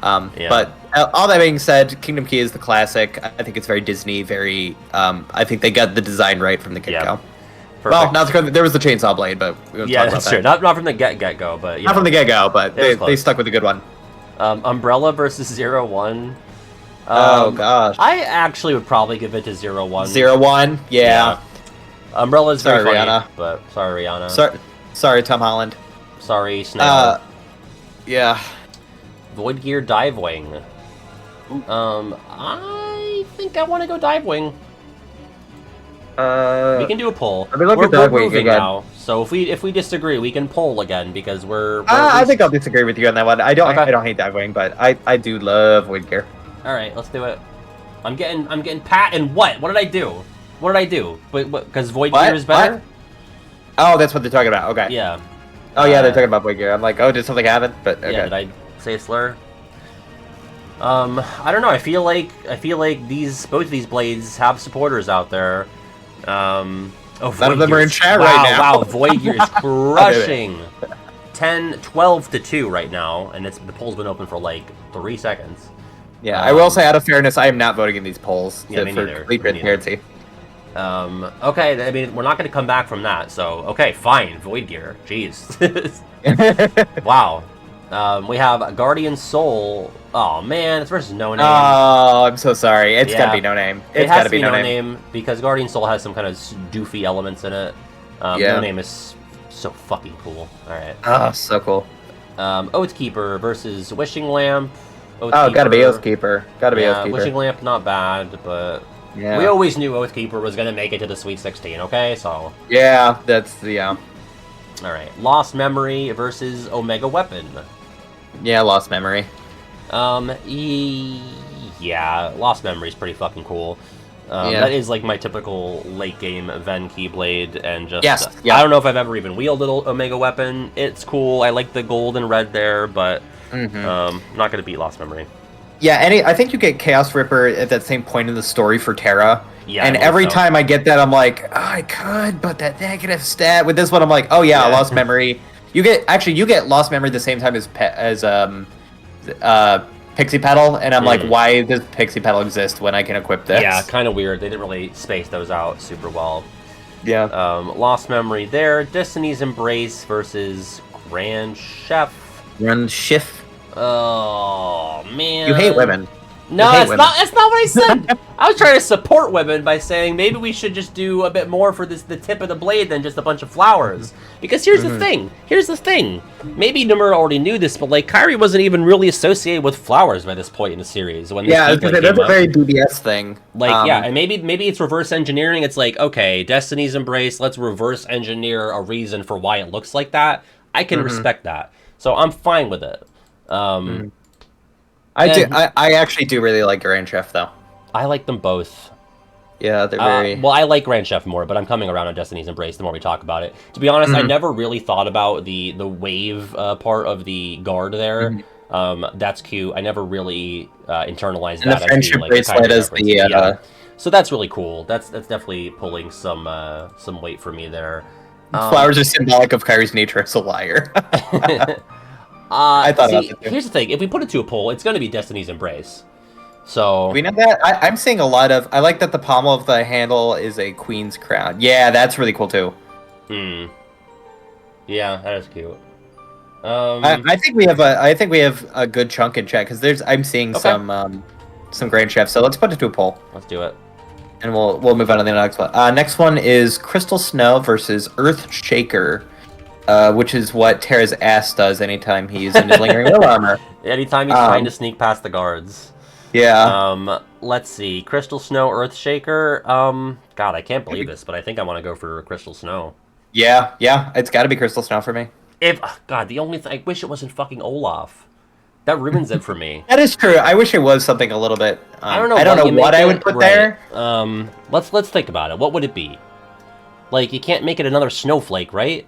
Agree. But all that being said, Kingdom Key is the classic. I think it's very Disney, very. I think they got the design right from the get-go. Well, there was the chainsaw blade, but we won't talk about that's true. Not from the get-go, but not from the get-go, but they stuck with a good one. Umbrella versus 0-1. Oh gosh. I actually would probably give it to 0-1. 0-1? Yeah. Umbrella's very funny, Rihanna. but sorry, Rihanna. Sorry, Tom Holland. Sorry, Snail. Yeah. Void Gear Dive Wing. I think I want to go Dive Wing. We can do a poll. We're moving now, so if we disagree, we can poll again because we're I think I'll disagree with you on that one. I don't hate Dive Wing, but I do love Void Gear. All right, let's do it. I'm getting Pat and what? What did I do? What did I do? Because Void Gear is better? What? Oh, that's what they're talking about. Okay. Yeah. Oh yeah, they're talking about Void Gear. I'm like, oh, did something happen? But okay. Yeah, did I say a slur? I don't know. I feel like both of these blades have supporters out there. None of them are in chat right now. Wow, Void Gear is crushing. 12-2 right now, and the poll's been open for like 3 seconds. Yeah, I will say, out of fairness, I am not voting in these polls for complete transparency. Okay, I mean, we're not going to come back from that, so, okay, fine, Void Gear, jeez. Wow. We have Guardian Soul. Oh, man, it's versus No Name. Oh, I'm so sorry. It's got to be No Name. It has to be No Name, because Guardian Soul has some kind of doofy elements in it. No Name is so fucking cool. Alright. Oh, so cool. Oathkeeper versus Wishing Lamp. Oh, gotta be Oathkeeper. Gotta be Oathkeeper. Wishing Lamp, not bad, but we always knew Oathkeeper was gonna make it to the Sweet 16, okay? So. Yeah, that's, yeah. Alright, Lost Memory versus Omega Weapon. Yeah, Lost Memory. Yeah, Lost Memory is pretty fucking cool. That is like my typical late game Ven Keyblade, and just I don't know if I've ever even wielded Omega Weapon. It's cool. I like the gold and red there, but not gonna beat Lost Memory. Yeah, I think you get Chaos Ripper at that same point in the story for Terra. Yeah, and every time I get that, I'm like, oh, I could, but that negative stat. With this one, I'm like, oh yeah, Lost Memory. You get Lost Memory the same time as Pixie Petal, and I'm like, why does Pixie Petal exist when I can equip this? Yeah, kind of weird. They didn't really space those out super well. Yeah. Lost Memory there. Destiny's Embrace versus Grand Chef. Grand Chef. Oh man. You hate women. No, that's not what I said. I was trying to support women by saying maybe we should just do a bit more for the tip of the blade than just a bunch of flowers. Because here's the thing. Maybe Nomura already knew this, but like Kairi wasn't even really associated with flowers by this point in the series. When that's a very BBS thing. Like and maybe it's reverse engineering. It's like, okay, Destiny's Embrace. Let's reverse engineer a reason for why it looks like that. I can respect that, so I'm fine with it. I actually do really like Grand Chef, though. I like them both. Yeah, they're very... well, I like Grand Chef more, but I'm coming around on Destiny's Embrace the more we talk about it. To be honest, I never really thought about the wave part of the guard there. That's cute. I never really internalized that. The friendship bracelet is the... So that's really cool. That's definitely pulling some weight for me there. Flowers are symbolic of Kairi's nature as a liar. I thought here's the thing. If we put it to a poll, it's going to be Destiny's Embrace. So we know that. I'm seeing a lot of... I like that the pommel of the handle is a queen's crown. Yeah, that's really cool, too. Yeah, that is cute. I think we have a good chunk in chat, because I'm seeing some Grand Chefs. So let's put it to a poll. Let's do it. And we'll move on to the next one. Next one is Crystal Snow versus Earth Shaker. Which is what Terra's ass does anytime he's in his Lingering Will armor. Anytime he's trying to sneak past the guards. Yeah. Let's see. Crystal Snow, Earthshaker. God, I can't believe this, but I think I want to go for Crystal Snow. Yeah, it's got to be Crystal Snow for me. God, the only thing... I wish it wasn't fucking Olaf. That ruins it for me. That is true. I wish it was something a little bit... I don't know what I would put there. Let's think about it. What would it be? Like, you can't make it another snowflake, right?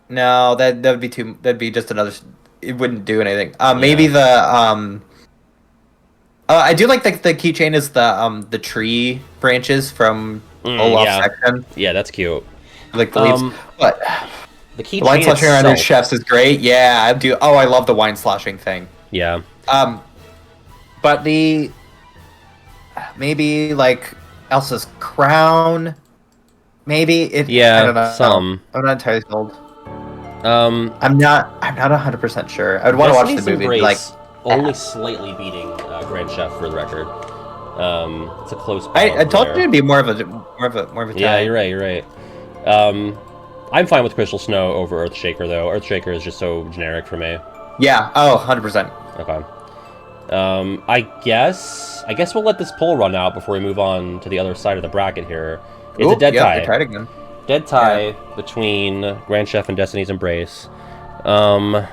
No, that would be too... That'd be just another... It wouldn't do anything. Maybe the... I do like the keychain is the tree branches from Olaf's section. Yeah, that's cute. Like the leaves. But the keychain wine sloshing around his chefs is great. Yeah, I do. Oh, I love the wine sloshing thing. Yeah. But the... Maybe, like, Elsa's crown... Maybe it. Yeah, I don't know. some. I'm not entirely sold. I'm not 100% sure. I would want to watch the movie. Like, only slightly beating Grand Chef for the record. It's a close. I told you it'd be more of a tie. Yeah, you're right. I'm fine with Crystal Snow over Earthshaker though. Earthshaker is just so generic for me. Yeah. Oh, 100%. Okay. I guess we'll let this poll run out before we move on to the other side of the bracket here. It's a dead tie. They tied again. Dead tie between Grand Chef and Destiny's Embrace. I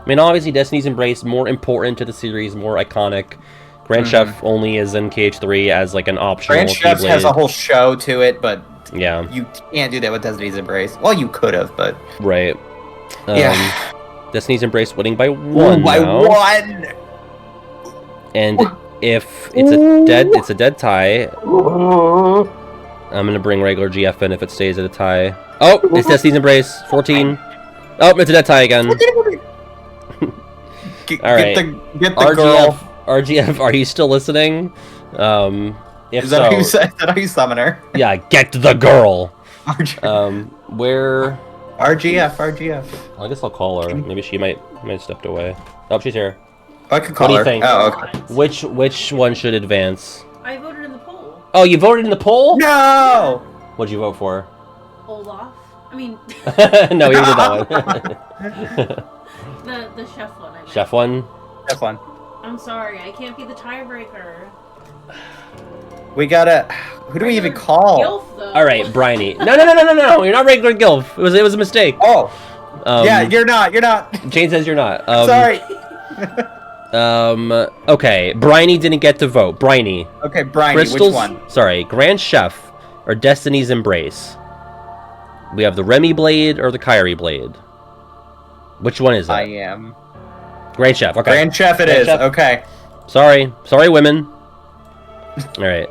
mean, obviously, Destiny's Embrace more important to the series, more iconic. Grand Chef only is in KH3 as like an optional. Grand Chef has a whole show to it, but yeah, you can't do that with Destiny's Embrace. Well, you could have, but right. Yeah. Destiny's Embrace winning by 1 by now. 1. And if it's a dead tie. I'm gonna bring regular GF in if it stays at a tie. Oh, it's Destiny's Embrace 14. Oh, it's a dead tie again. All right, get the RGF, girl. RGF, are you still listening? Is that how you summon her? Yeah, get the girl. RGF. Where? RGF. Well, I guess I'll call her. Maybe she might have stepped away. Oh, she's here. I could call her. What do you think? Oh, okay. Which one should advance? I voted in the poll. Oh, you voted in the poll? No! What'd you vote for? Olaf. I mean... No, you did that one. the chef one, I mean. Chef one? Chef one. I'm sorry, I can't be the tiebreaker. We gotta... Who do we even call? Gilf, though. Alright, Bryony. No, you're not regular Gilf. It was a mistake. Oh. Yeah, you're not. Jane says you're not. Sorry. Okay, Bryony didn't get to vote. Bryony. Okay, Bryony, Crystal's, which one? Sorry, Grand Chef or Destiny's Embrace? We have the Remy Blade or the Kyrie Blade. Which one is it? I am. Grand Chef, okay. Grand Chef it is, okay. Sorry, women. Alright.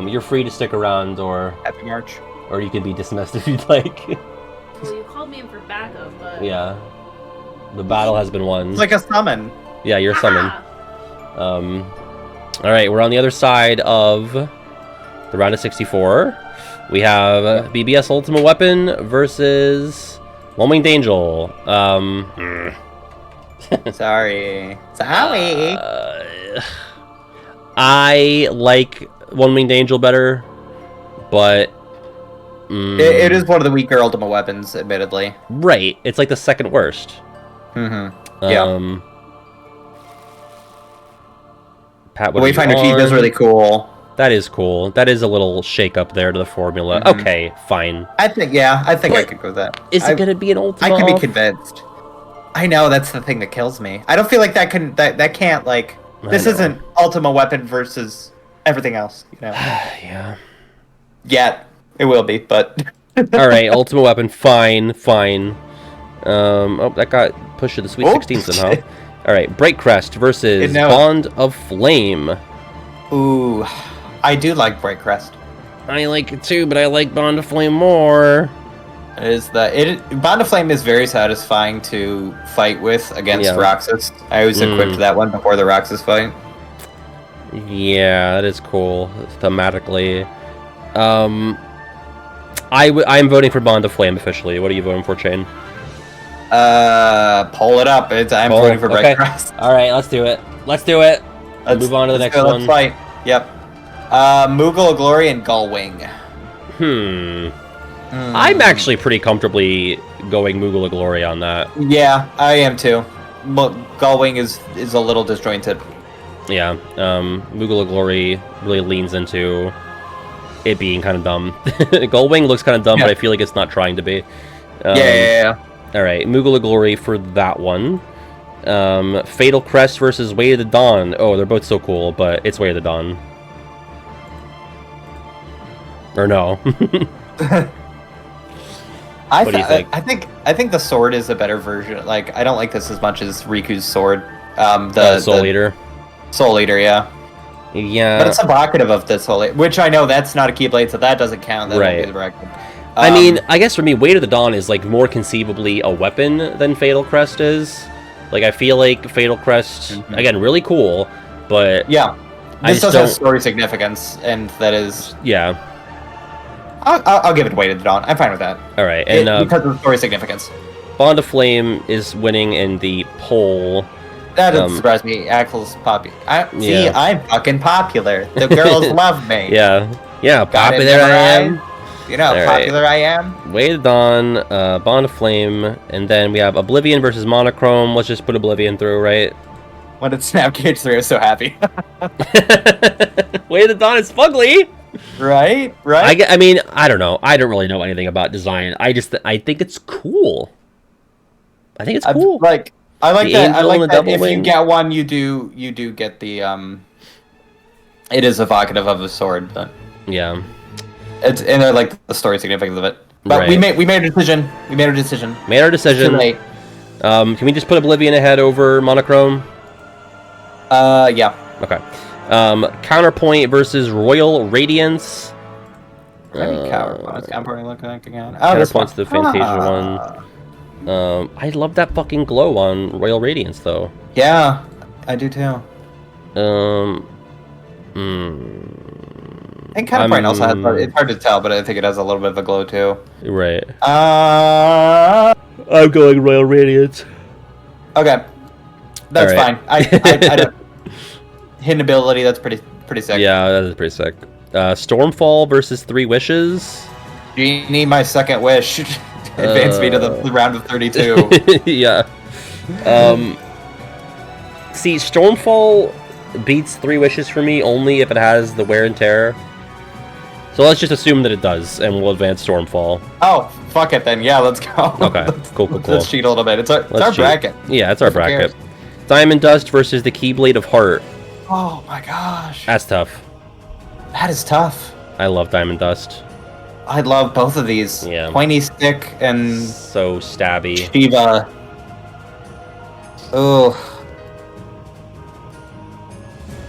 You're free to stick around or... Happy March. Or you can be dismissed if you'd like. Well, you called me in for backup, but... Yeah. The battle has been won. It's like a summon. Yeah, you're summoned. Alright, we're on the other side of the round of 64. We have BBS Ultimate Weapon versus One Winged Angel. Sorry. I like One Winged Angel better, but... It is one of the weaker Ultimate Weapons, admittedly. Right, it's like the second worst. Mm-hmm. Yeah. Pat, the Wayfinder Chief is really cool. That is cool. That is a little shake up there to the formula. Mm-hmm. Okay, fine. I think I could go with that. Is it going to be an Ultimate? I can be convinced. I know, that's the thing that kills me. I don't feel like that can't, like... This isn't Ultimate Weapon versus everything else, you know? Yeah. Yeah, it will be, but... Alright, Ultimate Weapon, fine. Oh, that got pushed to the Sweet 16 somehow. Alright, Breakcrest versus Bond of Flame. Ooh, I do like Breakcrest. I like it too, but I like Bond of Flame more. Bond of Flame is very satisfying to fight with against Roxas. I always equipped that one before the Roxas fight. Yeah, that is cool thematically. I'm voting for Bond of Flame officially. What are you voting for, Chain? Pull it up. I'm voting for Breakcrest. All right, let's do it. Let's move on to the next one. Let's fight. Yep. Moogle of Glory and Gullwing. I'm actually pretty comfortably going Moogle of Glory on that. Yeah, I am too. Gullwing is a little disjointed. Yeah, Moogle of Glory really leans into it being kind of dumb. Gullwing looks kind of dumb, but I feel like it's not trying to be. Yeah. Alright, Moogle of Glory for that one. Fatal Crest versus Way of the Dawn. Oh, they're both so cool, but it's Way of the Dawn. Or no. What do you think? I think the sword is a better version. Like, I don't like this as much as Riku's sword. Soul Eater. Soul Eater, yeah. Yeah. But it's evocative of the Soul Eater, which I know that's not a Keyblade, so that doesn't count. That right. Would be the record. I mean, I guess for me, Way of the Dawn is like more conceivably a weapon than Fatal Crest is. Like, I feel like Fatal Crest, again, really cool, but... Yeah. This does have story significance, and that is... Yeah. I'll give it Way of the Dawn. I'm fine with that. All right, and because of the story significance. Bond of Flame is winning in the poll. That doesn't surprise me. Axel's popular. See, I'm fucking popular. The girls love me. Yeah, popular I am. You know how popular I am? Way of Dawn, Bond of Flame, and then we have Oblivion versus Monochrome. Let's just put Oblivion through, right? When it snapped Cage 3, I was so happy. Way of Dawn is fugly! Right? I mean, I don't know. I don't really know anything about design. I think it's cool. I think it's cool. I like the that. I like and the that. double If wing. you get one, you do get the It is evocative of a sword, but yeah, it's in there like the story significance of it. But we made our decision. Made our decision. Too late. Can we just put Oblivion ahead over Monochrome? Yeah. Okay. Counterpoint versus Royal Radiance. Counterpoint looking like again. Counterpoint's the Fantasia one. I love that fucking glow on Royal Radiance, though. Yeah, I do too. I think Counterpoint also has. It's hard to tell, but I think it has a little bit of a glow too. Right. I'm going Royal Radiance. Okay, that's fine. I don't. Hidden ability. That's pretty sick. Yeah, that is pretty sick. Stormfall versus 3 Wishes. Genie, my second wish. Advance me to the round of 32. Yeah. See, Stormfall beats 3 Wishes for me only if it has the Wear and Tear. So let's just assume that it does, and we'll advance Stormfall. Oh, fuck it then. Yeah, let's go. Okay, cool. Let's cheat a little bit. It's our bracket. Yeah, it's our bracket. Diamond Dust versus the Keyblade of Heart. Oh my gosh. That's tough. That is tough. I love Diamond Dust. I love both of these. Yeah. Pointy Stick and... So stabby. Shiva. Oh.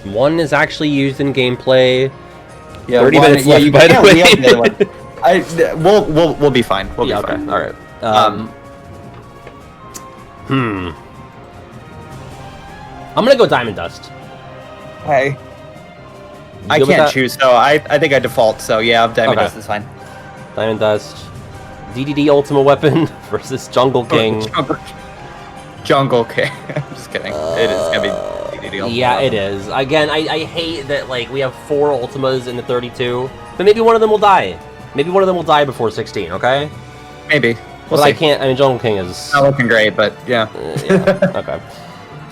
One is actually used in gameplay. Yeah, 30 minutes left, by the way. We'll be fine. We'll be fine. All right. I'm gonna go Diamond Dust. Hey. I can't choose, so I think I default. So yeah, Diamond Dust is fine. Diamond Dust. DDD Ultima Weapon versus Jungle King. Jungle King. I'm just kidding. It is gonna be DDD Ultima. Yeah, it is. Again, I hate that we have 4 Ultimas in the 32, but maybe one of them will die. Maybe one of them will die before 16. Okay. Maybe. But I can't. I mean, Jungle King is not looking great, but yeah. Okay.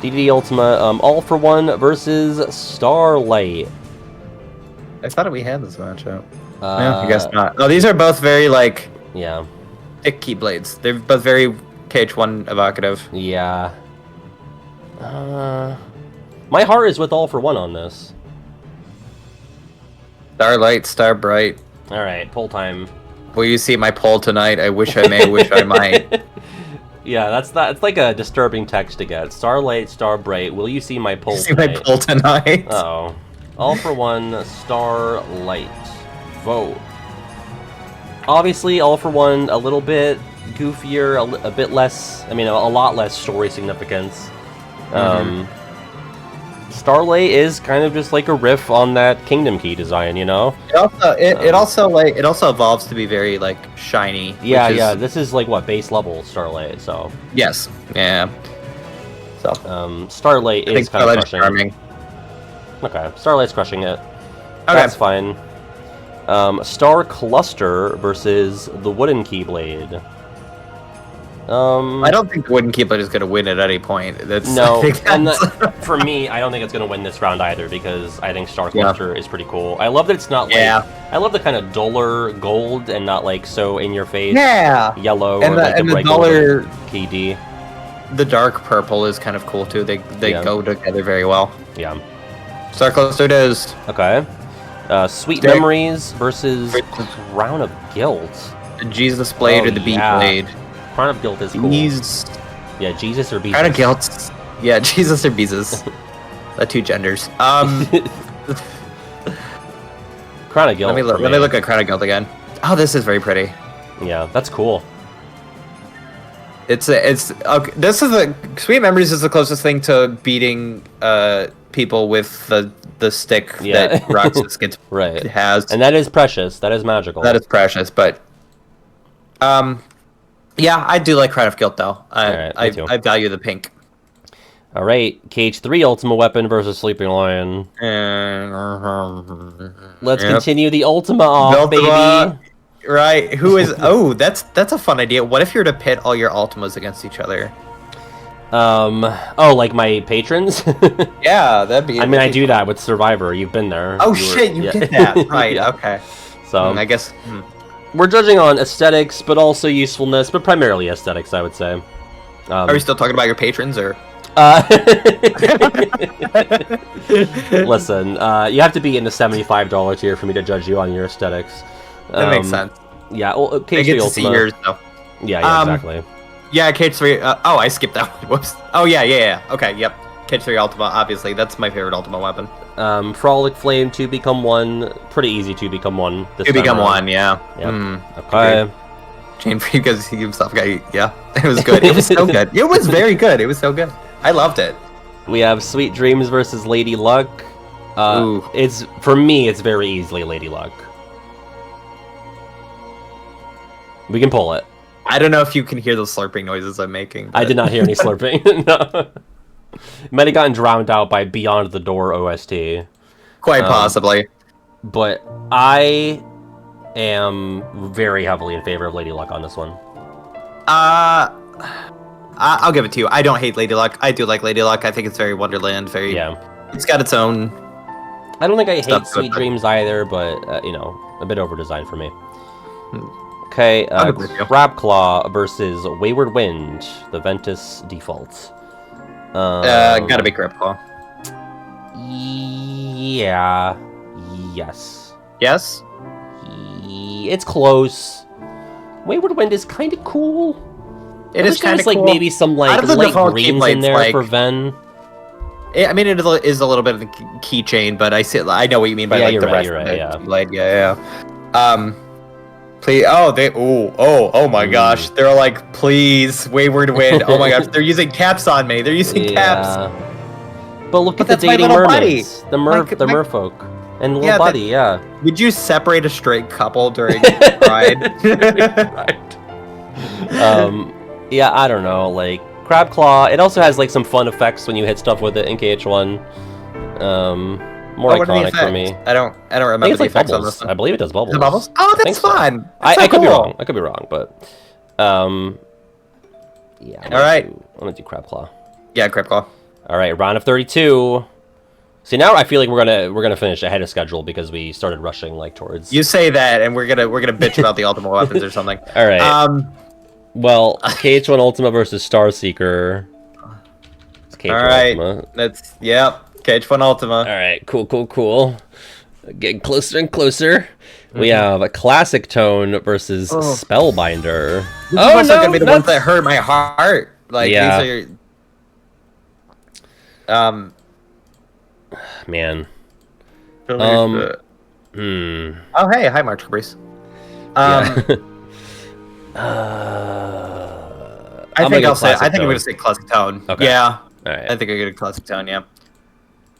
DDD Ultima, All for One versus Starlight. I thought we had this matchup. No, I guess not. Oh, these are both very thick Keyblades. They're both very KH1 evocative. Yeah. My heart is with All for One on this. Starlight, Starbright. All right, poll time. Will you see my poll tonight? I wish I may, wish I might. Yeah, it's like a disturbing text to get. Starlight, Starbright, will you see my poll tonight? My poll tonight. Uh-oh. All for One, Starlight. Vote. Obviously, All for One, a little bit goofier, a bit less, I mean, a lot less story significance. Starlight is kind of just like a riff on that Kingdom Key design, you know? It also evolves to be very, shiny. Yeah, this is, what, base level Starlight, so... Yes, yeah. So... Starlight is kind of crushing. Charming. Okay, Starlight's crushing it. Okay. That's fine. Star Cluster versus the Wooden Keyblade. I don't think the Wooden Keyblade is going to win at any point. For me, I don't think it's going to win this round either, because I think Star Cluster is pretty cool. I love that it's not I love the kind of duller gold and not so in your face yellow and or the duller KD. The dark purple is kind of cool too. They go together very well. Yeah. Star Cluster it is. Okay. Sweet Memories versus Crown of Guilt. The Jesus Blade or the B Blade. Crown of Guilt is cool. Yeah, Jesus or Beezus. Crown of Guilt. Yeah, Jesus or Beezus. The 2 genders. Crown of Guilt. Let me look at Crown of Guilt again. Oh, this is very pretty. Yeah, that's cool. It's okay. This is Sweet Memories is the closest thing to beating people with the stick that Roxas gets has, and that is precious. That is magical. That is precious, but yeah, I do like Crown of Guilt though. I value the pink. All right, KH3 Ultima Weapon versus Sleeping Lion. Let's continue the Ultima off, baby. Right? Who is? Oh, that's a fun idea. What if you're to pit all your Ultimas against each other? Oh, like my patrons? Yeah, that'd be. I mean, I do that with Survivor. You've been there. Oh shit, you get that right? Yeah. Okay. So I guess we're judging on aesthetics, but also usefulness, but primarily aesthetics, I would say. Are we still talking about your patrons, or? Listen, you have to be in the $75 tier for me to judge you on your aesthetics. That makes sense. Yeah, well, KH3 I get to Ultima. see yours, though. Yeah, exactly. Yeah, KH3. Oh, I skipped that one. Whoops. Oh, yeah. Okay, yep. KH3 Ultima, obviously. That's my favorite Ultima weapon. Frolic Flame, 2 become 1. Pretty easy to become 1. 2 become 1, yeah. Yep. Okay. Chain Free because he himself got, yeah. It was good. It was so good. It was very good. It was so good. I loved it. We have Sweet Dreams versus Lady Luck. It's for me, it's very easily Lady Luck. We can pull it. I don't know if you can hear the slurping noises I'm making. But... I did not hear any slurping. No. It might have gotten drowned out by Beyond the Door OST. Quite possibly. But I am very heavily in favor of Lady Luck on this one. I'll give it to you. I don't hate Lady Luck. I do like Lady Luck. I think it's very Wonderland. Very. Yeah. It's got its own. I don't think I hate Sweet Dreams either, but you know, a bit over designed for me. Okay, Crab Claw versus Wayward Wind, the Ventus default. Gotta be Crab Claw. Yeah. Yes. Yes? It's close. Wayward Wind is kind of cool. It is kind of cool. Like maybe some like light greens in there for Ven. I mean, it is a little bit of a keychain, but I know what you mean by like the rest of it. Yeah. Please, oh my gosh. They're like, please, Wayward Wind. Oh my gosh, they're using caps on me. They're using caps. But look at the dating mermaids. The merfolk. And little buddy, yeah. Would you separate a straight couple during Pride? Yeah, I don't know, like, Crab Claw, it also has, like, some fun effects when you hit stuff with it in KH1. More iconic for me. I don't remember the effects on this one. I believe it does bubbles. The bubbles? Oh, that's fun. I could be wrong. I could be wrong, but yeah. I'm gonna do Crab Claw. Yeah, Crab Claw. All right, round of 32. See, now I feel like we're gonna finish ahead of schedule because we started rushing like towards. You say that, and we're gonna bitch about the Ultimate Weapons or something. All right. Well, KH1 Ultima versus Starseeker. It's KH1 Ultima. That's KH1 Ultima. All right, cool. Getting closer and closer. We have a Classic Tone versus Spellbinder. These are also gonna be the ones that hurt my heart. Like these are. Man. Oh hey, hi March Caprice. I think I'm gonna say Classic Tone. Okay. Yeah. All right. I think I get a Classic Tone. Yeah.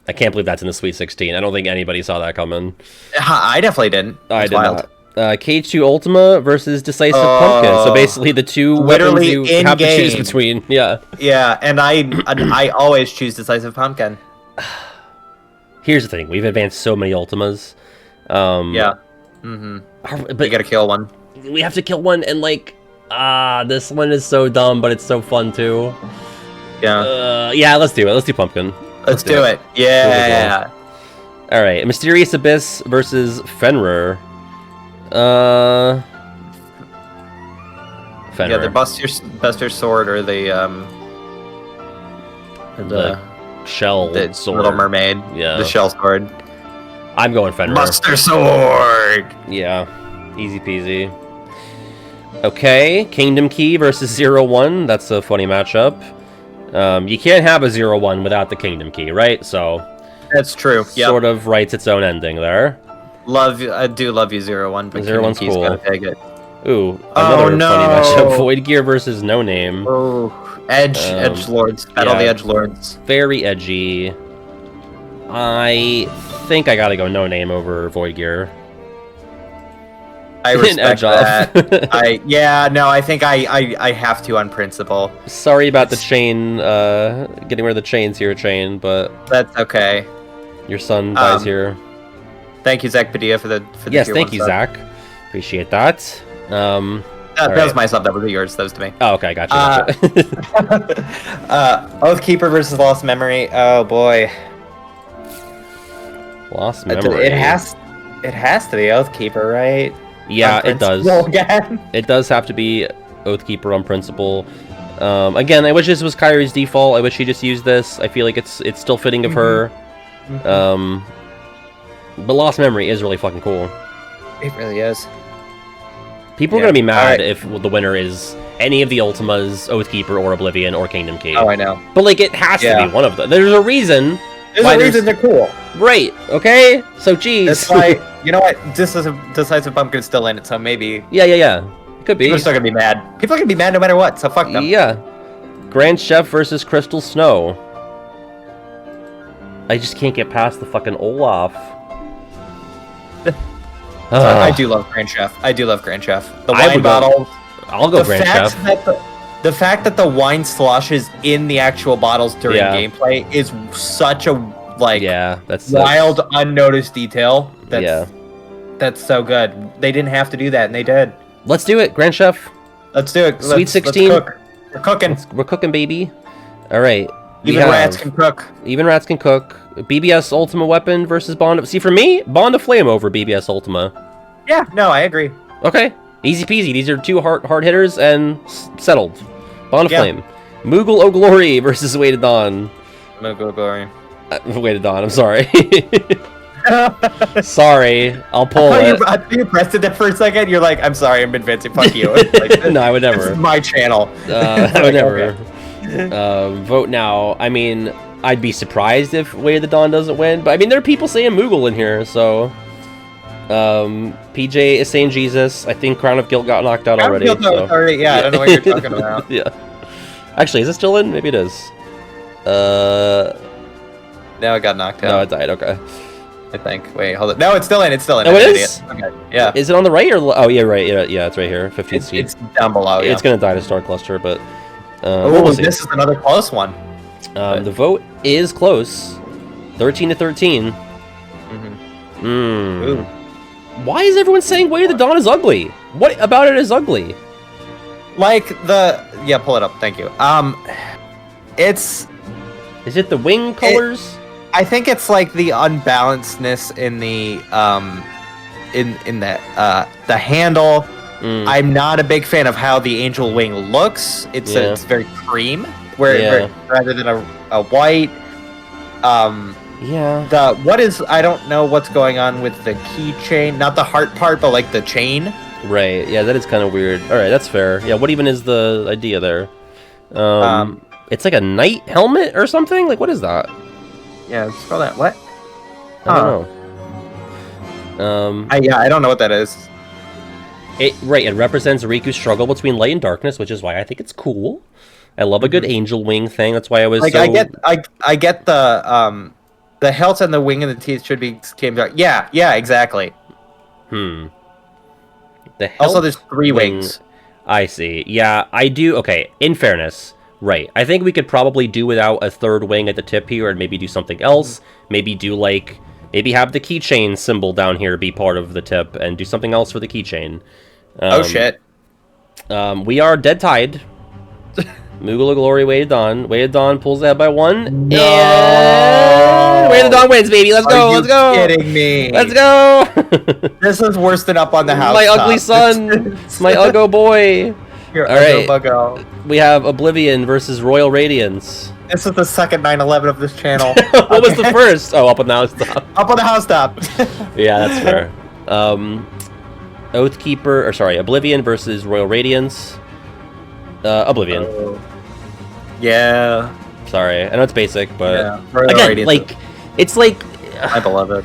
I can't believe that's in the Sweet 16. I don't think anybody saw that coming. I definitely didn't. I did not. KH2 Ultima versus Decisive Pumpkin. So basically the two weapons you have to choose between. Yeah. Yeah, and I always choose Decisive Pumpkin. Here's the thing. We've advanced so many Ultimas. Yeah. But you gotta kill one. We have to kill one, and like, this one is so dumb, but it's so fun too. Yeah. Yeah, let's do it. Let's do Pumpkin. Let's do it. Yeah. All right, Mysterious Abyss versus Fenrir. Fenrir. Yeah, the Buster Sword or the shell sword. Little Mermaid. Yeah. The shell sword. I'm going Fenrir. Buster Sword. Yeah. Easy peasy. Okay, Kingdom Key versus 0-1. That's a funny matchup. You can't have a 0-1 without the Kingdom Key, right? So that's true. Sort of writes its own ending there. I do love you, 0-1, but 0-1's cool. Gotta take it. Ooh, another funny matchup. Void Gear versus No Name. Oh, Edge Lords. Battle the Edge Lords. Very edgy. I think I gotta go No Name over Void Gear. I respect that. I think I have to on principle. Sorry about the chain, getting rid of the chains here, Chain, but that's okay. Your son dies here. Thank you, Zach Padilla, for the yes, thank you, sub. Zach. Appreciate that. That was my sub. That wasn't yours. That was to me. Oh, okay, gotcha. Oathkeeper versus Lost Memory. Oh boy. Lost Memory. It has to be Oathkeeper, right? Yeah, it does. It does have to be Oathkeeper on principle. Again, I wish this was Kyrie's default. I wish she just used this. I feel like it's still fitting of her. But Lost Memory is really fucking cool. It really is. People are gonna be mad if the winner is any of the Ultimas, Oathkeeper, or Oblivion, or Kingdom Key. Oh, I know. But like, it has to be one of them. There's a reason. There's a reason they're cool. Right. Okay. So, geez. That's why. You know what? Decisive Pumpkin's still in it, so maybe. Yeah. Could be. People are still gonna be mad. People are gonna be mad no matter what. So fuck them. Yeah. Grand Chef versus Crystal Snow. I just can't get past the fucking Olaf. I do love Grand Chef. The wine bottles. I'll go Grand Chef. The fact that the wine sloshes in the actual bottles during gameplay is such a that's wild, unnoticed detail. That's so good. They didn't have to do that, and they did. Let's do it, Grand Chef. Let's do it. Sweet 16. We're cooking. We're cooking, baby. All right. Even rats can cook. Even rats can cook. BBS Ultima Weapon versus Bond of... See, for me, Bond of Flame over BBS Ultima. Yeah, no, I agree. Okay. Easy peasy. These are two hard hitters and settled. Bond of Flame. Moogle O'Glory versus Weighted Dawn. Moogle O'Glory. Weighted Dawn, I'm sorry. Sorry, I'll pull it. You pressed it there for a second, you're like, I'm sorry, I'm advancing, fuck you. No, I would never. This is my channel. I would never. Vote now. I mean, I'd be surprised if Way of the Dawn doesn't win, but I mean, there are people saying Moogle in here, so... PJ is saying Jesus. I think Crown of Guilt got knocked out already. I don't know what you're talking about. Yeah. Actually, is it still in? Maybe it is. No, it got knocked out. No, it died, okay. I think. Wait, hold it. No, it's still in. Oh, it is? Okay, yeah. Is it on the right or... Oh, yeah, right. Yeah, it's right here. 15th seed. It's down below, It's gonna die to Star Cluster, but... this is another close one. The vote is close. 13-13. Ooh. Why is everyone saying Way of the Dawn is ugly? What about it is ugly? Like yeah, pull it up. Thank you. Is it the wing colors? I think it's like the unbalancedness in the in the handle. I'm not a big fan of how the angel wing looks. It's very cream, rather than a white. I don't know what's going on with the keychain, not the heart part, but like the chain. Right. Yeah, that is kind of weird. All right, that's fair. Yeah, what even is the idea there? It's like a knight helmet or something. Like, what is that? Yeah, scroll that. What? I don't know. I don't know what that is. It represents Riku's struggle between light and darkness, which is why I think it's cool. I love a good angel wing thing. That's why I was like, I get the hilt and the wing and the teeth should be came dark. Yeah, exactly. The hilt, also, there's 3 wings. I see. Yeah, I do. Okay, in fairness, right. I think we could probably do without a 3rd wing at the tip here and maybe do something else. Maybe do maybe have the keychain symbol down here be part of the tip and do something else for the keychain. Oh, shit. We are dead tied. Moogle of Glory, Weighted Dawn. Weighted Dawn pulls ahead by 1. No! And Weighted Dawn wins, baby. Let's go. Let's go. Are you kidding me? Let's go. This is worse than Up on the House. My ugly son. My uggo boy. Your all right. Buggo. We have Oblivion versus Royal Radiance. This is the second 9/11 of this channel. What was the first? Oh, Up on the House Top. Up on the House Top. Yeah, that's fair. Oblivion versus Royal Radiance. Oblivion. Yeah. Sorry, I know it's basic, but again, it's like I love it.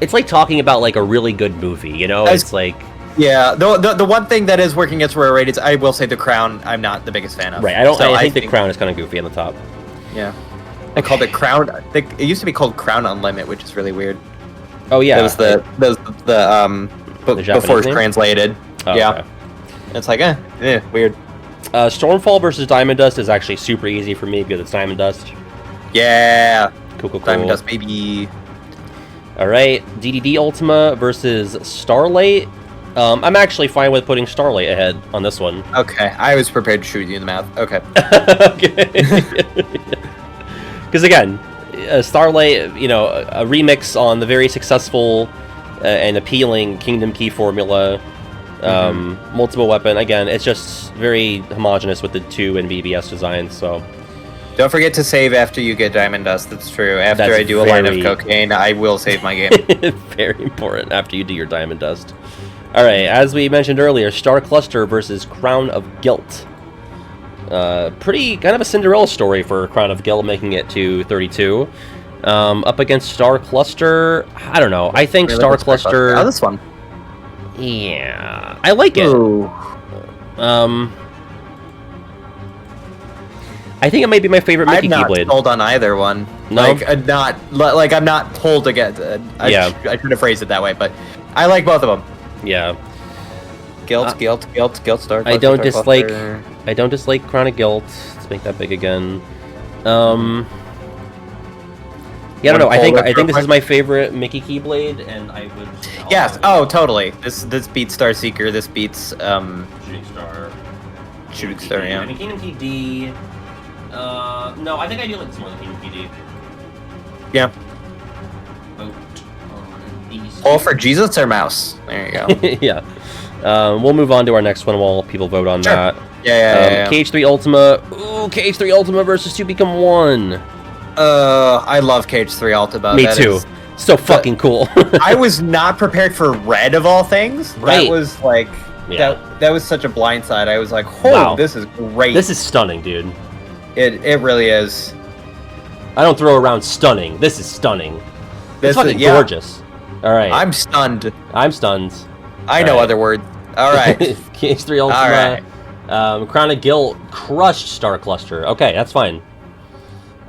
It's like talking about like a really good movie, you know? It's like the one thing that is working against Royal Radiance, I will say the Crown. I'm not the biggest fan of. Right, I think the Crown is kind of goofy on the top. Yeah, I called it Crown. I think it used to be called Crown Unlimit, which is really weird. Oh yeah, that was the before it's translated. Oh, yeah. Okay. It's like, weird. Stormfall versus Diamond Dust is actually super easy for me because it's Diamond Dust. Yeah. Cool. Diamond Dust, baby. Alright, DDD Ultima versus Starlight. I'm actually fine with putting Starlight ahead on this one. Okay, I was prepared to shoot you in the mouth. Okay. Okay. Because again, Starlight, a remix on the very successful and appealing Kingdom Key formula, multiple weapon. Again, it's just very homogenous with the 2 and BBS designs, so... Don't forget to save after you get Diamond Dust. That's true. After I do a line of cocaine, I will save my game. Very important after you do your Diamond Dust. Alright, as we mentioned earlier, Star Cluster versus Crown of Guilt. Pretty kind of a Cinderella story for Crown of Guilt making it to 32. Up against Star Cluster, I don't know. I think Star Cluster... Oh, this one. Yeah, I like it. Ooh. I think it might be my favorite Mickey Keyblade. I'm not sold on either one. No? I'm not told to get... I should have phrased it that way, but I like both of them. Yeah. Guilt, Star. I don't dislike Crown of Guilt. Let's make that big again. Yeah, I don't know. I think this is my favorite Mickey Keyblade, and I would. Yes. Oh, totally. This beats Star Seeker. This beats Shooting Star. Shooting Star. Yeah. I mean, Kingdom Key D. No, I think I do like this more than Kingdom Key D. Yeah. All for Jesus or mouse? There you go. Yeah. We'll move on to our next one while people vote on that. Yeah. KH3 Ultima. Ooh, KH3 Ultima versus 2 Become 1. I love KH3 Ultima. Me too. So fucking cool. I was not prepared for red of all things. Right. That was like that was such a blindside. I was like, "Oh, wow. This is great. This is stunning, dude." It really is. I don't throw around stunning. This is stunning. It's fucking gorgeous. All right. I'm stunned. I know other words. All right. KH3 Ultima. All right. Crown of Guilt crushed Star Cluster. Okay, that's fine.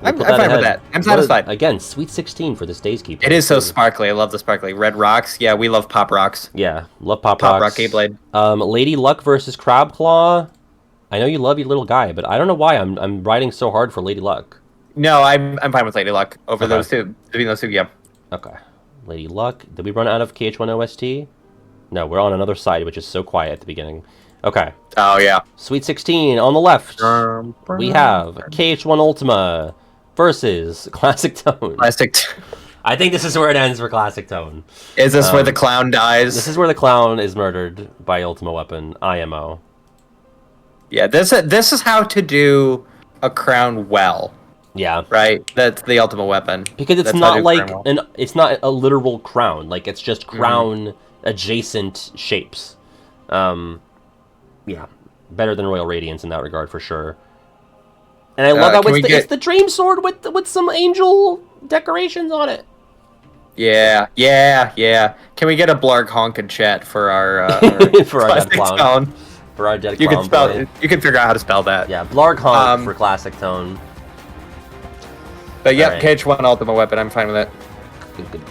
I'm fine with that. I'm satisfied. Again, Sweet 16 for this day's Keyblade. It is so sparkly. I love the sparkly. Red rocks. Yeah, we love pop rocks. Yeah, love pop rocks. Pop rock Keyblade. Lady Luck versus Crab Claw. I know you love your little guy, but I don't know why I'm riding so hard for Lady Luck. No, I'm fine with Lady Luck over those two. Between those two, yeah. Okay. Lady Luck. Did we run out of KH1 OST? No, we're on another side, which is so quiet at the beginning. Okay. Oh, yeah. Sweet 16 on the left. We have KH1 Ultima versus Classic Tone. I think this is where it ends for Classic Tone. Is this where the clown dies? This is where the clown is murdered by Ultima Weapon, IMO. Yeah, this is how to do a crown well. Yeah. Right? That's the Ultima Weapon. Because it's not like it's not a literal crown. Like, it's just crown adjacent shapes. Yeah. Better than Royal Radiance in that regard, for sure. And I love how it's the Dream Sword with some angel decorations on it. Yeah. Can we get a Blarg honk in chat for our for our dead clown? For our dead clown. You can figure out how to spell that. Yeah, Blarg honk for Classic Tone. But yeah, right. KH1 Ultima Weapon. I'm fine with it.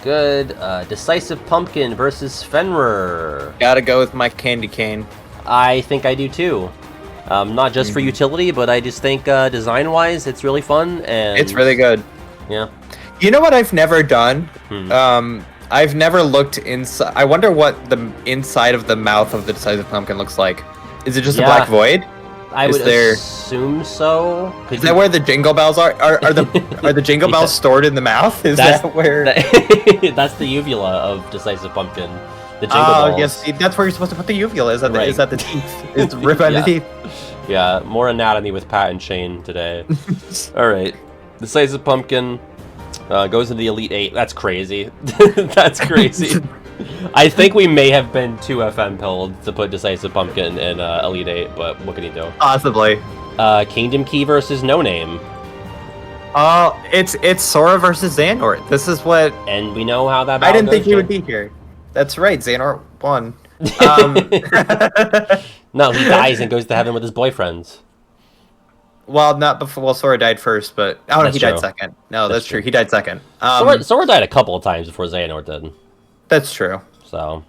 Good. Decisive Pumpkin versus Fenrir. Gotta go with my candy cane. I think I do too. Not just for utility, but I just think design-wise, it's really fun and it's really good. Yeah. You know what I've never done? I've never looked inside. I wonder what the inside of the mouth of the Decisive Pumpkin looks like. Is it just a black void? I would assume so. Is that where the jingle bells are? Are the jingle bells stored in the mouth? That's where? That's the uvula of Decisive Pumpkin. The jingle bells. Yes, that's where you're supposed to put the uvula. Is that the teeth? It's ripped out the teeth. Yeah, more anatomy with Pat and Shane today. All right, Decisive Pumpkin goes into the Elite 8. That's crazy. That's crazy. I think we may have been too FM pilled to put Decisive Pumpkin in Elite 8, but what can you do? Possibly. Kingdom Key versus No Name. It's Sora versus Xehanort. This is what... And we know how that I didn't think he would be here. That's right, Xehanort won. No, he dies and goes to heaven with his boyfriends. Well, not before. Well, Sora died first, but no, he died second. No, that's true. He died second. Sora died a couple of times before Xehanort did. That's true. So,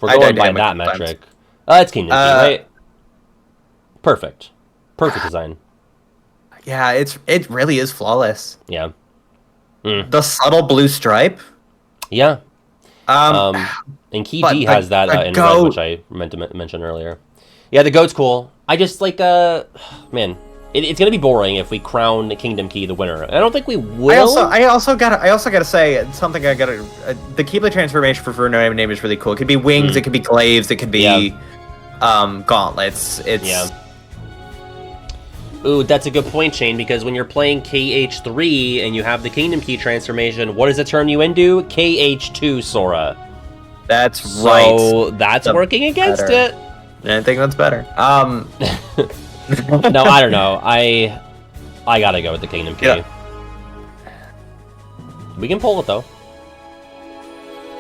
We're going by that metric. It's Kingdom Key, right? Perfect design. Yeah, it really is flawless. Yeah. The subtle blue stripe. Yeah. And Key D has that in red, which I meant to mention earlier. Yeah, the goat's cool. I just like, man, it's gonna be boring if we crown the Kingdom Key the winner. I don't think we will. I also gotta say something. The Keyblade transformation for no name is really cool. It could be wings, it could be glaives, it could be gauntlets. It's Ooh, that's a good point, Shane, because when you're playing KH3 and you have the Kingdom Key transformation, what does it turn you into? KH2 Sora. That's right. So that's working against it. I think that's better. No, I don't know. I gotta go with the Kingdom Key. Yeah. We can pull it, though.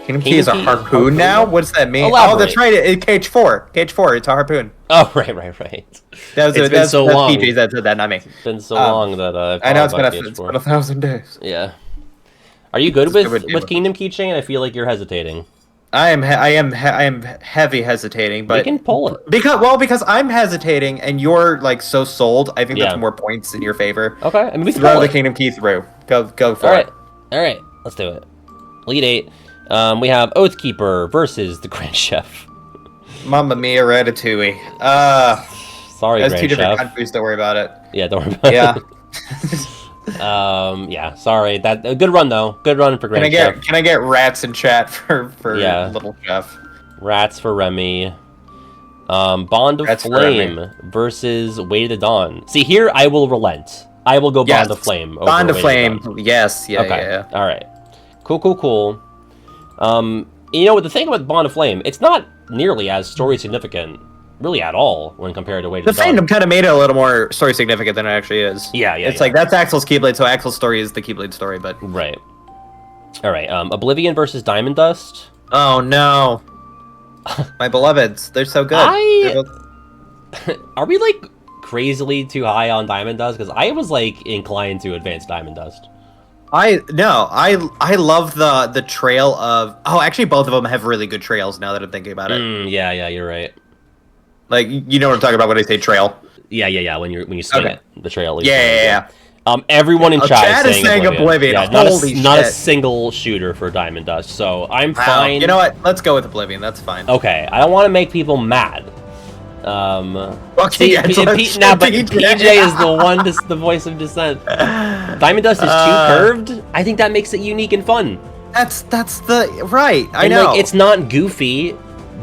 Kingdom Key is a harpoon now? What does that mean? Elaborate. Oh, that's right. It's KH4. KH4, it's a harpoon. Oh, right. It's been so long. PJs that said that, not me. It's been so long that I know it's been 1,000 days. Yeah. Are you good with Kingdom Key, Chain? I feel like you're hesitating. I am heavy hesitating, but we can pull it because I'm hesitating and you're like so sold. I think that's more points in your favor. Okay, I mean, we can throw the Kingdom Key through. Go for it. All right, let's do it. Lead 8. We have Oathkeeper versus the Grand Chef. Mamma mia, Ratatouille. Sorry, that's Grand two different Chef. countries. Don't worry about it. Yeah, don't worry about it. Yeah, sorry. That a good run though. Good run for Grand Chef. Can I get rats in chat for Little Chef? Rats for Remy. Bond of Flame versus Way to the Dawn. See, here I will relent. I will go Bond of Flame. Bond of Flame. Yes. Yeah. Okay. Yeah. All right. Cool. You know what? The thing about Bond of Flame, it's not nearly as story significant, really at all, when compared to Way to the Dawn. The fandom kind of made it a little more story significant than it actually is. Yeah. It's like that's Axel's Keyblade, so Axel's story is the Keyblade story, but right. All right. Oblivion versus Diamond Dust. Oh no, my beloveds, they're so good. Are we like crazily too high on Diamond Dust? Because I was like inclined to advance Diamond Dust. I love the trail of. Oh, actually, both of them have really good trails. Now that I'm thinking about it. Yeah, you're right. Like, you know what I'm talking about when I say trail. Yeah. When you swing it, the trail. Yeah. Everyone in chat is saying Oblivion. Yeah, Holy shit. Not a single shooter for Diamond Dust, so I'm fine. You know what? Let's go with Oblivion. That's fine. Okay, I don't want to make people mad. Okay, PJ is the voice of dissent. Diamond Dust is too curved. I think that makes it unique and fun. That's the right. I know. Like, it's not goofy,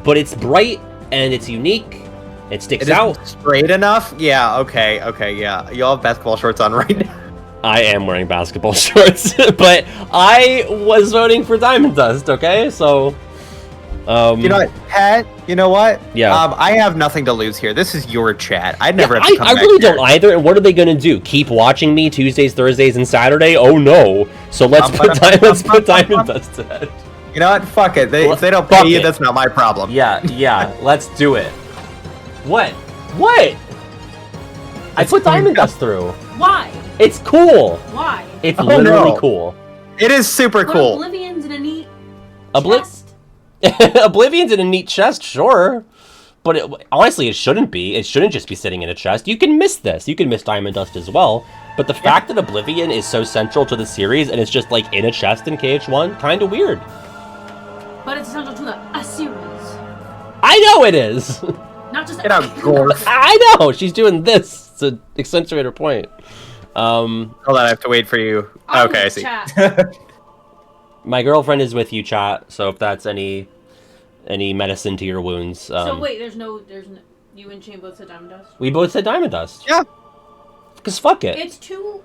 but it's bright and it's unique. It sticks out. Straight enough? Yeah. Okay. Yeah. You all have basketball shorts on right now. I am wearing basketball shorts, but I was voting for Diamond Dust. Okay, so. You know what, Pat? You know what? Yeah. I have nothing to lose here. This is your chat. I'd never have to come I back really here. don't either. And what are they going to do? Keep watching me Tuesdays, Thursdays, and Saturday? Oh no! So let's put Diamond Dust to bed. You know what? Fuck it. If they don't pay you, that's not my problem. Yeah. Let's do it. What? I put Diamond Dust through. Why? It's cool. Why? It's literally cool. It is super cool. Oblivion's in a neat chest. Oblivion's in a neat chest, sure. But honestly, it shouldn't be. It shouldn't just be sitting in a chest. You can miss this. You can miss Diamond Dust as well. But the fact that Oblivion is so central to the series and it's just like in a chest in KH1, kind of weird. But it's essential to a series. I know it is. Not just I know. She's doing this to accentuate her point. Hold on, I have to wait for you. Okay, I see. My girlfriend is with you, chat. So if that's any medicine to your wounds. So wait, there's no. You and Shane both said Diamond Dust. We both said Diamond Dust. Yeah. Cause fuck it. It's too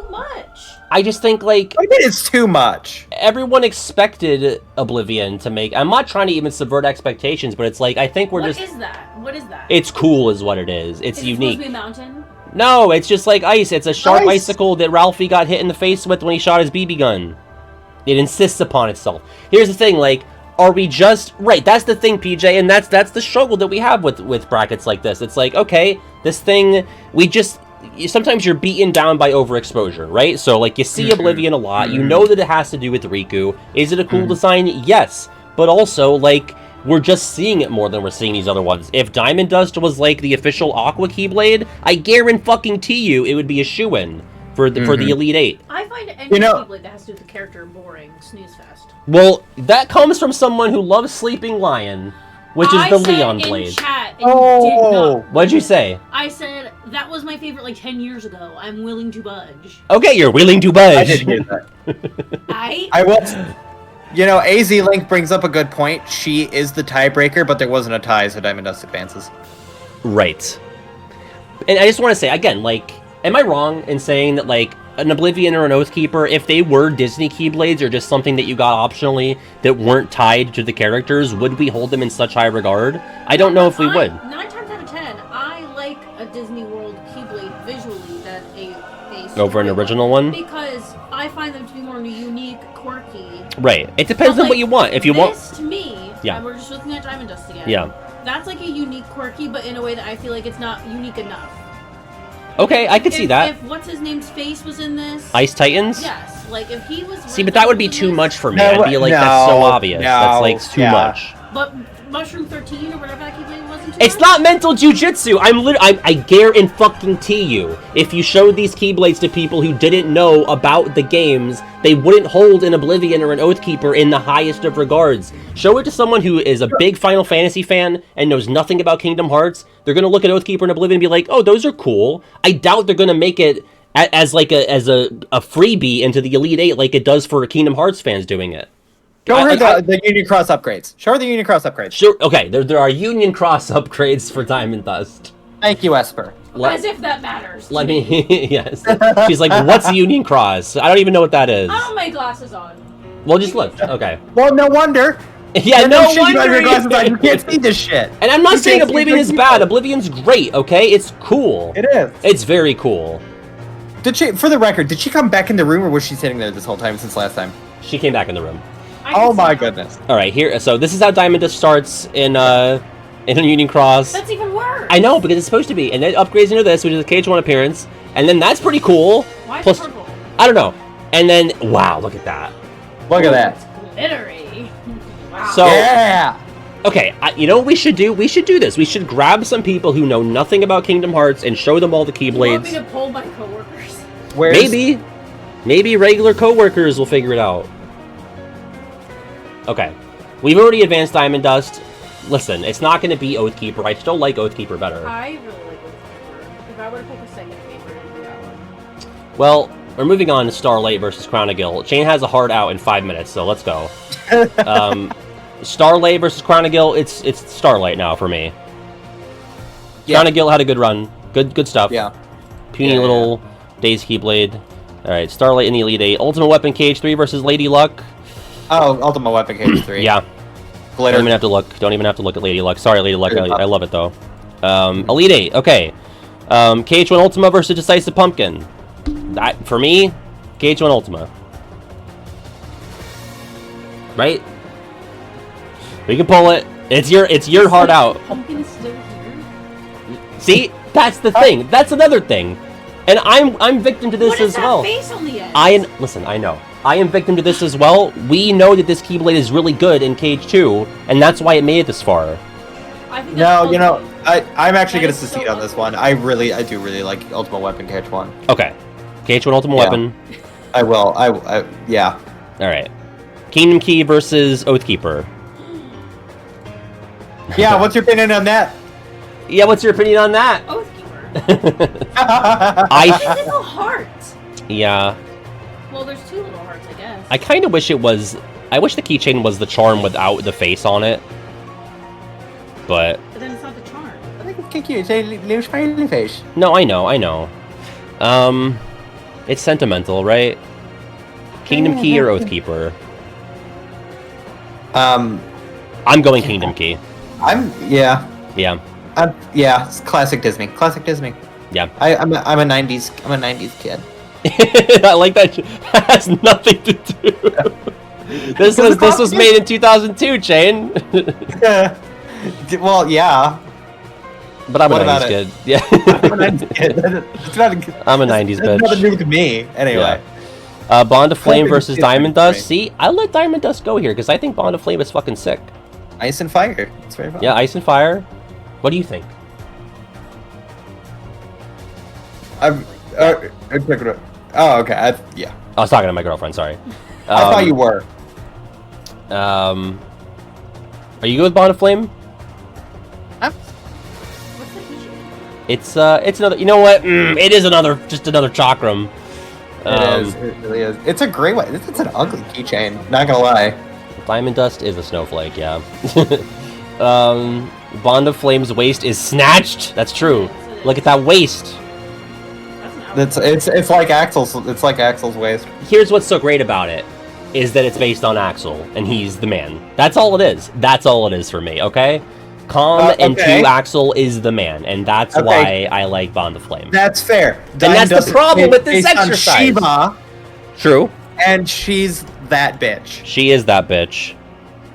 much. I just think like. I mean, it's too much. Everyone expected Oblivion to make. I'm not trying to even subvert expectations, but it's like I think we're just. What is that? What is that? It's cool, is what it is. It's unique. Supposed to be a mountain? No, it's just like ice. It's a sharp icicle that Ralphie got hit in the face with when he shot his BB gun. It insists upon itself. Here's the thing, like, are we just... Right, that's the thing, PJ, and that's the struggle that we have with brackets like this. It's like, okay, this thing, we just... Sometimes you're beaten down by overexposure, right? So, like, you see Oblivion a lot. You know that it has to do with Riku. Is it a cool design? Yes. But also, like, We're just seeing it more than we're seeing these other ones. If Diamond Dust was like the official Aqua Keyblade, I guarantee you it would be a shoo-in for the Elite Eight. I find any Keyblade that has to do with the character boring. Snooze fest. Well, that comes from someone who loves Sleeping Lion, which is the Leon Blade. Chat and did not. What'd you say? I said that was my favorite like 10 years ago. I'm willing to budge. Okay, you're willing to budge. I didn't hear that. I was. You know, AZ Link brings up a good point. She is the tiebreaker, but there wasn't a tie, so Diamond Dust advances. Right. And I just want to say, again, like, am I wrong in saying that, like, an Oblivion or an Oathkeeper, if they were Disney Keyblades or just something that you got optionally that weren't tied to the characters, would we hold them in such high regard? I don't know if we would. 9 times out of 10, I like a Disney World Keyblade visually than a over an original one? Because I find them to be more unique, quirky. Right. It depends on what you want. If you want... This, to me, yeah. We're just looking at Diamond Dust again. Yeah. That's like a unique, quirky, but in a way that I feel like it's not unique enough. Okay, I could see that. If what's-his-name's face was in this... Ice Titans? Yes. Like, if he was... See, but that would be too much for me. I'd be like, that's so obvious. That's, like, too much. But Mushroom 13 or whatever that Keyblade wasn't too It's much? not mental jujitsu. I guarantee you, if you showed these Keyblades to people who didn't know about the games, they wouldn't hold an Oblivion or an Oathkeeper in the highest of regards. Show it to someone who is a big Final Fantasy fan and knows nothing about Kingdom Hearts. They're gonna look at Oathkeeper and Oblivion and be like, "Oh, those are cool." I doubt they're gonna make it as like a freebie into the Elite Eight like it does for Kingdom Hearts fans doing it. Show her the Union Cross upgrades. Show her the Union Cross upgrades. Sure. Okay, there are Union Cross upgrades for Diamond Dust. Thank you, Esper. As if that matters. Let me... yes. She's like, what's Union Cross? I don't even know what that is. I don't have my glasses on. Well, just look. Okay. Well, no wonder. Yeah, no wonder. You, your glasses on. You can't see this shit. And I'm not saying Oblivion is bad. Oblivion's great, okay? It's cool. It is. It's very cool. Did she, for the record, did she come back in the room or was she sitting there this whole time since last time? She came back in the room. Oh my goodness. All right, here. So this is how Diamond Dust starts in a Union Cross. That's even worse. I know, because it's supposed to be. And then it upgrades into this, which is a KH1 appearance. And then that's pretty cool. Why is Plus, it purple? I don't know. And then, wow, look at that. Look at that. It's glittery. Wow. So, yeah. Okay, you know what we should do? We should do this. We should grab some people who know nothing about Kingdom Hearts and show them all the Keyblades. You want me to poll my coworkers? Maybe regular coworkers will figure it out. Okay, we've already advanced Diamond Dust. Listen, it's not going to be Oathkeeper. I still like Oathkeeper better. I really like Oathkeeper. If I were to pick a second favorite, it would be that one. Well, we're moving on to Starlight versus Crown of Gil. Shane has a hard out in 5 minutes, so let's go. Starlight versus Crown of Gil. It's Starlight now for me. Yeah. Crown of Gil had a good run. Good stuff. Yeah. Puny little Days Keyblade. All right, Starlight in the Elite Eight. Ultimate Weapon KH3 versus Lady Luck. Oh, Ultimate Weapon KH3. Yeah. Glitter. Don't even have to look at Lady Luck. Sorry, Lady Luck. I love it though. Elite Eight. Okay. KH1 Ultima versus Decisive Pumpkin. That for me, KH1 Ultima. Right? We can pull it. It's your heart out. Pumpkin's still here? See, that's the thing. That's another thing. And I'm victim to this as well. What is that face on the end? Listen, I know. I am victim to this as well. We know that this Keyblade is really good in KH2, and that's why it made it this far. I think No, you know, I'm actually going to secede on this one. I do really like Ultimate Weapon KH1. Okay. KH1 Ultimate Weapon. I will. Yeah. Alright. Kingdom Key versus Oathkeeper. Yeah, what's your opinion on that? Yeah, what's your opinion on that? Oathkeeper. Little heart. Yeah. Well, there's two little hearts, I guess. I kind of wish it was... I wish the keychain was the charm without the face on it. But then it's not the charm. I think it's cute. It's a little smiley face. No, I know. It's sentimental, right? Kingdom Key or Oathkeeper? I'm going Kingdom Key. Yeah. Yeah. It's classic Disney. Classic Disney. Yeah. I'm a 90s kid. I like that. Has nothing to do. This was made in 2002, Shane. Well, yeah. But I'm a 90s kid. Yeah. I'm a 90s bitch. Nothing to do with me. Anyway. Bond of Flame versus Diamond Dust. See, I let Diamond Dust go here because I think Bond of Flame is fucking sick. Ice and fire. It's very fun. Yeah, ice and fire. What do you think? Oh, okay. Yeah. I was talking to my girlfriend. Sorry. I thought you were. Are you good with Bond of Flame? What's the keychain? It's another. You know what? It is just another chakram. It is. It really is. It's a great one. It's an ugly keychain. Not gonna lie. Diamond Dust is a snowflake. Yeah. Bond of Flame's waist is snatched. That's true. Look at that waist. It's like Axel's. It's like Axel's waist. Here's what's so great about it, is that it's based on Axel, and he's the man. That's all it is. That's all it is for me. Okay. Calm and 2 Axel is the man, and that's why I like Bond of Flame. That's fair. And that's the problem with this exercise. Shiva, true. And she's that bitch. She is that bitch.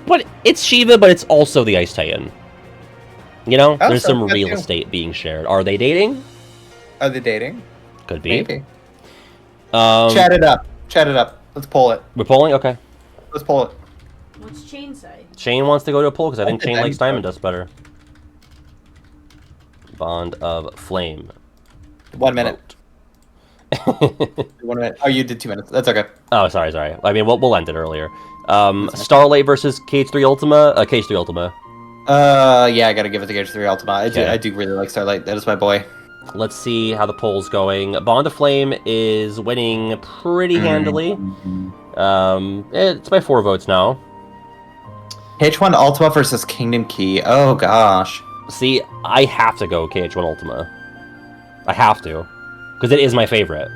But it's Shiva, but it's also the Ice Titan. You know, there's some real estate being shared. Are they dating? Are they dating? Could be. Maybe. Chat it up. Chat it up. Let's pull it. We're pulling? Okay. Let's pull it. What's Chain say? Chain wants to go to a pull because I think Chain likes Diamond Dust better. Bond of Flame. 1 minute. 1 minute. Oh, you did 2 minutes. That's okay. Oh, sorry. I mean, we'll end it earlier. Starlight versus KH3 Ultima. KH3 Ultima. Yeah, I gotta give it to KH3 Ultima. I do really like Starlight. That is my boy. Let's see how the poll's going. Bond of Flame is winning pretty handily. It's by 4 votes now. KH1 Ultima versus Kingdom Key. Oh gosh. See, I have to go KH1 Ultima. I have to, because it is my favorite.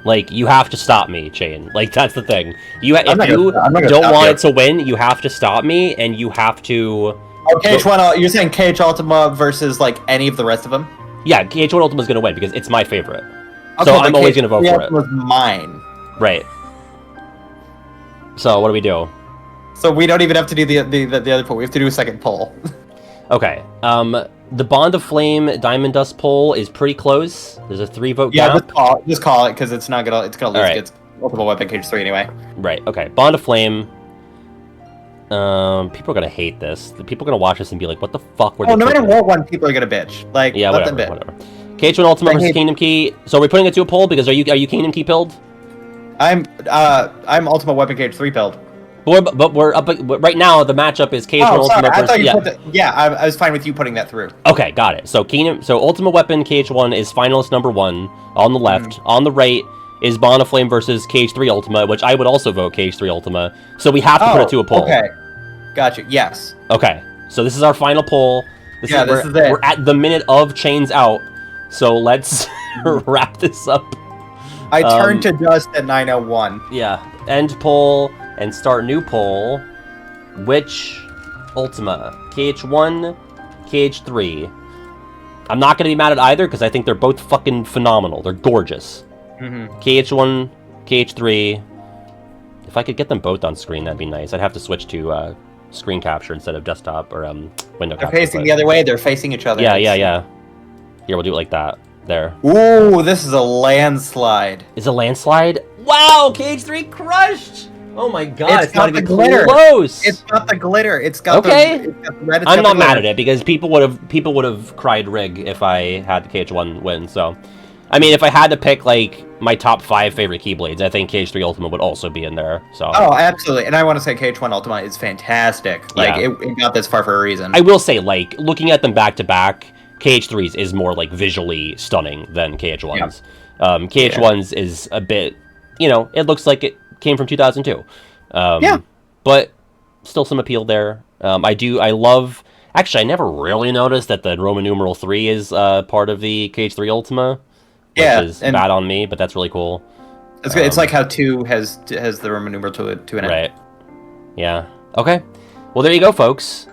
Like, you have to stop me, Chain. Like, that's the thing. If you don't want it to win, you have to stop me, and you have to. Oh, KH1. You're saying KH Ultima versus like any of the rest of them? Yeah, KH1 Ultima is going to win because it's my favorite. Okay, so I'm always going to vote for it. Was mine. Right. So what do we do? So we don't even have to do the other poll. We have to do a second poll. Okay. The Bond of Flame Diamond Dust poll is pretty close. There's a 3-vote gap. Yeah, just call it because it's not gonna lose. Right. It's Ultimate Weapon KH3 anyway. Right. Okay. Bond of Flame. People are gonna hate this. The people are gonna watch this and be like, "What the fuck?" No matter what one, people are gonna bitch. Like, yeah, whatever. KH1 Ultima versus Kingdom Key. So are we putting it to a poll because are you Kingdom Key pilled? I'm Ultimate Weapon KH3 pilled. But we're up right now. The matchup is KH1 Ultima versus. I thought you put I was fine with you putting that through. Okay, got it. So Ultimate Weapon KH1 is finalist number 1 on the left. On the right is Bond of Flame versus KH3 Ultima, which I would also vote KH3 Ultima. So we have to put it to a poll. Okay, gotcha. Yes. Okay, so this is our final poll. This is it. We're at the minute of Chains out. So let's wrap this up. I turn to dust at 9:01. Yeah, end poll. And start new poll. Which Ultima? KH1, KH3. I'm not going to be mad at either because I think they're both fucking phenomenal. They're gorgeous. KH1, KH3. If I could get them both on screen, that'd be nice. I'd have to switch to screen capture instead of desktop or window capture. They're facing the other way. They're facing each other. Yeah. Here, we'll do it like that. There. Ooh, this is a landslide. Is a landslide? Wow, KH3 crushed! Oh my god, it's not even glitter. Close. It's got the glitter. It's got the red. I'm not mad at it because people would have cried rig if I had the KH1 win. So, I mean, if I had to pick like my top 5 favorite Keyblades, I think KH3 Ultima would also be in there. So. Oh, absolutely. And I want to say KH1 Ultima is fantastic. Like it got this far for a reason. I will say, like looking at them back to back, KH3's is more like visually stunning than KH1's. Yeah. KH1's is a bit, it looks like it came from 2002. But still some appeal there. I love... Actually, I never really noticed that the Roman numeral 3 is part of the KH3 Ultima. Which is bad on me, but that's really cool. It's good. It's like how 2 has the Roman numeral 2 in it. Right. Yeah. Okay. Well, there you go, folks.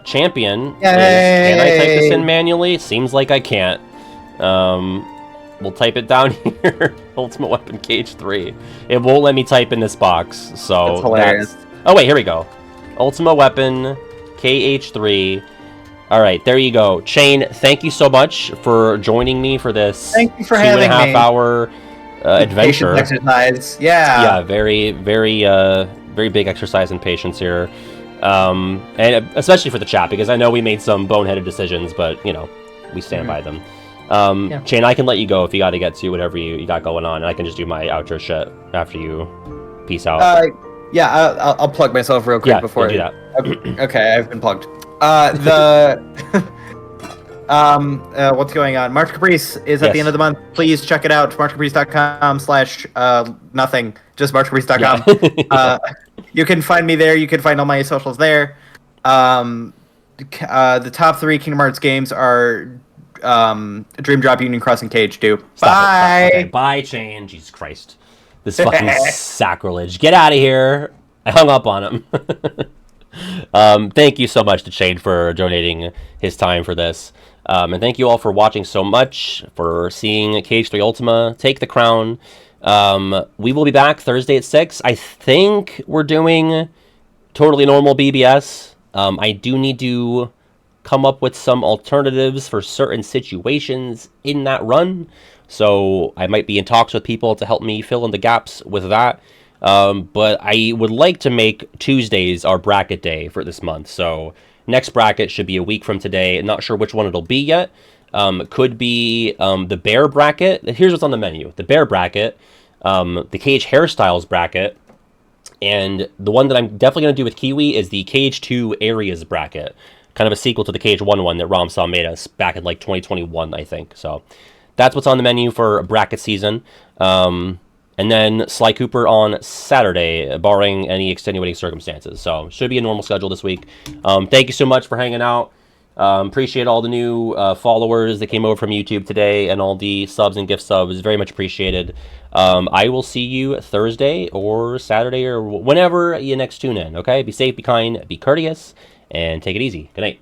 Champion. Yay! Can I type this in manually? Seems like I can't. We'll type it down here. Ultimate Weapon KH3. It won't let me type in this box, so that's hilarious. Oh wait, here we go. Ultimate Weapon KH3. All right, there you go. Chain, thank you so much for joining me for this. Thank you for having me. 2.5 hour adventure. Exercise. Yeah. Yeah, very, very, very big exercise in patience here. And especially for the chat, because I know we made some boneheaded decisions, but, you know, we stand by them. Shane, I can let you go if you got to get to whatever you got going on, and I can just do my outro shit after you peace out. I'll plug myself real quick before. Do that. Okay, I've been plugged. What's going on? March Caprice is at the end of the month. Please check it out. marchcaprice.com/nothing. Just marchcaprice.com. Yeah. You can find me there. You can find all my socials there. The top 3 Kingdom Hearts games are Dream Drop, Union Crossing, Cage 2. Bye. Okay, bye, Shane. Jesus Christ. This fucking sacrilege. Get out of here. I hung up on him. Thank you so much to Shane for donating his time for this. And thank you all for watching so much, for seeing Cage 3 Ultima take the crown. We will be back Thursday at 6. I think we're doing totally normal BBS. I do need to come up with some alternatives for certain situations in that run. So I might be in talks with people to help me fill in the gaps with that. But I would like to make Tuesdays our bracket day for this month. So next bracket should be a week from today. Not sure which one it'll be yet. Could be the bear bracket. Here's what's on the menu. The bear bracket, the Cage hairstyles bracket, and the one that I'm definitely going to do with Kiwi is the Cage 2 areas bracket. Kind of a sequel to the Cage 1 one that Ramsaw made us back in like 2021, I think. So that's what's on the menu for bracket season. And then Sly Cooper on Saturday, barring any extenuating circumstances. So should be a normal schedule this week. Thank you so much for hanging out. Appreciate all the new followers that came over from YouTube today and all the subs and gift subs. Very much appreciated. I will see you Thursday or Saturday or whenever you next tune in, okay? Be safe, be kind, be courteous, and take it easy. Good night.